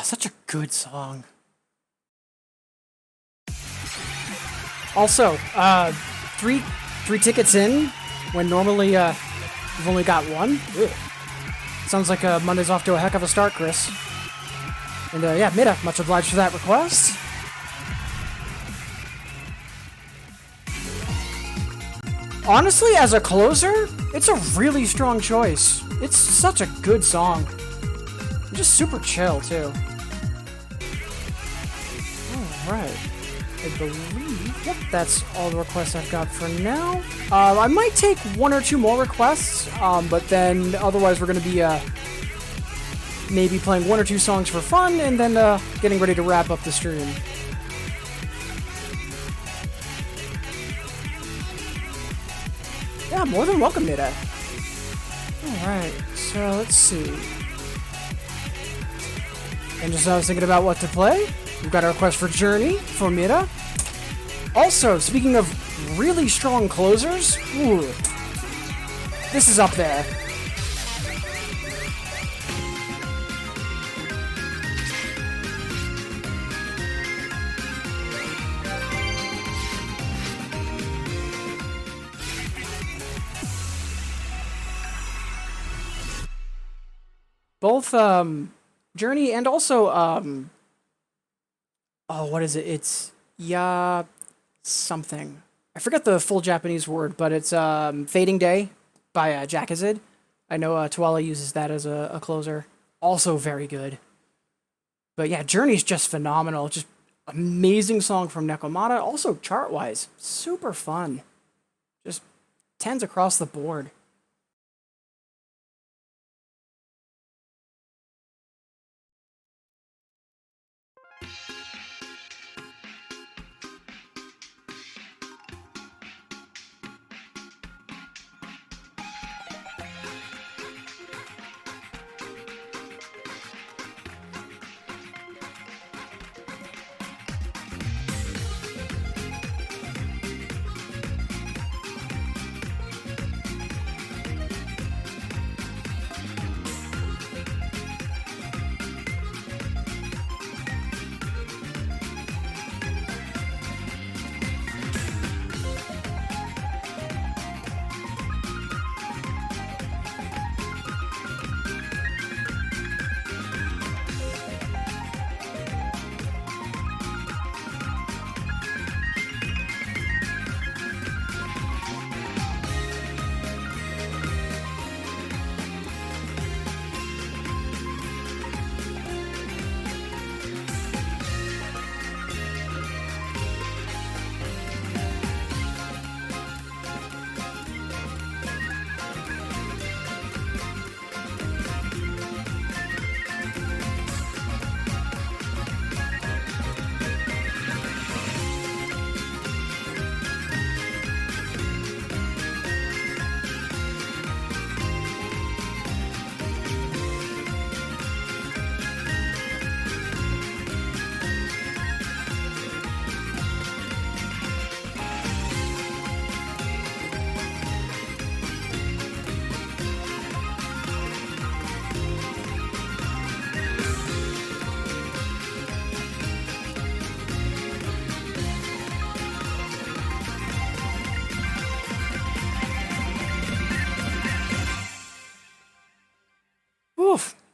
Such a good song. Also, three tickets in when normally you've only got one. Ugh. Sounds like Monday's off to a heck of a start, Chris. And yeah, Mida, much obliged for that request. Honestly, as a closer, it's a really strong choice. It's such a good song. Just super chill, too. Alright. I believe... Yep, that's all the requests I've got for now. I might take one or two more requests, but then otherwise we're going to be maybe playing one or two songs for fun, and then getting ready to wrap up the stream. Yeah, more than welcome, Nita. Alright, so let's see. And just I was thinking about what to play. We've got a request for Journey for Mira. Also, speaking of really strong closers, ooh, this is up there. Both Journey and also oh, what is it? It's ya something. I forget the full Japanese word, but it's Fading Day by Jackazid. I know Twala uses that as a closer. Also very good. But yeah, Journey's just phenomenal. Just amazing song from Nekomata. Also chart-wise, super fun. Just 10s across the board.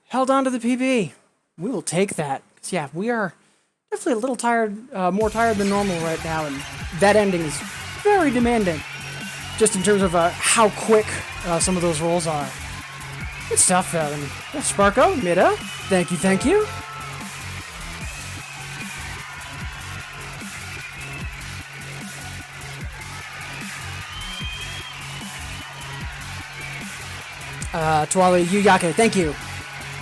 held on to the PB. We will take that. 'Cause, yeah, we are definitely a little tired, more tired than normal right now, and that ending is very demanding. Just in terms of how quick some of those rolls are. Good stuff, though. And Sparko, Mida, thank you, thank you. Twali Yuyake, thank you.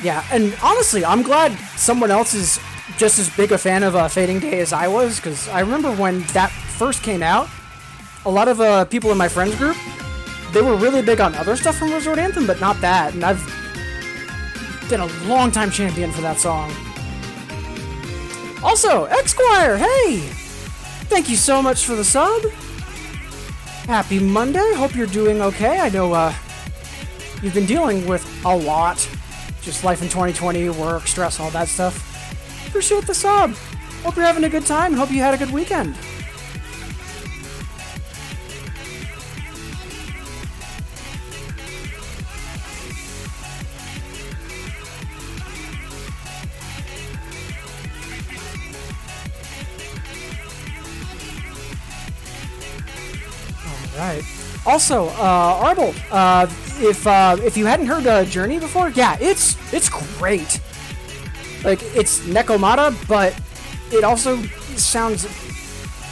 Yeah, and honestly, I'm glad someone else is just as big a fan of Fading Day as I was, because I remember when that first came out, a lot of people in my friends group, they were really big on other stuff from Resort Anthem, but not that, and I've been a long-time champion for that song. Also, Esquire, hey! Thank you so much for the sub. Happy Monday, hope you're doing okay. I know, you've been dealing with a lot. Just life in 2020, work, stress, all that stuff. Appreciate the sub. Hope you're having a good time and hope you had a good weekend. Alright. Also, Arbold, if you hadn't heard Journey before, yeah, it's great. Like, it's Nekomata, but it also sounds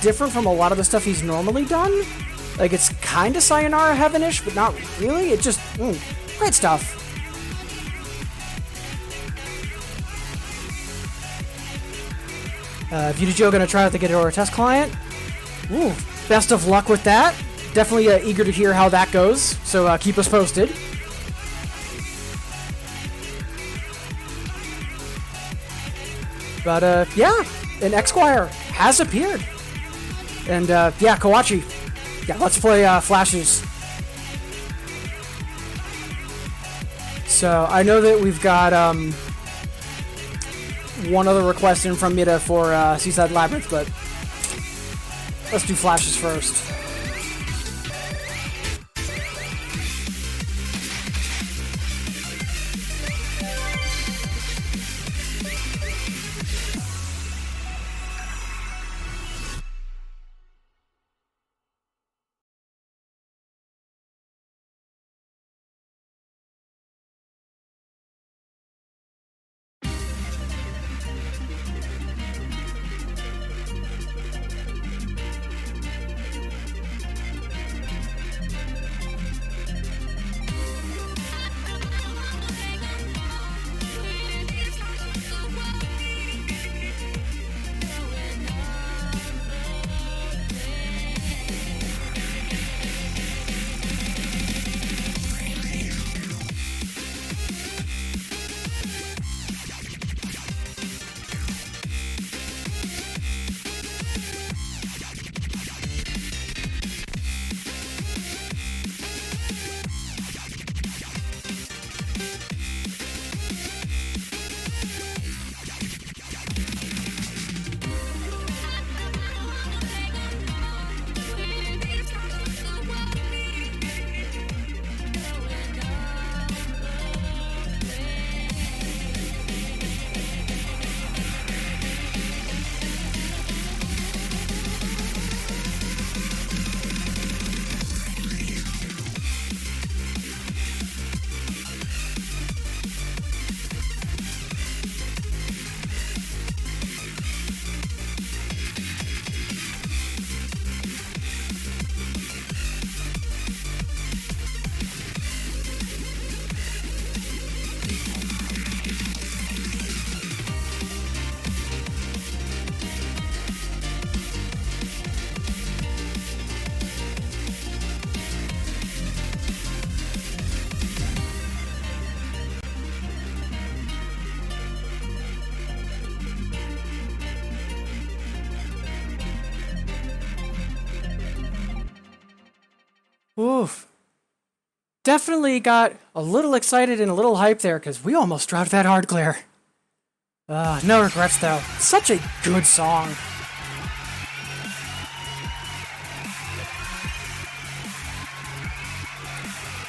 different from a lot of the stuff he's normally done. Like, it's kind of Sayonara Heaven-ish, but not really. It just, great stuff. Vita gonna try out the Ghidorah test client. Ooh, best of luck with that. Definitely eager to hear how that goes, so keep us posted. But, yeah, an Esquire has appeared. And, yeah, Kawachi. Yeah, let's play Flashes. So, I know that we've got, one other request in from Mida for, Seaside Labyrinth, but let's do Flashes first. Oof. Definitely got a little excited and a little hyped there, because we almost dropped that hard clear. No regrets, though. Such a good song.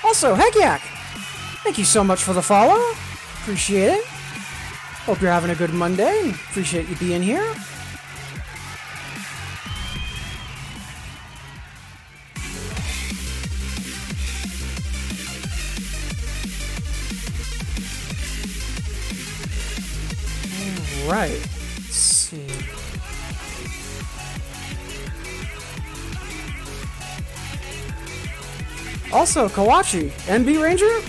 Also, Hegyak! Thank you so much for the follow. Appreciate it. Hope you're having a good Monday. Appreciate you being here. All right. Let's see. Also, Kawachi, NB Ranger?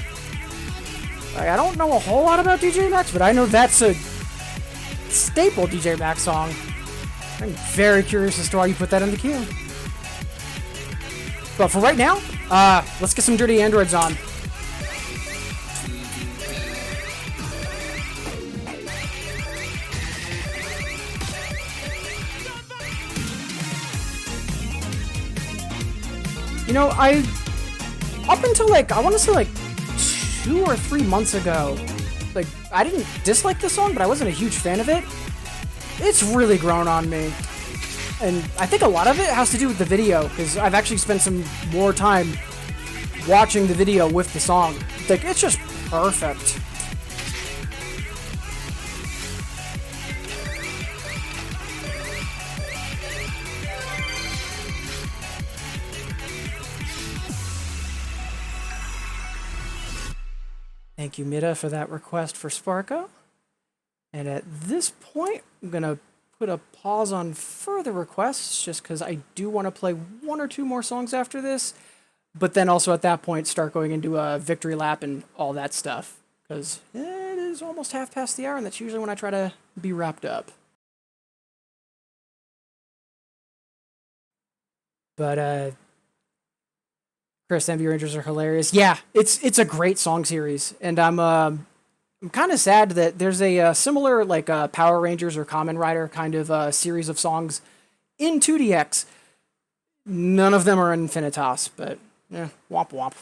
I don't know a whole lot about DJ Max, but I know that's a staple DJ Max song. I'm very curious as to why you put that in the queue. But for right now, let's get some Dirty Androids on. You know, up until I want to say 2 or 3 months ago, I didn't dislike the song, but I wasn't a huge fan of it. It's really grown on me. And I think a lot of it has to do with the video, because I've actually spent some more time watching the video with the song. It's just perfect. Thank you, Mida, for that request for Sparko. And at this point, I'm going to put a pause on further requests, just because I do want to play 1 or 2 more songs after this. But then also at that point, start going into a victory lap and all that stuff. Because it is almost half past the hour, and that's usually when I try to be wrapped up. But, Chris, MV Rangers are hilarious. Yeah, it's a great song series, and I'm kind of sad that there's a similar Power Rangers or Kamen Rider kind of series of songs in 2DX. None of them are in Infinitas, but womp womp.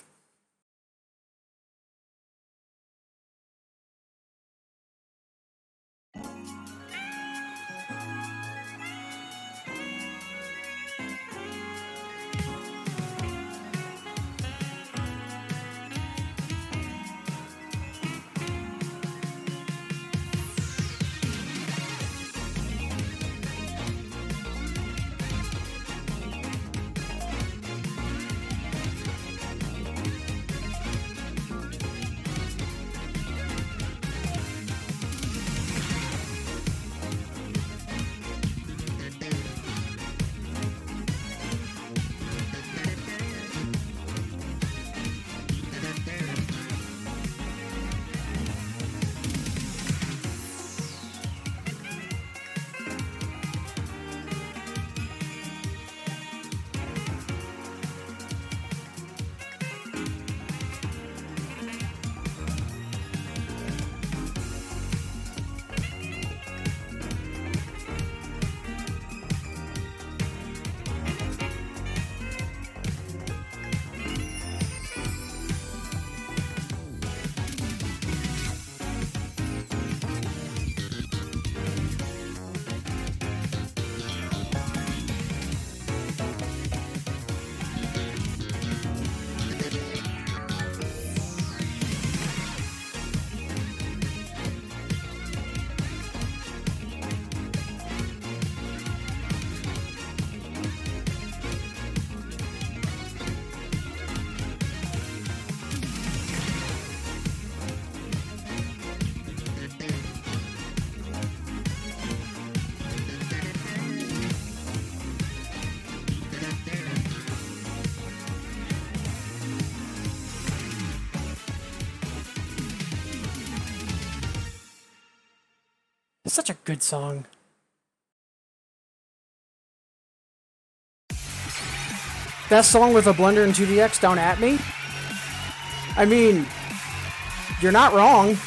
It's such a good song. Best song with a blender and 2DX down at me? I mean, you're not wrong.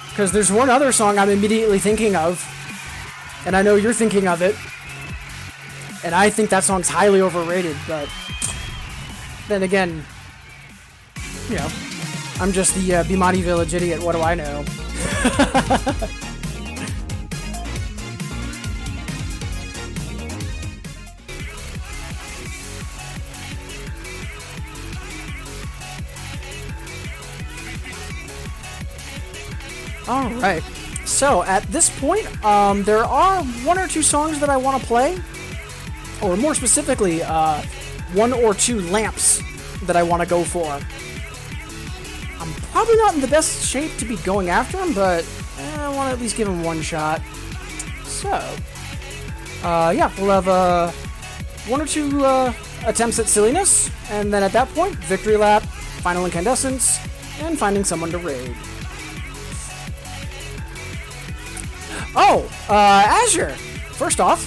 Because there's one other song I'm immediately thinking of, and I know you're thinking of it, and I think that song's highly overrated, but then again, you know, I'm just the Bimani Village idiot, what do I know? All right. So at this point, there are one or two songs that I want to play, or more specifically, one or two lamps that I want to go for. I'm probably not in the best shape to be going after him, but I want to at least give him one shot. So, yeah, we'll have one or two attempts at silliness, and then at that point, victory lap, final incandescence, and finding someone to raid. Oh, Azure! First off,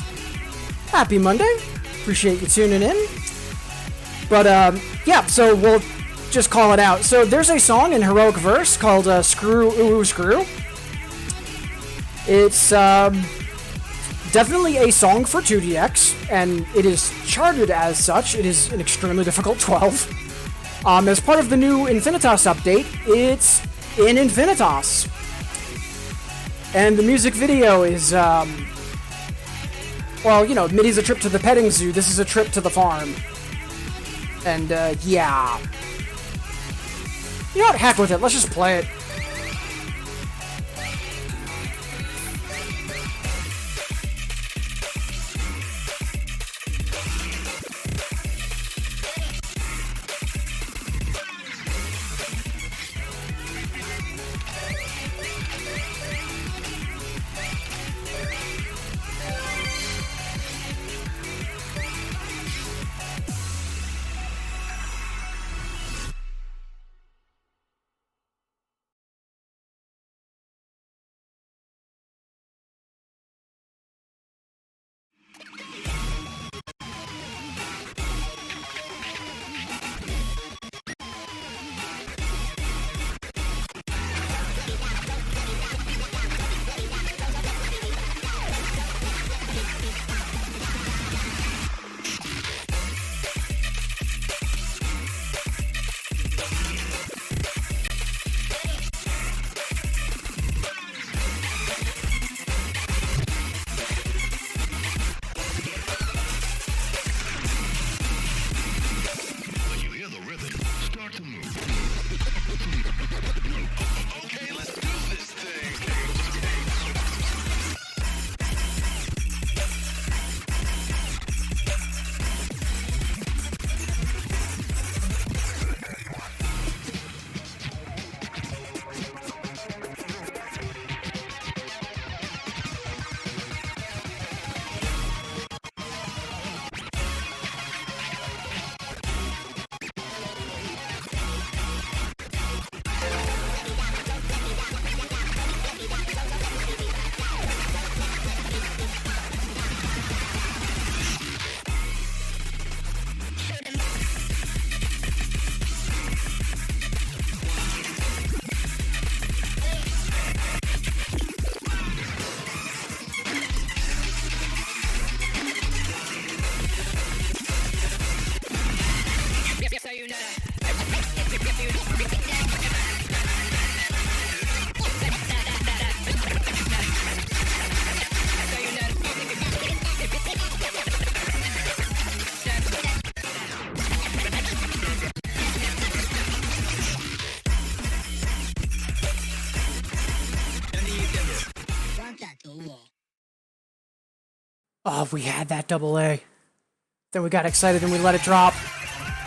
happy Monday. Appreciate you tuning in. But, yeah, so we'll just call it out. So there's a song in Heroic Verse called Screw Ooh Screw. It's definitely a song for 2DX, and it is charted as such. It is an extremely difficult 12. As part of the new Infinitas update, it's in Infinitas. And the music video is, well, you know, Middy's a trip to the petting zoo, this is a trip to the farm. And, yeah. You know what, heck with it, let's just play it. When you hear the rhythm, start to move. Okay, let's do this thing. Oh, we had that double A. Then we got excited and we let it drop.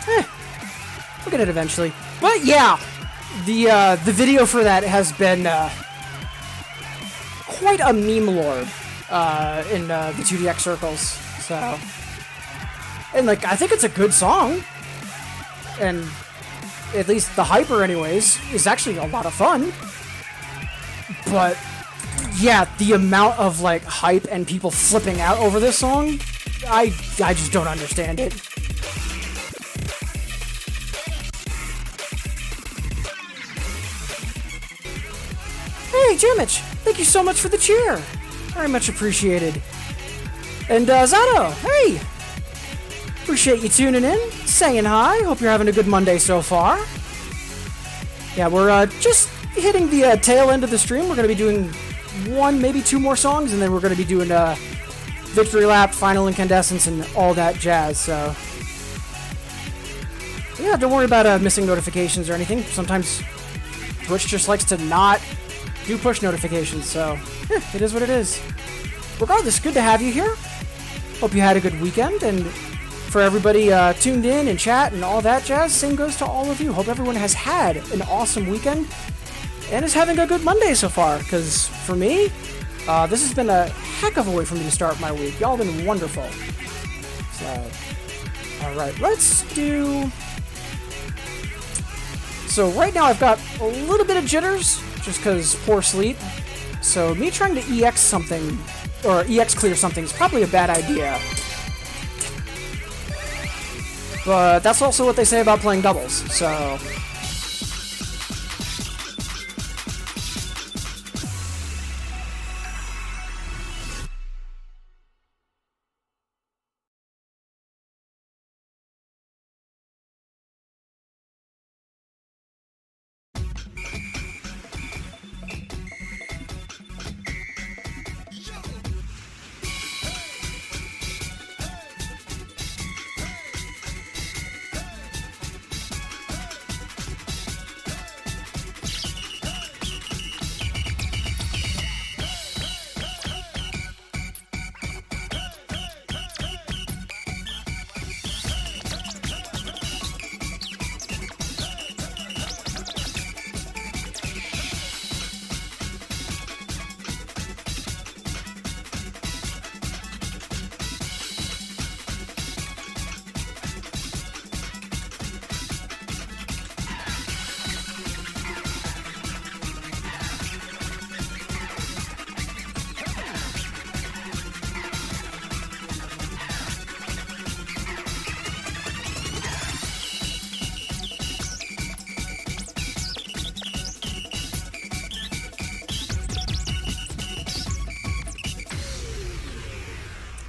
We'll get it eventually. But yeah, the video for that has been quite a meme lord in the 2DX circles. So, and like I think it's a good song, and at least the hyper, anyways, is actually a lot of fun. But yeah, the amount of like hype and people flipping out over this song, I just don't understand it. Hey, Jimich, thank you so much for the cheer. Very much appreciated. And Zato, hey, appreciate you tuning in, saying hi. Hope you're having a good Monday so far. Yeah, we're just hitting the tail end of the stream. We're going to be doing one, maybe two more songs, and then we're going to be doing Victory Lap, Final Incandescence, and all that jazz, so yeah, don't worry about missing notifications or anything. Sometimes Twitch just likes to not do push notifications, so it is what it is. Regardless, good to have you here. Hope you had a good weekend, and for everybody tuned in and chat and all that jazz, same goes to all of you. Hope everyone has had an awesome weekend and is having a good Monday so far, because for me, this has been a heck of a way for me to start my week. Y'all have been wonderful. So, alright, let's do... So right now I've got a little bit of jitters, just because poor sleep. So me trying to EX something, or EX clear something, is probably a bad idea. But that's also what they say about playing doubles, so...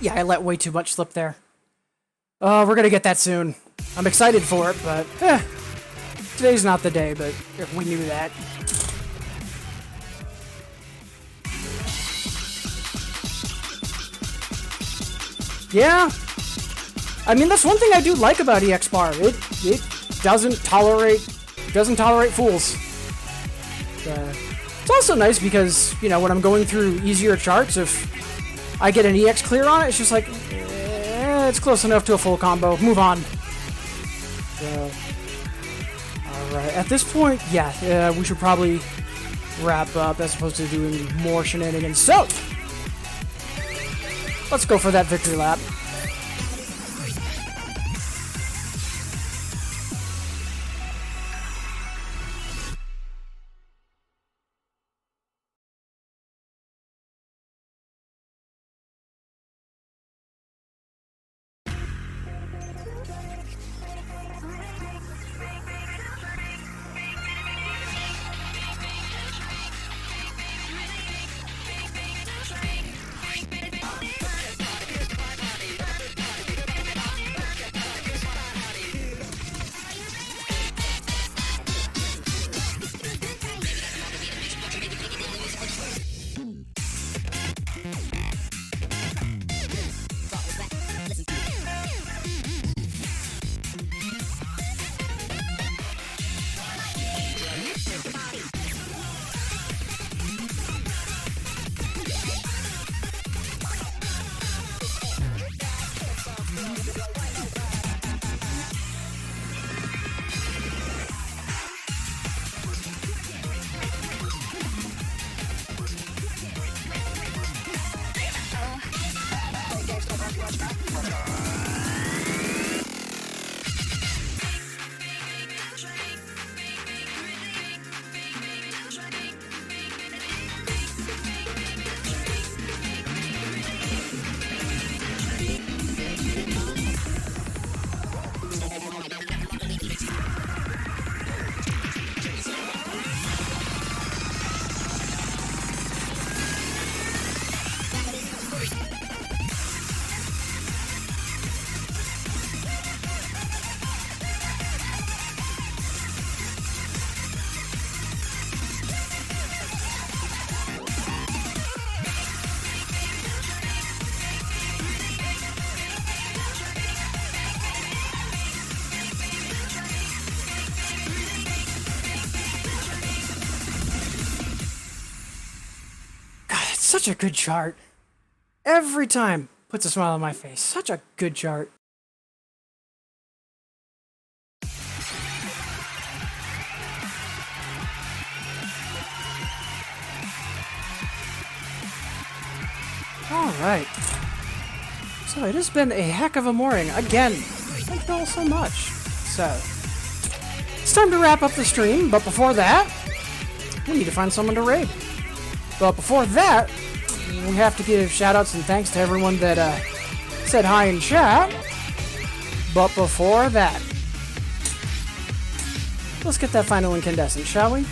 Yeah, I let way too much slip there. We're gonna get that soon. I'm excited for it, but today's not the day, but we knew that. Yeah. I mean, that's one thing I do like about EX Bar. It doesn't tolerate fools. It's also nice because, you know, when I'm going through easier charts, if I get an EX clear on it, it's just like, it's close enough to a full combo. Move on. So, alright, at this point, yeah, we should probably wrap up as opposed to doing more shenanigans. So, let's go for that victory lap. Such a good chart. Every time puts a smile on my face. Such a good chart. Alright. So it has been a heck of a morning. Again, thank you all so much. So, it's time to wrap up the stream, but before that, we need to find someone to raid. But before that, we have to give shoutouts and thanks to everyone that said hi in chat. But before that, let's get that final incandescent, shall we?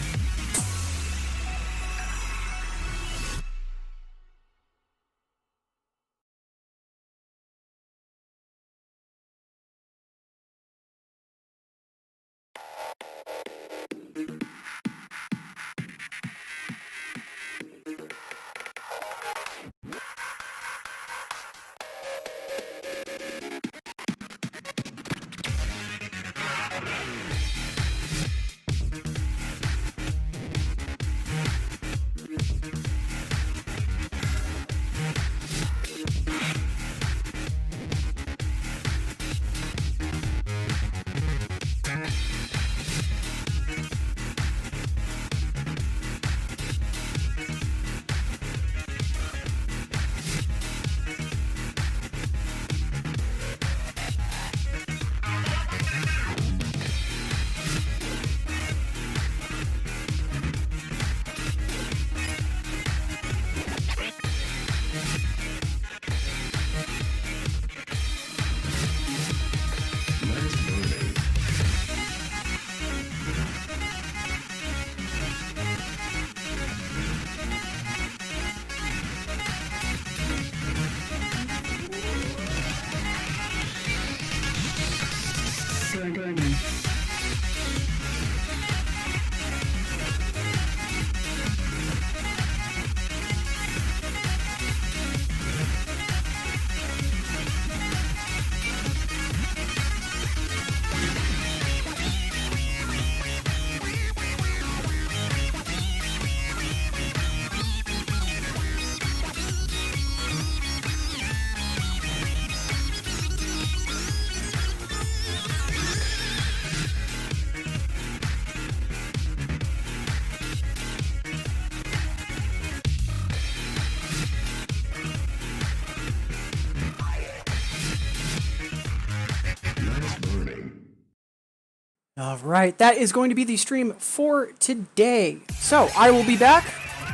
Alright, that is going to be the stream for today. So, I will be back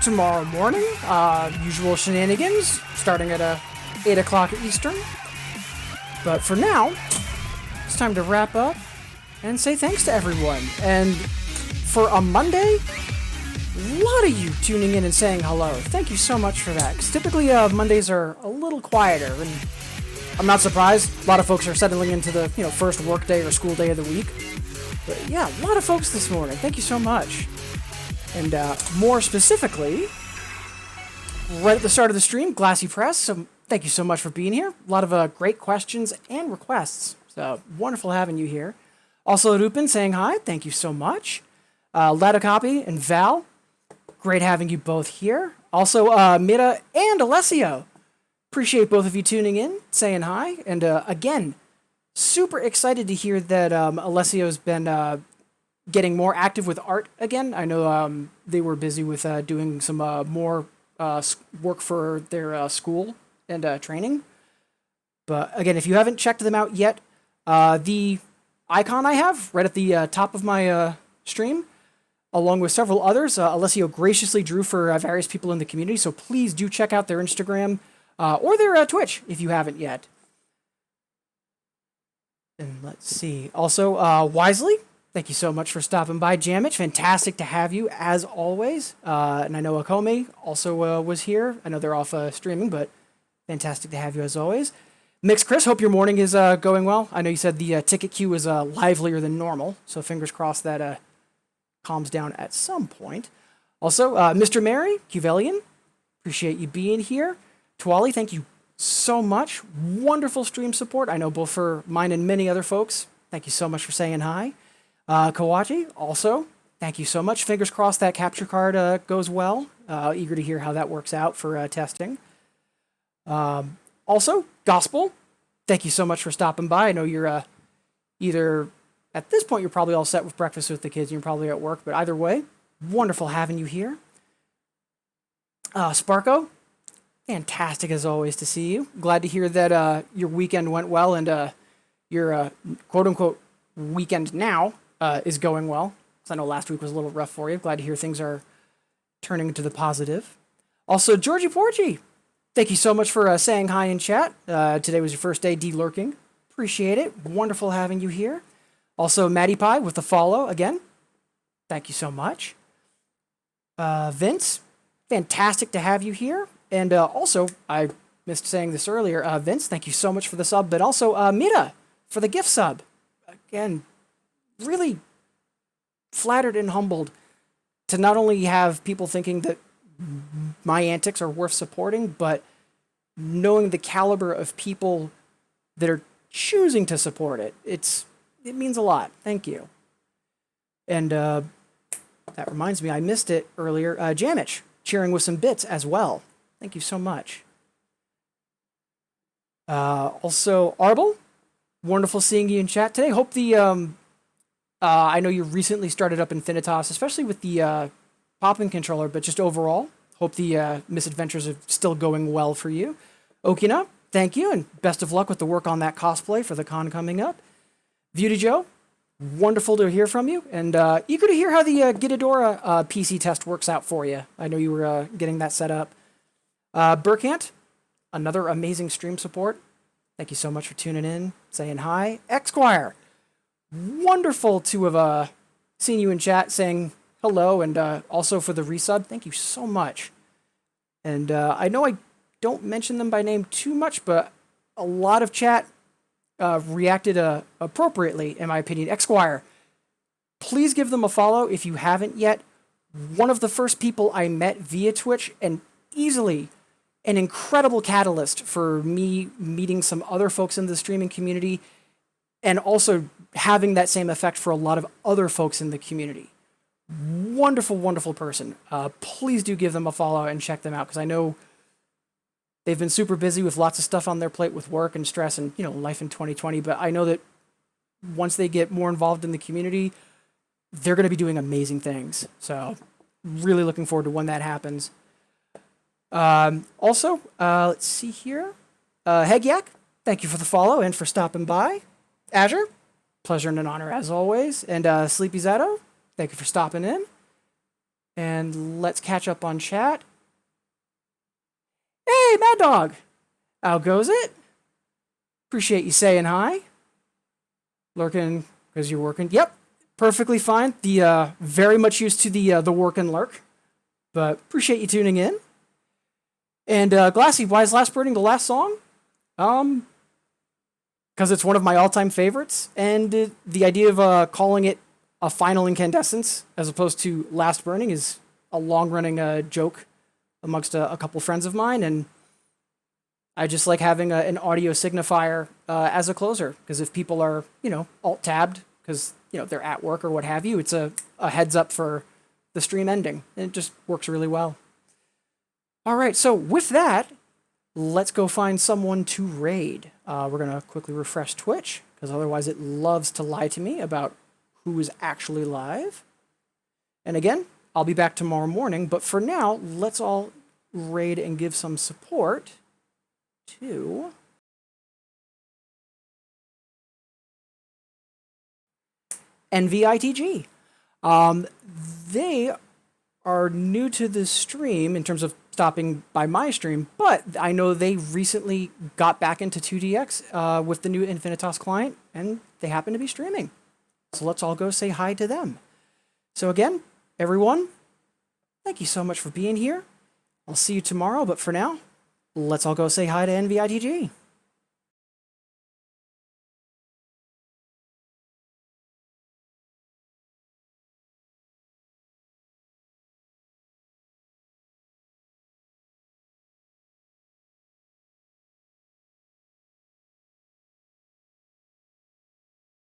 tomorrow morning. Usual shenanigans, starting at 8 o'clock Eastern. But for now, it's time to wrap up and say thanks to everyone. And for a Monday, a lot of you tuning in and saying hello. Thank you so much for that. Because typically Mondays are a little quieter, and I'm not surprised. A lot of folks are settling into the first work day or school day of the week. But yeah, a lot of folks this morning. Thank you so much. And more specifically, right at the start of the stream, Glassy Press. So thank you so much for being here. A lot of great questions and requests. So wonderful having you here. Also, Rupin saying hi. Thank you so much. Latacopy and Val, great having you both here. Also, Mira and Alessio. Appreciate both of you tuning in, saying hi. And again, super excited to hear that Alessio's been getting more active with art again. I know they were busy with doing some more work for their school and training. But again, if you haven't checked them out yet, the icon I have right at the top of my stream, along with several others, Alessio graciously drew for various people in the community. So please do check out their Instagram or their Twitch if you haven't yet. And let's see. Also, Wisely, thank you so much for stopping by. Jamich, fantastic to have you as always. And I know Akome also was here. I know they're off streaming, but fantastic to have you as always. Mix Chris, hope your morning is going well. I know you said the ticket queue is livelier than normal, so fingers crossed that calms down at some point. Also, Mr. Mary, Cuvelian, appreciate you being here. Twali, thank you so much. Wonderful stream support. I know both for mine and many other folks. Thank you so much for saying hi. Kawachi, also, thank you so much. Fingers crossed that capture card goes well Eager to hear how that works out for testing. Also, Gospel, thank you so much for stopping by. I know you're either, at this point, you're probably all set with breakfast with the kids and you're probably at work, but either way, wonderful having you here. Sparko, fantastic as always to see you. Glad to hear that your weekend went well and your quote-unquote weekend now is going well. So I know last week was a little rough for you. Glad to hear things are turning to the positive. Also, Georgie Porgy, thank you so much for saying hi in chat. Today was your first day de-lurking. Appreciate it. Wonderful having you here. Also, Maddie Pie with the follow again. Thank you so much. Vince, fantastic to have you here. And also, I missed saying this earlier, Vince, thank you so much for the sub, but also Mira for the gift sub. Again, really flattered and humbled to not only have people thinking that my antics are worth supporting, but knowing the caliber of people that are choosing to support it. It means a lot. Thank you. And that reminds me, I missed it earlier. Jamich, cheering with some bits as well. Thank you so much. Also, Arbel, wonderful seeing you in chat today. Hope the I know you recently started up Infinitas, especially with the popping controller, but just overall, hope the misadventures are still going well for you. Okina, thank you, and best of luck with the work on that cosplay for the con coming up. Beauty Joe, wonderful to hear from you, and eager to hear how the Gitadora PC test works out for you. I know you were getting that set up. Burkant, another amazing stream support. Thank you so much for tuning in, saying hi. Xquire, wonderful to have seen you in chat, saying hello, and also for the resub. Thank you so much. And I know I don't mention them by name too much, but a lot of chat reacted appropriately, in my opinion. Xquire, please give them a follow if you haven't yet. One of the first people I met via Twitch, and easily an incredible catalyst for me meeting some other folks in the streaming community, and also having that same effect for a lot of other folks in the community. Wonderful, wonderful person. Please do give them a follow and check them out, because I know they've been super busy with lots of stuff on their plate with work and stress and, life in 2020. But I know that once they get more involved in the community, they're going to be doing amazing things. So really looking forward to when that happens. Also, let's see here. Hegyak, thank you for the follow and for stopping by. Azure, pleasure and an honor as always. And Sleepy Zato, thank you for stopping in. And let's catch up on chat. Hey, Mad Dog, how goes it? Appreciate you saying hi. Lurking because you're working. Yep, perfectly fine. The very much used to the work and lurk, but appreciate you tuning in. And Glassy, why is Last Burning the last song? Because it's one of my all-time favorites, and the idea of calling it a final incandescence as opposed to Last Burning is a long-running joke amongst a couple friends of mine, and I just like having an audio signifier as a closer, because if people are, alt-tabbed because, they're at work or what have you, it's a heads up for the stream ending, and it just works really well. All right, so with that, let's go find someone to raid. We're going to quickly refresh Twitch, because otherwise it loves to lie to me about who is actually live. And again, I'll be back tomorrow morning, but for now, let's all raid and give some support to NVITG. They are new to the stream in terms of stopping by my stream, but I know they recently got back into 2DX with the new Infinitas client, and they happen to be streaming. So let's all go say hi to them. So again, everyone, thank you so much for being here. I'll see you tomorrow, but for now, let's all go say hi to NVITG.